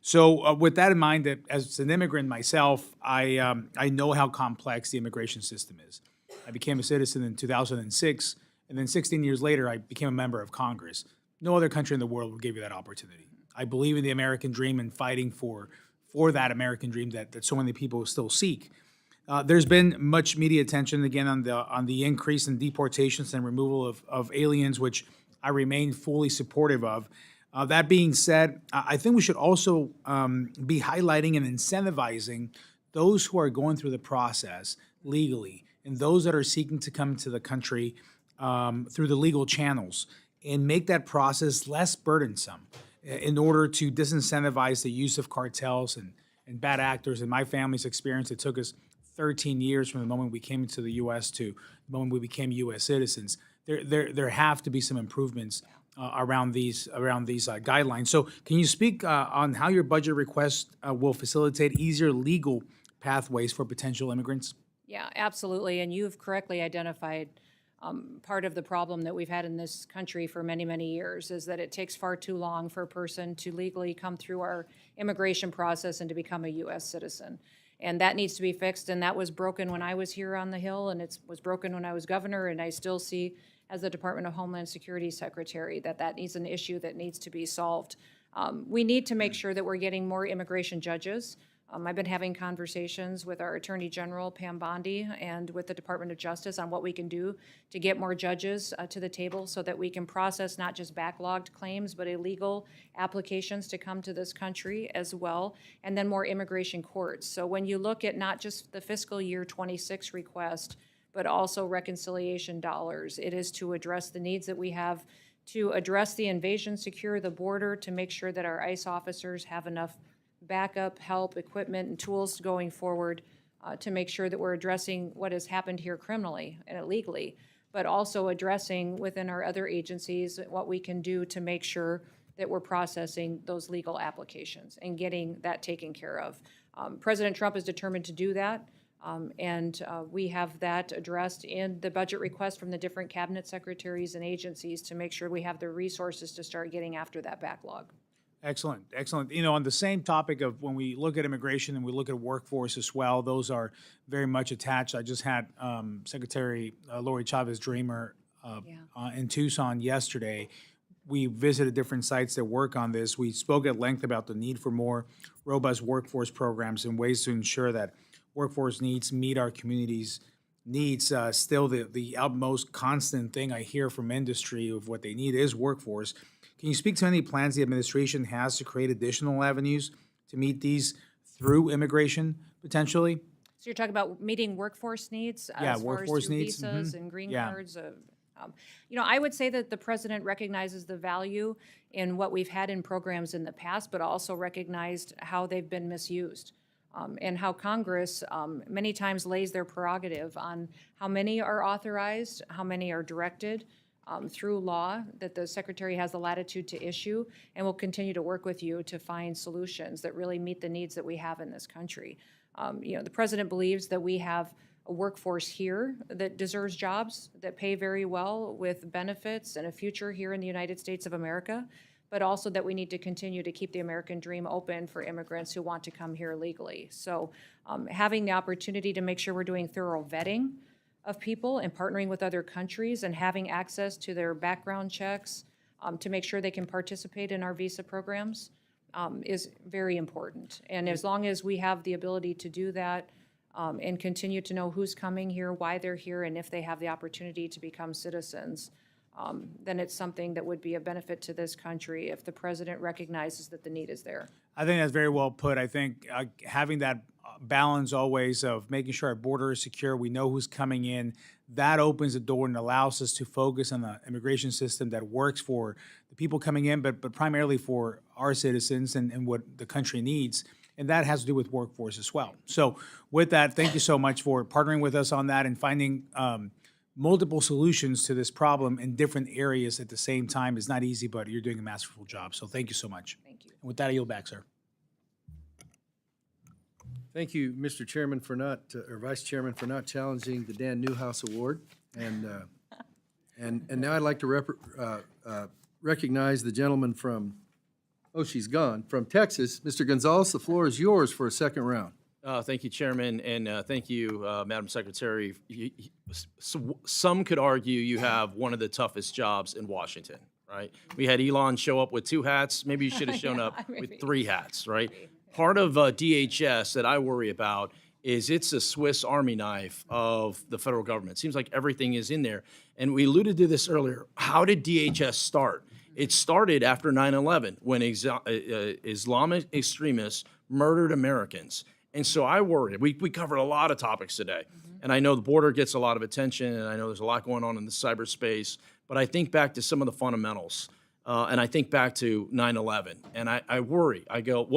So with that in mind, that as an immigrant myself, I know how complex the immigration system is. I became a citizen in 2006, and then 16 years later, I became a member of Congress. No other country in the world will give you that opportunity. I believe in the American dream and fighting for that American dream that so many people still seek. There's been much media attention again on the increase in deportations and removal of aliens, which I remain fully supportive of. That being said, I think we should also be highlighting and incentivizing those who are going through the process legally and those that are seeking to come to the country through the legal channels, and make that process less burdensome in order to disincentivize the use of cartels and bad actors. In my family's experience, it took us 13 years from the moment we came into the U.S. to the moment we became U.S. citizens, there have to be some improvements around these guidelines. So, can you speak on how your budget request will facilitate easier legal pathways for potential immigrants? Yeah, absolutely. And you've correctly identified part of the problem that we've had in this country for many, many years is that it takes far too long for a person to legally come through our immigration process and to become a U.S. citizen. And that needs to be fixed, and that was broken when I was here on the Hill, and it was broken when I was governor, and I still see, as the Department of Homeland Security Secretary, that needs an issue that needs to be solved. We need to make sure that we're getting more immigration judges. I've been having conversations with our Attorney General, Pam Bondi, and with the Department of Justice on what we can do to get more judges to the table so that we can process not just backlogged claims, but illegal applications to come to this country as well, and then more immigration courts. So when you look at not just the fiscal year 26 request, but also reconciliation dollars, it is to address the needs that we have to address the invasion, secure the border, to make sure that our ICE officers have enough backup, help, equipment, and tools going forward to make sure that we're addressing what has happened here criminally and illegally, but also addressing within our other agencies what we can do to make sure that we're processing those legal applications and getting that taken care of. President Trump is determined to do that, and we have that addressed in the budget request from the different cabinet secretaries and agencies to make sure we have the resources to start getting after that backlog. Excellent, excellent. You know, on the same topic of when we look at immigration and we look at workforce as well, those are very much attached. I just had Secretary Lori Chavez Dreamer in Tucson yesterday. We visited different sites that work on this. We spoke at length about the need for more robust workforce programs and ways to ensure that workforce needs meet our communities' needs. Still, the utmost constant thing I hear from industry of what they need is workforce. Can you speak to any plans the administration has to create additional avenues to meet these through immigration, potentially? So you're talking about meeting workforce needs? Yeah, as far as workforce through needs, visas and green yeah. cards? You know, I would say that the president recognizes the value in what we've had in programs in the past, but also recognized how they've been misused. And how Congress many times lays their prerogative on how many are authorized, how many are directed, through law that the Secretary has the latitude to issue, and will continue to work with you to find solutions that really meet the needs that we have in this country. You know, the President believes that we have a workforce here that deserves jobs, that pay very well with benefits and a future here in the United States of America, but also that we need to continue to keep the American dream open for immigrants who want to come here legally. So having the opportunity to make sure we're doing thorough vetting of people and partnering with other countries and having access to their background checks to make sure they can participate in our visa programs is very important. And as long as we have the ability to do that and continue to know who's coming here, why they're here, and if they have the opportunity to become citizens, then it's something that would be a benefit to this country if the president recognizes that the need is there. I think that's very well put. I think having that balance always of making sure our border is secure, we know who's coming in, that opens the door and allows us to focus on the immigration system that works for the people coming in, but primarily for our citizens and what the country needs. And that has to do with workforce as well. So with that, thank you so much for partnering with us on that and finding multiple solutions to this problem in different areas at the same time is not easy, but you're doing a masterful job. So thank you so much. Thank you. And with that, I yield back, sir. Thank you, Mr. Chairman, for not, or Vice Chairman, for not challenging the Dan Newhouse Award. And now I'd like to recognize the gentleman from, oh, she's gone, from Texas. Mr. Gonzalez, the floor is yours for a second round. Thank you, Chairman, and thank you, Madam Secretary. Some could argue you have one of the toughest jobs in Washington, right? We had Elon show up with 2 hats. Maybe you should have shown up with 3 hats, right? Part of DHS that I worry about is it's a Swiss Army knife of the federal government. It seems like everything is in there. And we alluded to this earlier. How did DHS start? It started after 9/11 when Islamic extremists murdered Americans. And so I worry. We covered a lot of topics today. And I know the border gets a lot of attention, and I know there's a lot going on in the cyberspace. But I think back to some of the fundamentals. And I think back to 9/11, and I worry. I go,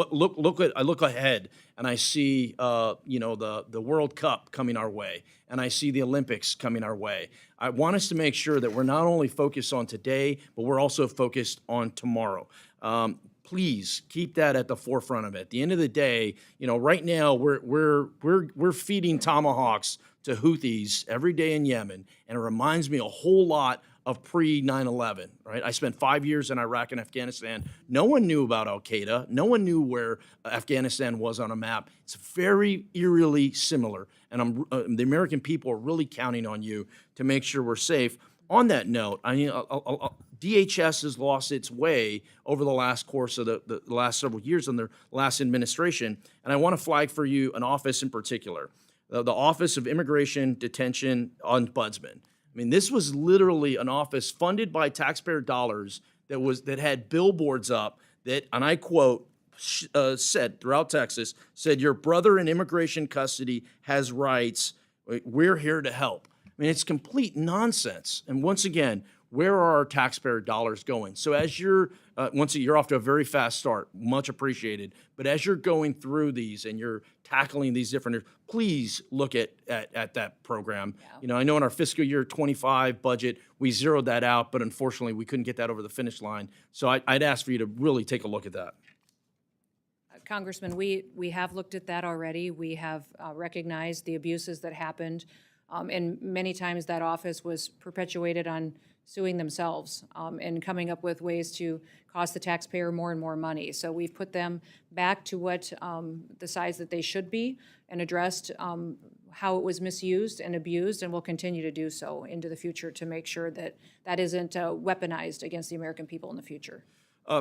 I look ahead, and I see, the World Cup coming our way, and I see the Olympics coming our way. I want us to make sure that we're not only focused on today, but we're also focused on tomorrow. Please keep that at the forefront of it. At the end of the day, right now we're feeding tomahawks to Houthis every day in Yemen, and it reminds me a whole lot of pre-9/11, right? I spent 5 years in Iraq and Afghanistan. No one knew about Al-Qaeda. No one knew where Afghanistan was on a map. It's very eerily similar, and the American people are really counting on you to make sure we're safe. On that note, DHS has lost its way over the last course of the last several years in their last administration, and I want to flag for you an office in particular, the Office of Immigration Detention Ombudsman. I mean, this was literally an office funded by taxpayer dollars that had billboards up that, and I quote, said throughout Texas, said, "Your brother in immigration custody has rights. We're here to help." I mean, it's complete nonsense. And once again, where are our taxpayer dollars going? So as you're, once again, you're off to a very fast start, much appreciated. But as you're going through these and you're tackling these different, please look at that program. I know in our fiscal year 25 budget, we zeroed that out, but unfortunately we couldn't get that over the finish line. So I'd ask for you to really take a look at that. Congressman, we have looked at that already. We have recognized the abuses that happened, and many times that office was perpetuated on suing themselves and coming up with ways to cost the taxpayer more and more money. So we've put them back to what the size that they should be and addressed how it was misused and abused, and will continue to do so into the future to make sure that that isn't weaponized against the American people in the future.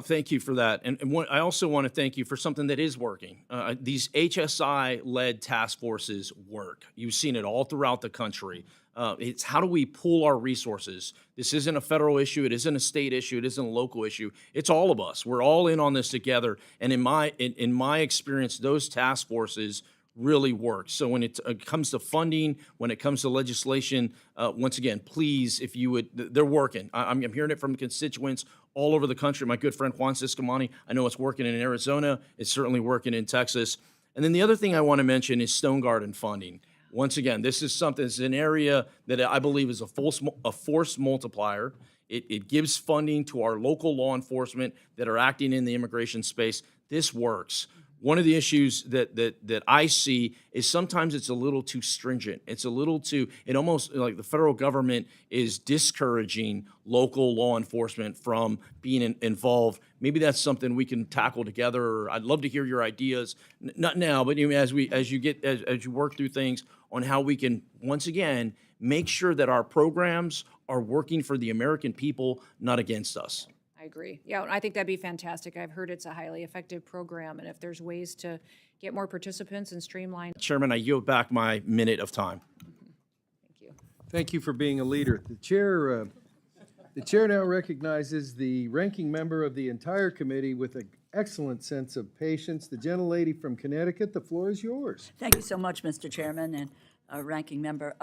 Thank you for that. And I also want to thank you for something that is working. These HSI-led task forces work. You've seen it all throughout the country. It's how do we pool our resources? This isn't a federal issue. It isn't a state issue. It isn't a local issue. It's all of us. We're all in on this together. And in my experience, those task forces really work. So when it comes to funding, when it comes to legislation, once again, please, if you would, they're working. I'm hearing it from constituents all over the country. My good friend Juan Ciscomani, I know it's working in Arizona. It's certainly working in Texas. And then the other thing I want to mention is Stone Garden funding. Once again, this is something, it's an area that I believe is a force multiplier. It gives funding to our local law enforcement that are acting in the immigration space. This works. One of the issues that I see is sometimes it's a little too stringent. It's a little too, it almost like the federal government is discouraging local law enforcement from being involved. Maybe that's something we can tackle together. I'd love to hear your ideas, not now, but as you work through things on how we can, once again, make sure that our programs are working for the American people, not against us. I agree. Yeah, I think that'd be fantastic. I've heard it's a highly effective program, and if there's ways to get more participants and streamline. Chairman, I yield back my minute of time. Thank you. Thank you for being a leader. The chair now recognizes the ranking member of the entire committee with an excellent sense of patience. The gentlelady from Connecticut, the floor is yours. Thank you so much, Mr. Chairman and Ranking Member.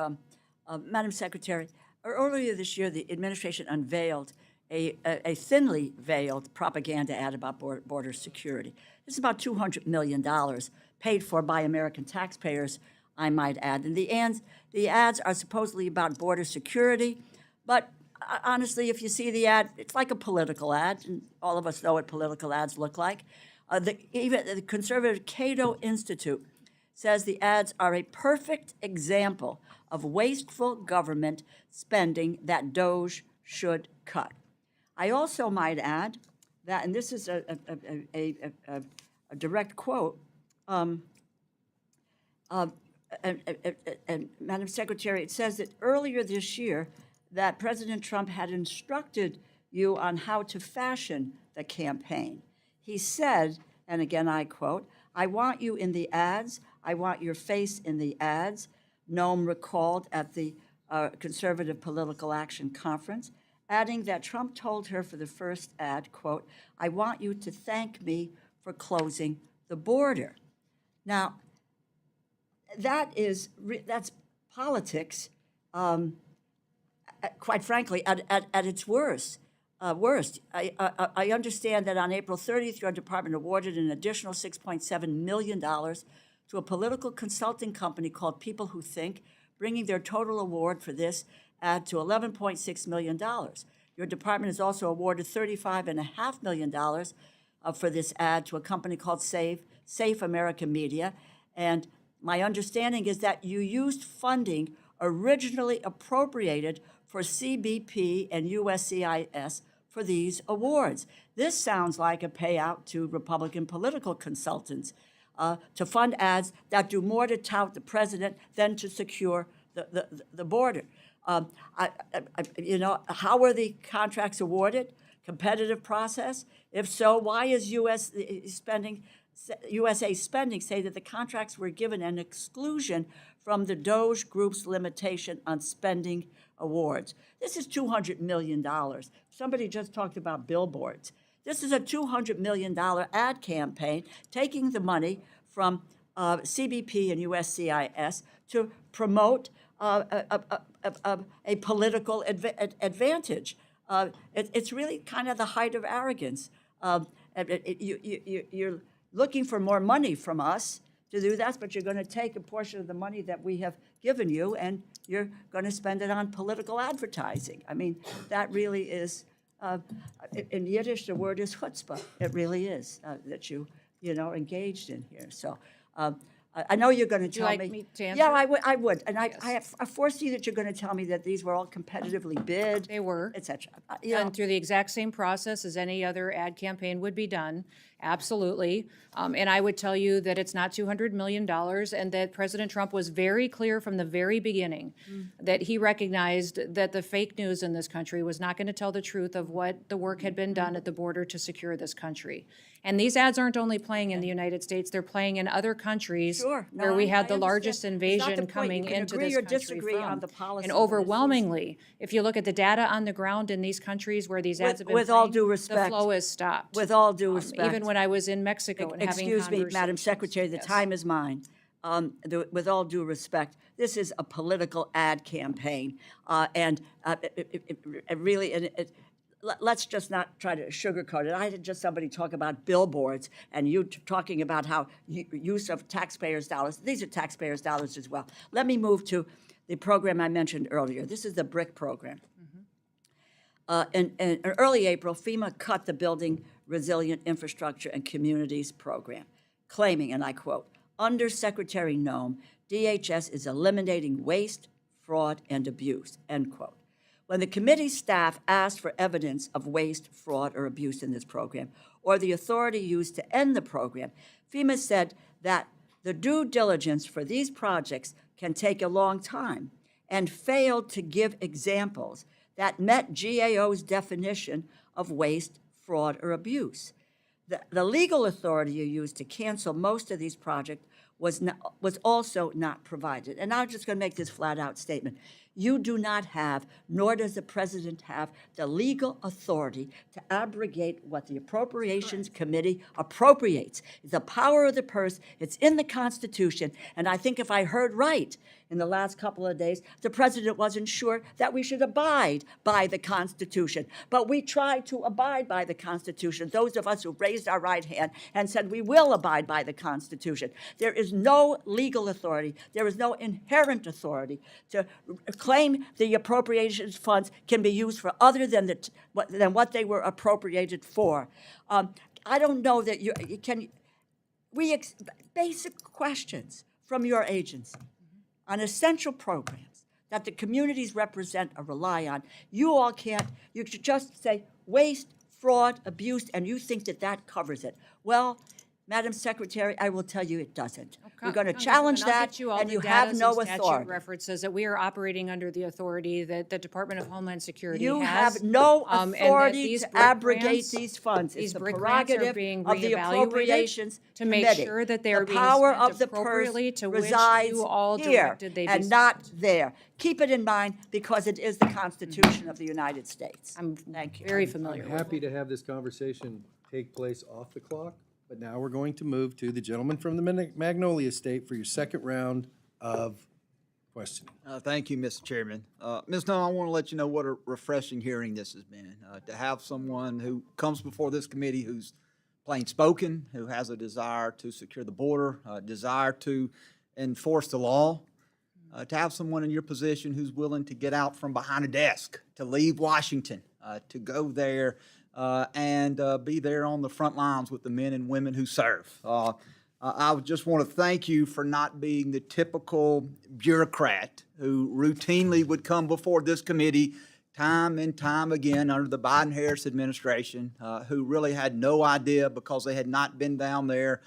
Madam Secretary, earlier this year, the administration unveiled a thinly veiled propaganda ad about border security. This is about $200 million paid for by American taxpayers, I might add. And the ads are supposedly about border security, but honestly, if you see the ad, it's like a political ad, and all of us know what political ads look like. Even the conservative Cato Institute says the ads are a perfect example of wasteful government spending that DOJ should cut. I also might add that, and this is a direct quote, and Madam Secretary, it says that earlier this year that President Trump had instructed you on how to fashion the campaign. He said, and again I quote, "I want you in the ads. I want your face in the ads." Noem recalled at the Conservative Political Action Conference, adding that Trump told her for the first ad, quote, "I want you to thank me for closing the border." Now, that's politics, quite frankly, at its worst. worst. I understand that on April 30th, your department awarded an additional $6.7 million to a political consulting company called People Who Think, bringing their total award for this ad to $11.6 million. Your department has also awarded $35.5 million for this ad to a company called Safe American Media. And my understanding is that you used funding originally appropriated for CBP and USCIS for these awards. This sounds like a payout to Republican political consultants to fund ads that do more to tout the president than to secure the border. How were the contracts awarded? Competitive process? If so, why is USA Spending say that the contracts were given an exclusion from the Doge Group's limitation on spending awards? This is $200 million. Somebody just talked about billboards. This is a $200 million ad campaign, taking the money from CBP and USCIS to promote a political advantage. It's really kind of the height of arrogance. You're looking for more money from us to do that, but you're going to take a portion of the money that we have given you and you're going to spend it on political advertising. I mean, that really is, in Yiddish, the word is chutzpah. It really is that you engaged in here. So I know you're going to tell like me to answer? Yeah, I would. And I foresee that you're going to tell me that these were all competitively bid. They were. Et cetera. Done through the exact same process as any other ad campaign would be done, absolutely. And I would tell you that it's not $200 million and that President Trump was very clear from the very beginning that he recognized that the fake news in this country was not going to tell the truth of what the work had been done at the border to secure this country. And these ads aren't only playing in the United States, they're playing in other countries Sure. No, where we I had the understand. largest It's not invasion the point. coming You can into agree this or country disagree from. on the policy, And but it's- overwhelmingly, if you look at the data on the ground in these countries where these ads have been With all playing, due the respect. flow has stopped. With all due respect. Even when I was in Mexico and having Excuse me, Madam conversations. Secretary, the Yes. time is mine. With all due respect, this is a political ad campaign, and let's just not try to sugarcoat it. I had just somebody talk about billboards, and you talking about how use of taxpayers' dollars. These are taxpayers' dollars as well. Let me move to the program I mentioned earlier. This is the BRIC program. In early April, FEMA cut the Building Resilient Infrastructure and Communities program, claiming, and I quote, "Under Secretary Noem, DHS is eliminating waste, fraud, and abuse," end quote. When the committee staff asked for evidence of waste, fraud, or abuse in this program, or the authority used to end the program, FEMA said that the due diligence for these projects can take a long time and failed to give examples that met GAO's definition of waste, fraud, or abuse. The legal authority you used to cancel most of these projects was also not provided. And I'm just going to make this flat-out statement. You do not have, nor does the president have, the legal authority to abrogate what the Appropriations Committee appropriates. It's the power of the purse. It's in the Constitution. And I think if I heard right in the last couple of days, the president wasn't sure that we should abide by the Constitution. But we tried to abide by the Constitution, those of us who raised our right hand and said we will abide by the Constitution. There is no legal authority. There is no inherent authority to claim the appropriations funds can be used for other than what they were appropriated for. I don't know that you can. Basic questions from your agency on essential programs that the communities represent or rely on. You all can't. You should just say waste, fraud, abuse, and you think that that covers it. Well, Madam Secretary, I will tell you it doesn't. We're going to challenge that, and you have no authority. References that we are operating under the authority that the Department of Homeland Security You has. have no and that authority these to BRIC abrogate grants- these funds. It's These the BRIC grants are prerogative being of the reevaluated Appropriations to make Committee. sure that they are being The power spent of the purse appropriately to which resides you all here directed they be and not there. Keep it in mind because it is the Constitution of the United States. Thank you. Very familiar I'm with. happy to have this conversation take place off the clock, but now we're going to move to the gentleman from the Magnolia State for your second round of questioning. Thank you, Mr. Chairman. Ms. Nunn, I want to let you know what a refreshing hearing this has been. To have someone who comes before this committee who's plain spoken, who has a desire to secure the border, a desire to enforce the law, to have someone in your position who's willing to get out from behind a desk, to leave Washington, to go there and be there on the front lines with the men and women who serve. I just want to thank you for not being the typical bureaucrat who routinely would come before this committee time and time again under the Biden-Harris administration, who really had no idea because they had not been down there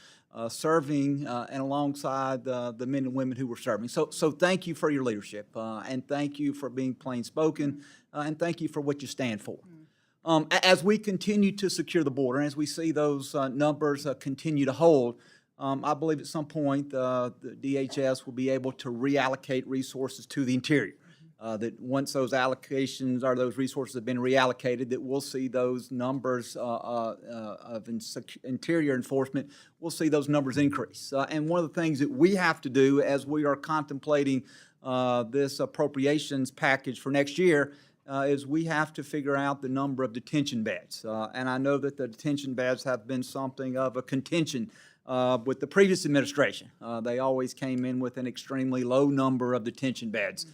serving and alongside the men and women who were serving. So thank you for your leadership, and thank you for being plain spoken, and thank you for what you stand for. As we continue to secure the border, and as we see those numbers continue to hold, I believe at some point the DHS will be able to reallocate resources to the interior. That once those allocations or those resources have been reallocated, that we'll see those numbers of interior enforcement, we'll see those numbers increase. And one of the things that we have to do as we are contemplating this appropriations package for next year is we have to figure out the number of detention beds. And I know that the detention beds have been something of a contention with the previous administration. They always came in with an extremely low number of detention beds,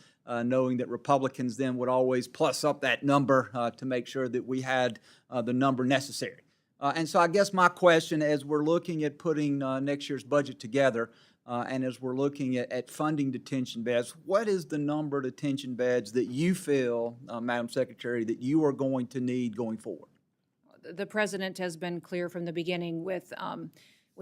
knowing that Republicans then would always plus up that number to make sure that we had the number necessary. And so I guess my question as we're looking at putting next year's budget together and as we're looking at funding detention beds, what is the number of detention beds that you feel, Madam Secretary, that you are going to need going forward? The president has been clear from the beginning with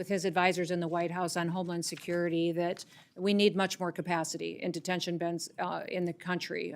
his advisors in the White House on Homeland Security that we need much more capacity in detention beds in the country.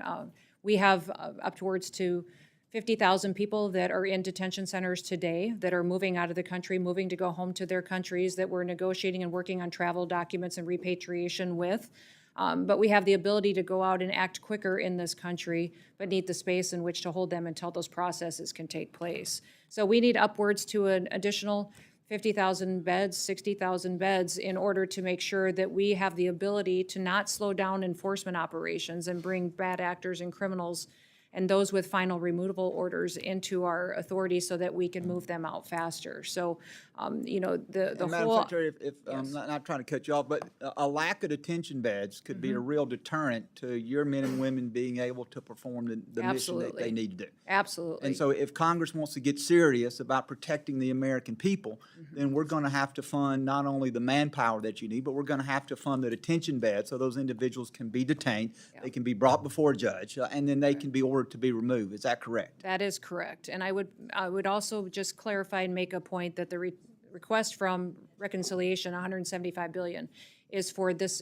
We have upwards to 50,000 people that are in detention centers today that are moving out of the country, moving to go home to their countries, that we're negotiating and working on travel documents and repatriation with. But we have the ability to go out and act quicker in this country, but need the space in which to hold them until those processes can take place. So we need upwards to an additional 50,000 beds, 60,000 beds in order to make sure that we have the ability to not slow down enforcement operations and bring bad actors and criminals and those with final removable orders into our authority so that we can move them out faster. So, the And Madam whole. Secretary, if I'm not trying to cut you off, but a lack of detention beds could be a real deterrent to your men and women being able to perform the mission that Absolutely. they need to do. Absolutely. And so if Congress wants to get serious about protecting the American people, then we're going to have to fund not only the manpower that you need, but we're going to have to fund the detention beds so those individuals can be detained, they can be brought before a judge, and then they can be ordered to be removed. Is that correct? That is correct. And I would also just clarify and make a point that the request from reconciliation, $175 billion, is for this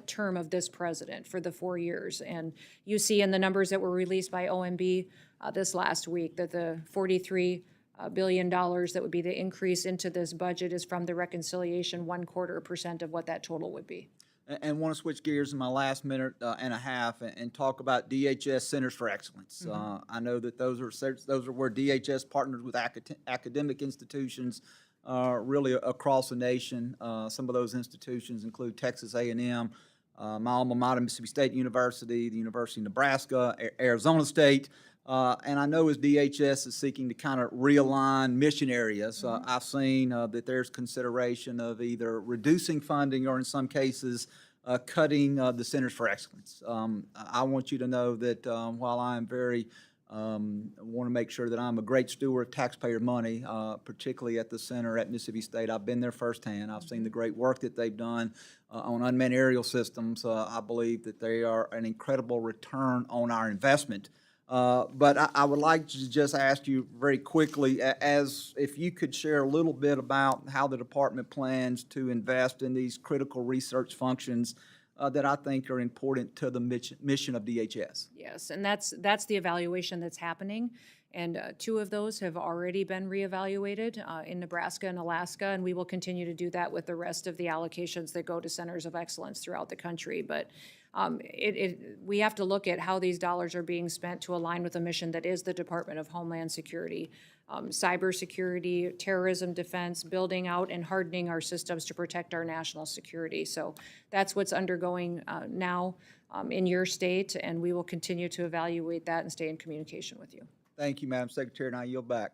term of this president for the 4 years. And you see in the numbers that were released by OMB this last week that the $43 billion that would be the increase into this budget is from the reconciliation, 1/4% of what that total would be. And want to switch gears in my last minute and a half and talk about DHS Centers for Excellence. I know that those are where DHS partners with academic institutions really across the nation. Some of those institutions include Texas A&M, my alma mater, Mississippi State University, the University of Nebraska, Arizona State. And I know as DHS is seeking to kind of realign mission areas, I've seen that there's consideration of either reducing funding or in some cases cutting the Centers for Excellence. I want you to know that while I am want to make sure that I'm a great steward of taxpayer money, particularly at the center at Mississippi State. I've been there firsthand. I've seen the great work that they've done on unmanned aerial systems. I believe that they are an incredible return on our investment. But I would like to just ask you very quickly, as if you could share a little bit about how the department plans to invest in these critical research functions that I think are important to the mission of DHS. Yes, and that's the evaluation that's happening. And 2 of those have already been reevaluated in Nebraska and Alaska, and we will continue to do that with the rest of the allocations that go to centers of excellence throughout the country. But we have to look at how these dollars are being spent to align with a mission that is the Department of Homeland Security. cybersecurity, terrorism defense, building out and hardening our systems to protect our national security. So that's what's undergoing now in your state, and we will continue to evaluate that and stay in communication with you. Thank you, Madam Secretary, and I yield back.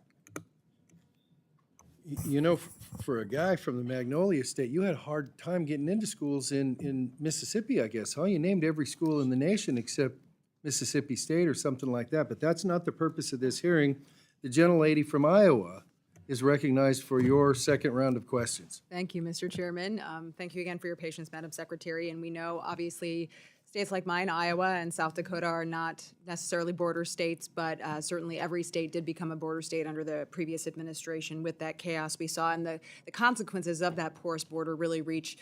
You know, for a guy from the Magnolia State, you had a hard time getting into schools in Mississippi, I guess, huh? You named every school in the nation except Mississippi State or something like that, but that's not the purpose of this hearing. The gentlelady from Iowa is recognized for your second round of questions. Thank you, Mr. Chairman. Thank you again for your patience, Madam Secretary. And we know, obviously, states like mine, Iowa and South Dakota, are not necessarily border states, but certainly every state did become a border state under the previous administration with that chaos we saw. And the consequences of that porous border really reach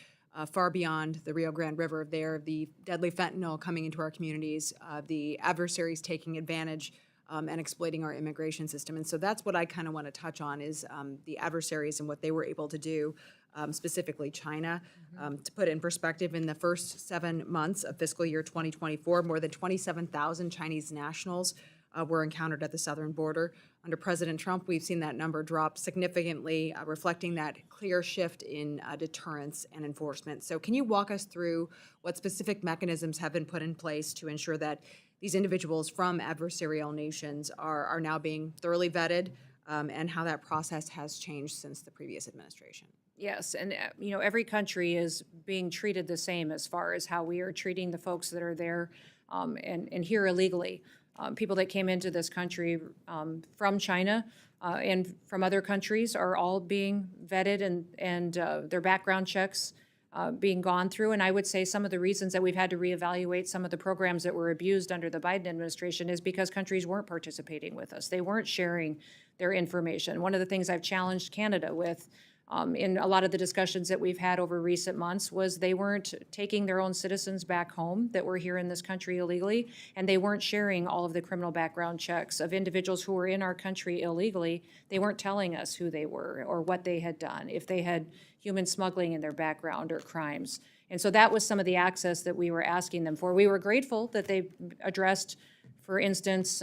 far beyond the Rio Grande River there, the deadly fentanyl coming into our communities, the adversaries taking advantage and exploiting our immigration system. And so that's what I kind of want to touch on is the adversaries and what they were able to do, specifically China. To put it in perspective, in the first 7 months of fiscal year 2024, more than 27,000 Chinese nationals were encountered at the southern border. Under President Trump, we've seen that number drop significantly, reflecting that clear shift in deterrence and enforcement. So can you walk us through what specific mechanisms have been put in place to ensure that these individuals from adversarial nations are now being thoroughly vetted, and how that process has changed since the previous administration? Yes, and every country is being treated the same as far as how we are treating the folks that are there and here illegally. People that came into this country from China and from other countries are all being vetted and their background checks being gone through. And I would say some of the reasons that we've had to reevaluate some of the programs that were abused under the Biden administration is because countries weren't participating with us. They weren't sharing their information. One of the things I've challenged Canada with in a lot of the discussions that we've had over recent months was they weren't taking their own citizens back home that were here in this country illegally, and they weren't sharing all of the criminal background checks of individuals who were in our country illegally. They weren't telling us who they were or what they had done, if they had human smuggling in their background or crimes. And so that was some of the access that we were asking them for. We were grateful that they addressed, for instance,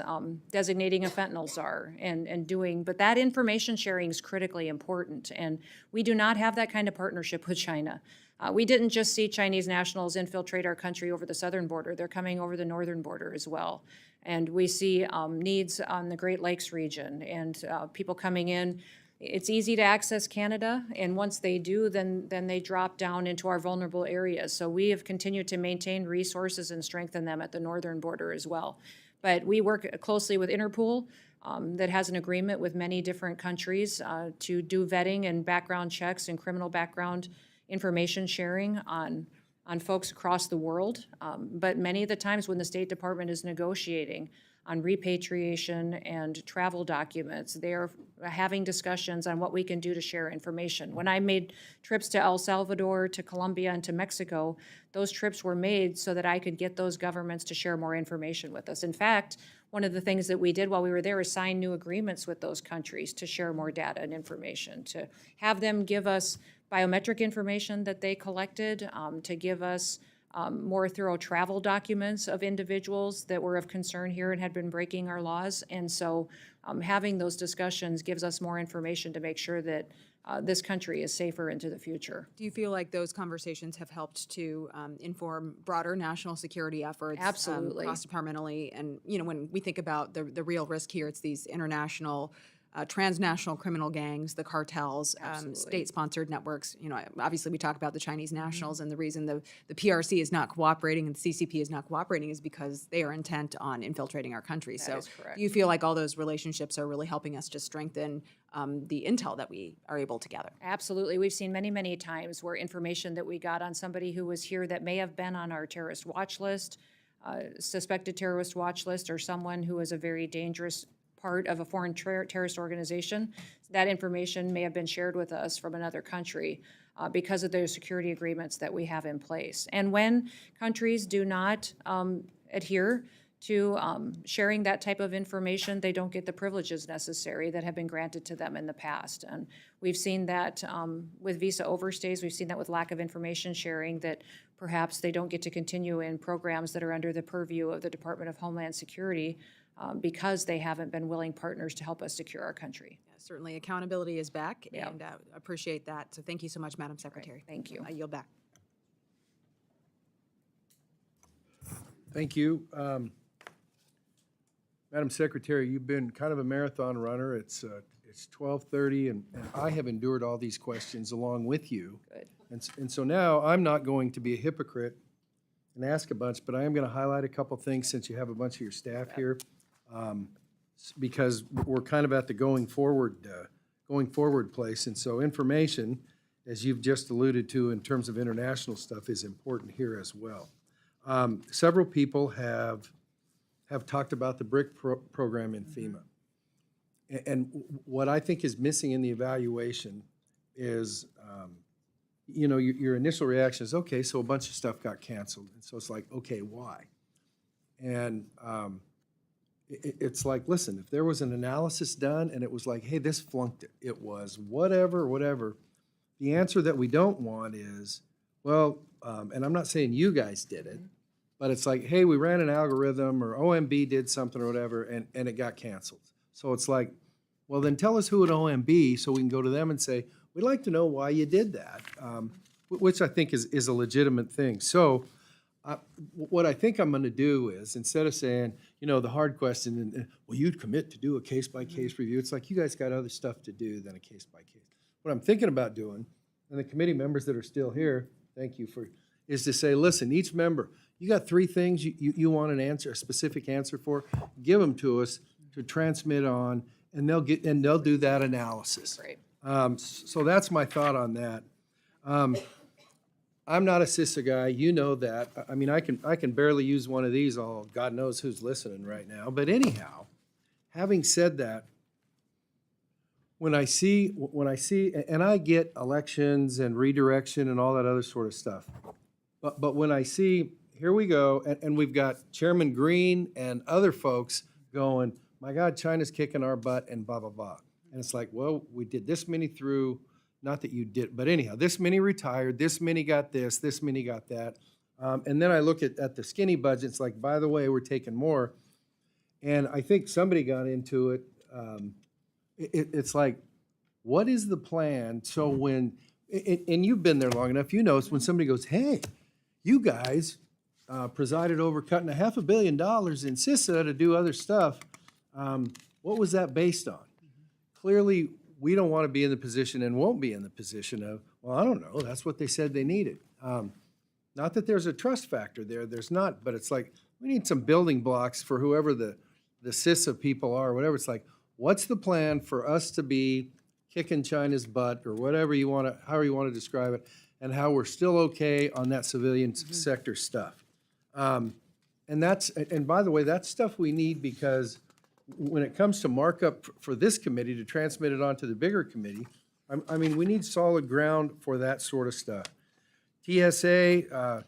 designating a fentanyl czar and doing, but that information sharing is critically important. And we do not have that kind of partnership with China. We didn't just see Chinese nationals infiltrate our country over the southern border. They're coming over the northern border as well. And we see needs on the Great Lakes region and people coming in. It's easy to access Canada, and once they do, then they drop down into our vulnerable areas. So we have continued to maintain resources and strengthen them at the northern border as well. But we work closely with Interpol that has an agreement with many different countries to do vetting and background checks and criminal background information sharing on folks across the world. But many of the times when the State Department is negotiating on repatriation and travel documents, they're having discussions on what we can do to share information. When I made trips to El Salvador, to Colombia, and to Mexico, those trips were made so that I could get those governments to share more information with us. In fact, one of the things that we did while we were there is sign new agreements with those countries to share more data and information, to have them give us biometric information that they collected, to give us more thorough travel documents of individuals that were of concern here and had been breaking our laws. And so having those discussions gives us more information to make sure that this country is safer into the future. Do you feel like those conversations have helped to inform broader national security efforts? Absolutely. Cross-departmentally, and when we think about the real risk here, it's these international transnational criminal gangs, the cartels, state-sponsored networks. Obviously we talk about the Chinese nationals, and the reason the PRC is not cooperating and the CCP is not cooperating is because they are intent on infiltrating our country. That So is correct. do you feel like all those relationships are really helping us to strengthen the intel that we are able to gather? Absolutely. We've seen many, many times where information that we got on somebody who was here that may have been on our terrorist watch list, suspected terrorist watch list, or someone who is a very dangerous part of a foreign terrorist organization, that information may have been shared with us from another country because of those security agreements that we have in place. And when countries do not adhere to sharing that type of information, they don't get the privileges necessary that have been granted to them in the past. And we've seen that with visa overstays, we've seen that with lack of information sharing, that perhaps they don't get to continue in programs that are under the purview of the Department of Homeland Security because they haven't been willing partners to help us secure our country. Certainly, accountability is back, Yeah. and appreciate that. So thank you so much, Madam Secretary. Thank you. I yield back. Thank you. Madam Secretary, you've been kind of a marathon runner. It's 12:30, and I have endured all these questions along with you. Good. And so now I'm not going to be a hypocrite and ask a bunch, but I am going to highlight a couple things since you have a bunch of your staff here. Because we're kind of at the going forward place. And so information, as you've just alluded to in terms of international stuff, is important here as well. Several people have talked about the BRIC program in FEMA. And what I think is missing in the evaluation is, your initial reaction is, okay, so a bunch of stuff got canceled. And so it's like, okay, why? And it's like, listen, if there was an analysis done and it was like, hey, this flunked it, it was whatever, the answer that we don't want is, well, and I'm not saying you guys did it, but it's like, hey, we ran an algorithm or OMB did something or whatever, and it got canceled. So it's like, well, then tell us who at OMB so we can go to them and say, we'd like to know why you did that, which I think is a legitimate thing. So what I think I'm going to do is, instead of saying, the hard question, and well, you'd commit to do a case-by-case review, it's like you guys got other stuff to do than a case-by-case. What I'm thinking about doing, and the committee members that are still here, thank you for, is to say, listen, each member, you got 3 things you want an answer, a specific answer for, give them to us to transmit on, and they'll do that analysis. Great. So that's my thought on that. I'm not a CISA guy, you know that. I mean, I can barely use one of these, God knows who's listening right now. But anyhow, having said that, when I see, and I get elections and redirection and all that other sort of stuff. But when I see, here we go, and we've got Chairman Green and other folks going, my God, China's kicking our butt and blah, blah, blah. And it's like, well, we did this many through. Not that you did, but anyhow, this many retired, this many got this many got that. And then I look at the skinny budgets, like, by the way, we're taking more. And I think somebody got into it. It's like, what is the plan? So when, and you've been there long enough, you know, it's when somebody goes, hey, you guys presided over cutting $500 million in CISA to do other stuff. What was that based on? Clearly, we don't want to be in the position and won't be in the position of, well, I don't know, that's what they said they needed. Not that there's a trust factor there, there's not, but it's like, we need some building blocks for whoever the CISA people are, whatever. It's like, what's the plan for us to be kicking China's butt, or whatever you want to, however you want to describe it, and how we're still okay on that civilian sector stuff. And by the way, that's stuff we need, because when it comes to markup for this committee to transmit it on to the bigger committee, I mean, we need solid ground for that sort of stuff. TSA,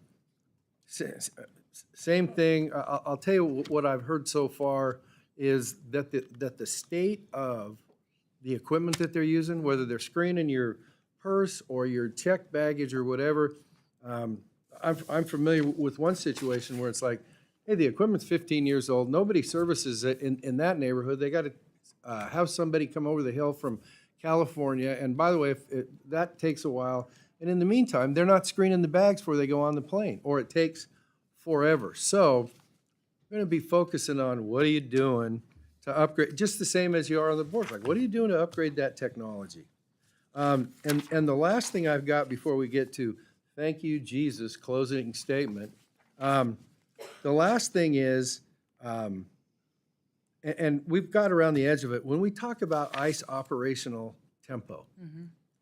same thing. I'll tell you what I've heard so far is that the state of the equipment that they're using, whether they're screening your purse or your checked baggage or whatever, I'm familiar with one situation where it's like, hey, the equipment's 15 years old. Nobody services it in that neighborhood. They got to have somebody come over the hill from California. And by the way, that takes a while. And in the meantime, they're not screening the bags before they go on the plane, or it takes forever. So we're going to be focusing on what are you doing to upgrade, just the same as you are on the board. Like, what are you doing to upgrade that technology? And the last thing I've got before we get to thank you, Jesus, closing statement. The last thing is, and we've got around the edge of it, when we talk about ICE operational tempo,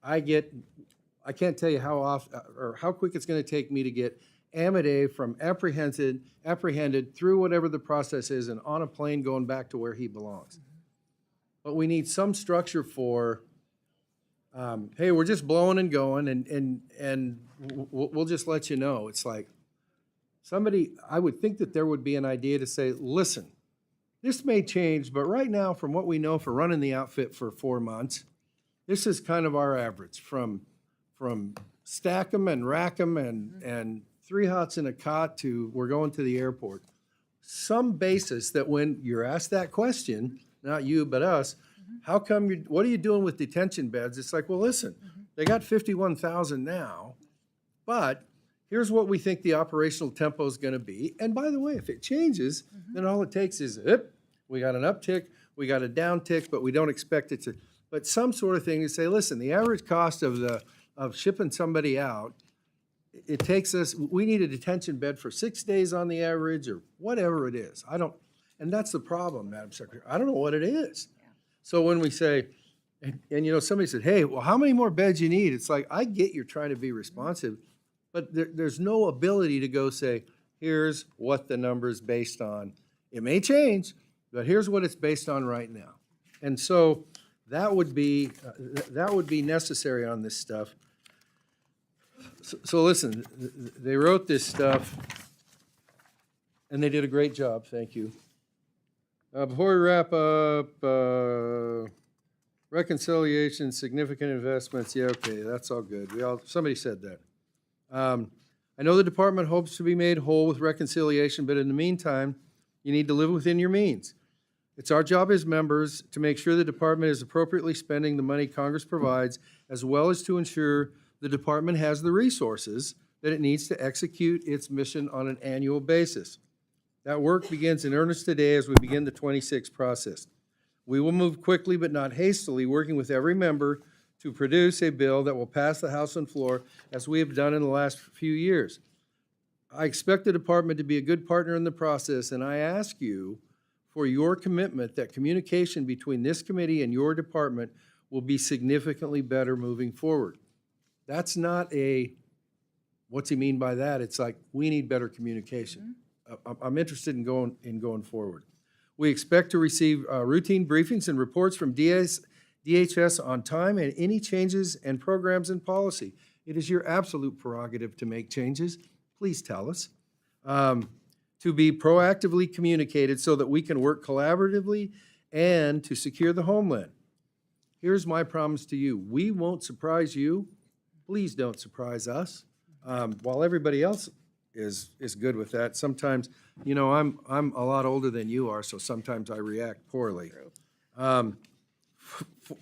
I can't tell you how often or how quick it's going to take me to get Amadei from apprehended through whatever the process is and on a plane going back to where he belongs. But we need some structure for, hey, we're just blowing and going, and we'll just let you know. It's like, I would think that there would be an idea to say, listen, this may change, but right now, from what we know for running the outfit for 4 months, this is kind of our average from stack 'em and rack 'em and 3 hots in a cot to we're going to the airport. some basis that when you're asked that question, not you, but us, how come what are you doing with detention beds? It's like, well, listen, they got 51,000 now, but here's what we think the operational tempo is going to be. And by the way, if it changes, then all it takes is, we got an uptick, we got a downtick, but we don't expect it to. But some sort of thing to say, listen, the average cost of shipping somebody out, it takes us, we need a detention bed for 6 days on the average or whatever it is. And that's the problem, Madam Secretary. I don't know what it is. So when we say, and you know, somebody said, hey, well, how many more beds you need? It's like, I get you're trying to be responsive, but there's no ability to go say, here's what the number's based on. It may change, but here's what it's based on right now. And so that would be necessary on this stuff. So listen, they wrote this stuff, and they did a great job, thank you. Before we wrap up, reconciliation, significant investments, yeah, okay, that's all good. Somebody said that. I know the department hopes to be made whole with reconciliation, but in the meantime, you need to live within your means. It's our job as members to make sure the department is appropriately spending the money Congress provides, as well as to ensure the department has the resources that it needs to execute its mission on an annual basis. That work begins in earnest today as we begin the 26 process. We will move quickly but not hastily, working with every member to produce a bill that will pass the House and floor as we have done in the last few years. I expect the department to be a good partner in the process, and I ask you for your commitment that communication between this committee and your department will be significantly better moving forward. That's not what's he mean by that? It's like, we need better communication. I'm interested in going forward. We expect to receive routine briefings and reports from DHS on time and any changes and programs and policy. It is your absolute prerogative to make changes. Please tell us. To be proactively communicated so that we can work collaboratively and to secure the homeland. Here's my promise to you. We won't surprise you. Please don't surprise us. While everybody else is good with that, sometimes, you know, I'm a lot older than you are, so sometimes I react poorly.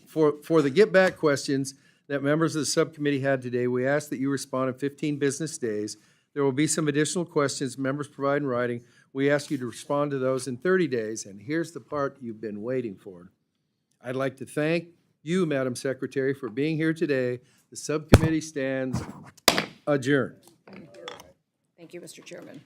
For the get back questions that members of the subcommittee had today, we ask that you respond in 15 business days. There will be some additional questions members provide in writing. We ask you to respond to those in 30 days, and here's the part you've been waiting for. I'd like to thank you, Madam Secretary, for being here today. The subcommittee stands adjourned. Thank you, Mr. Chairman.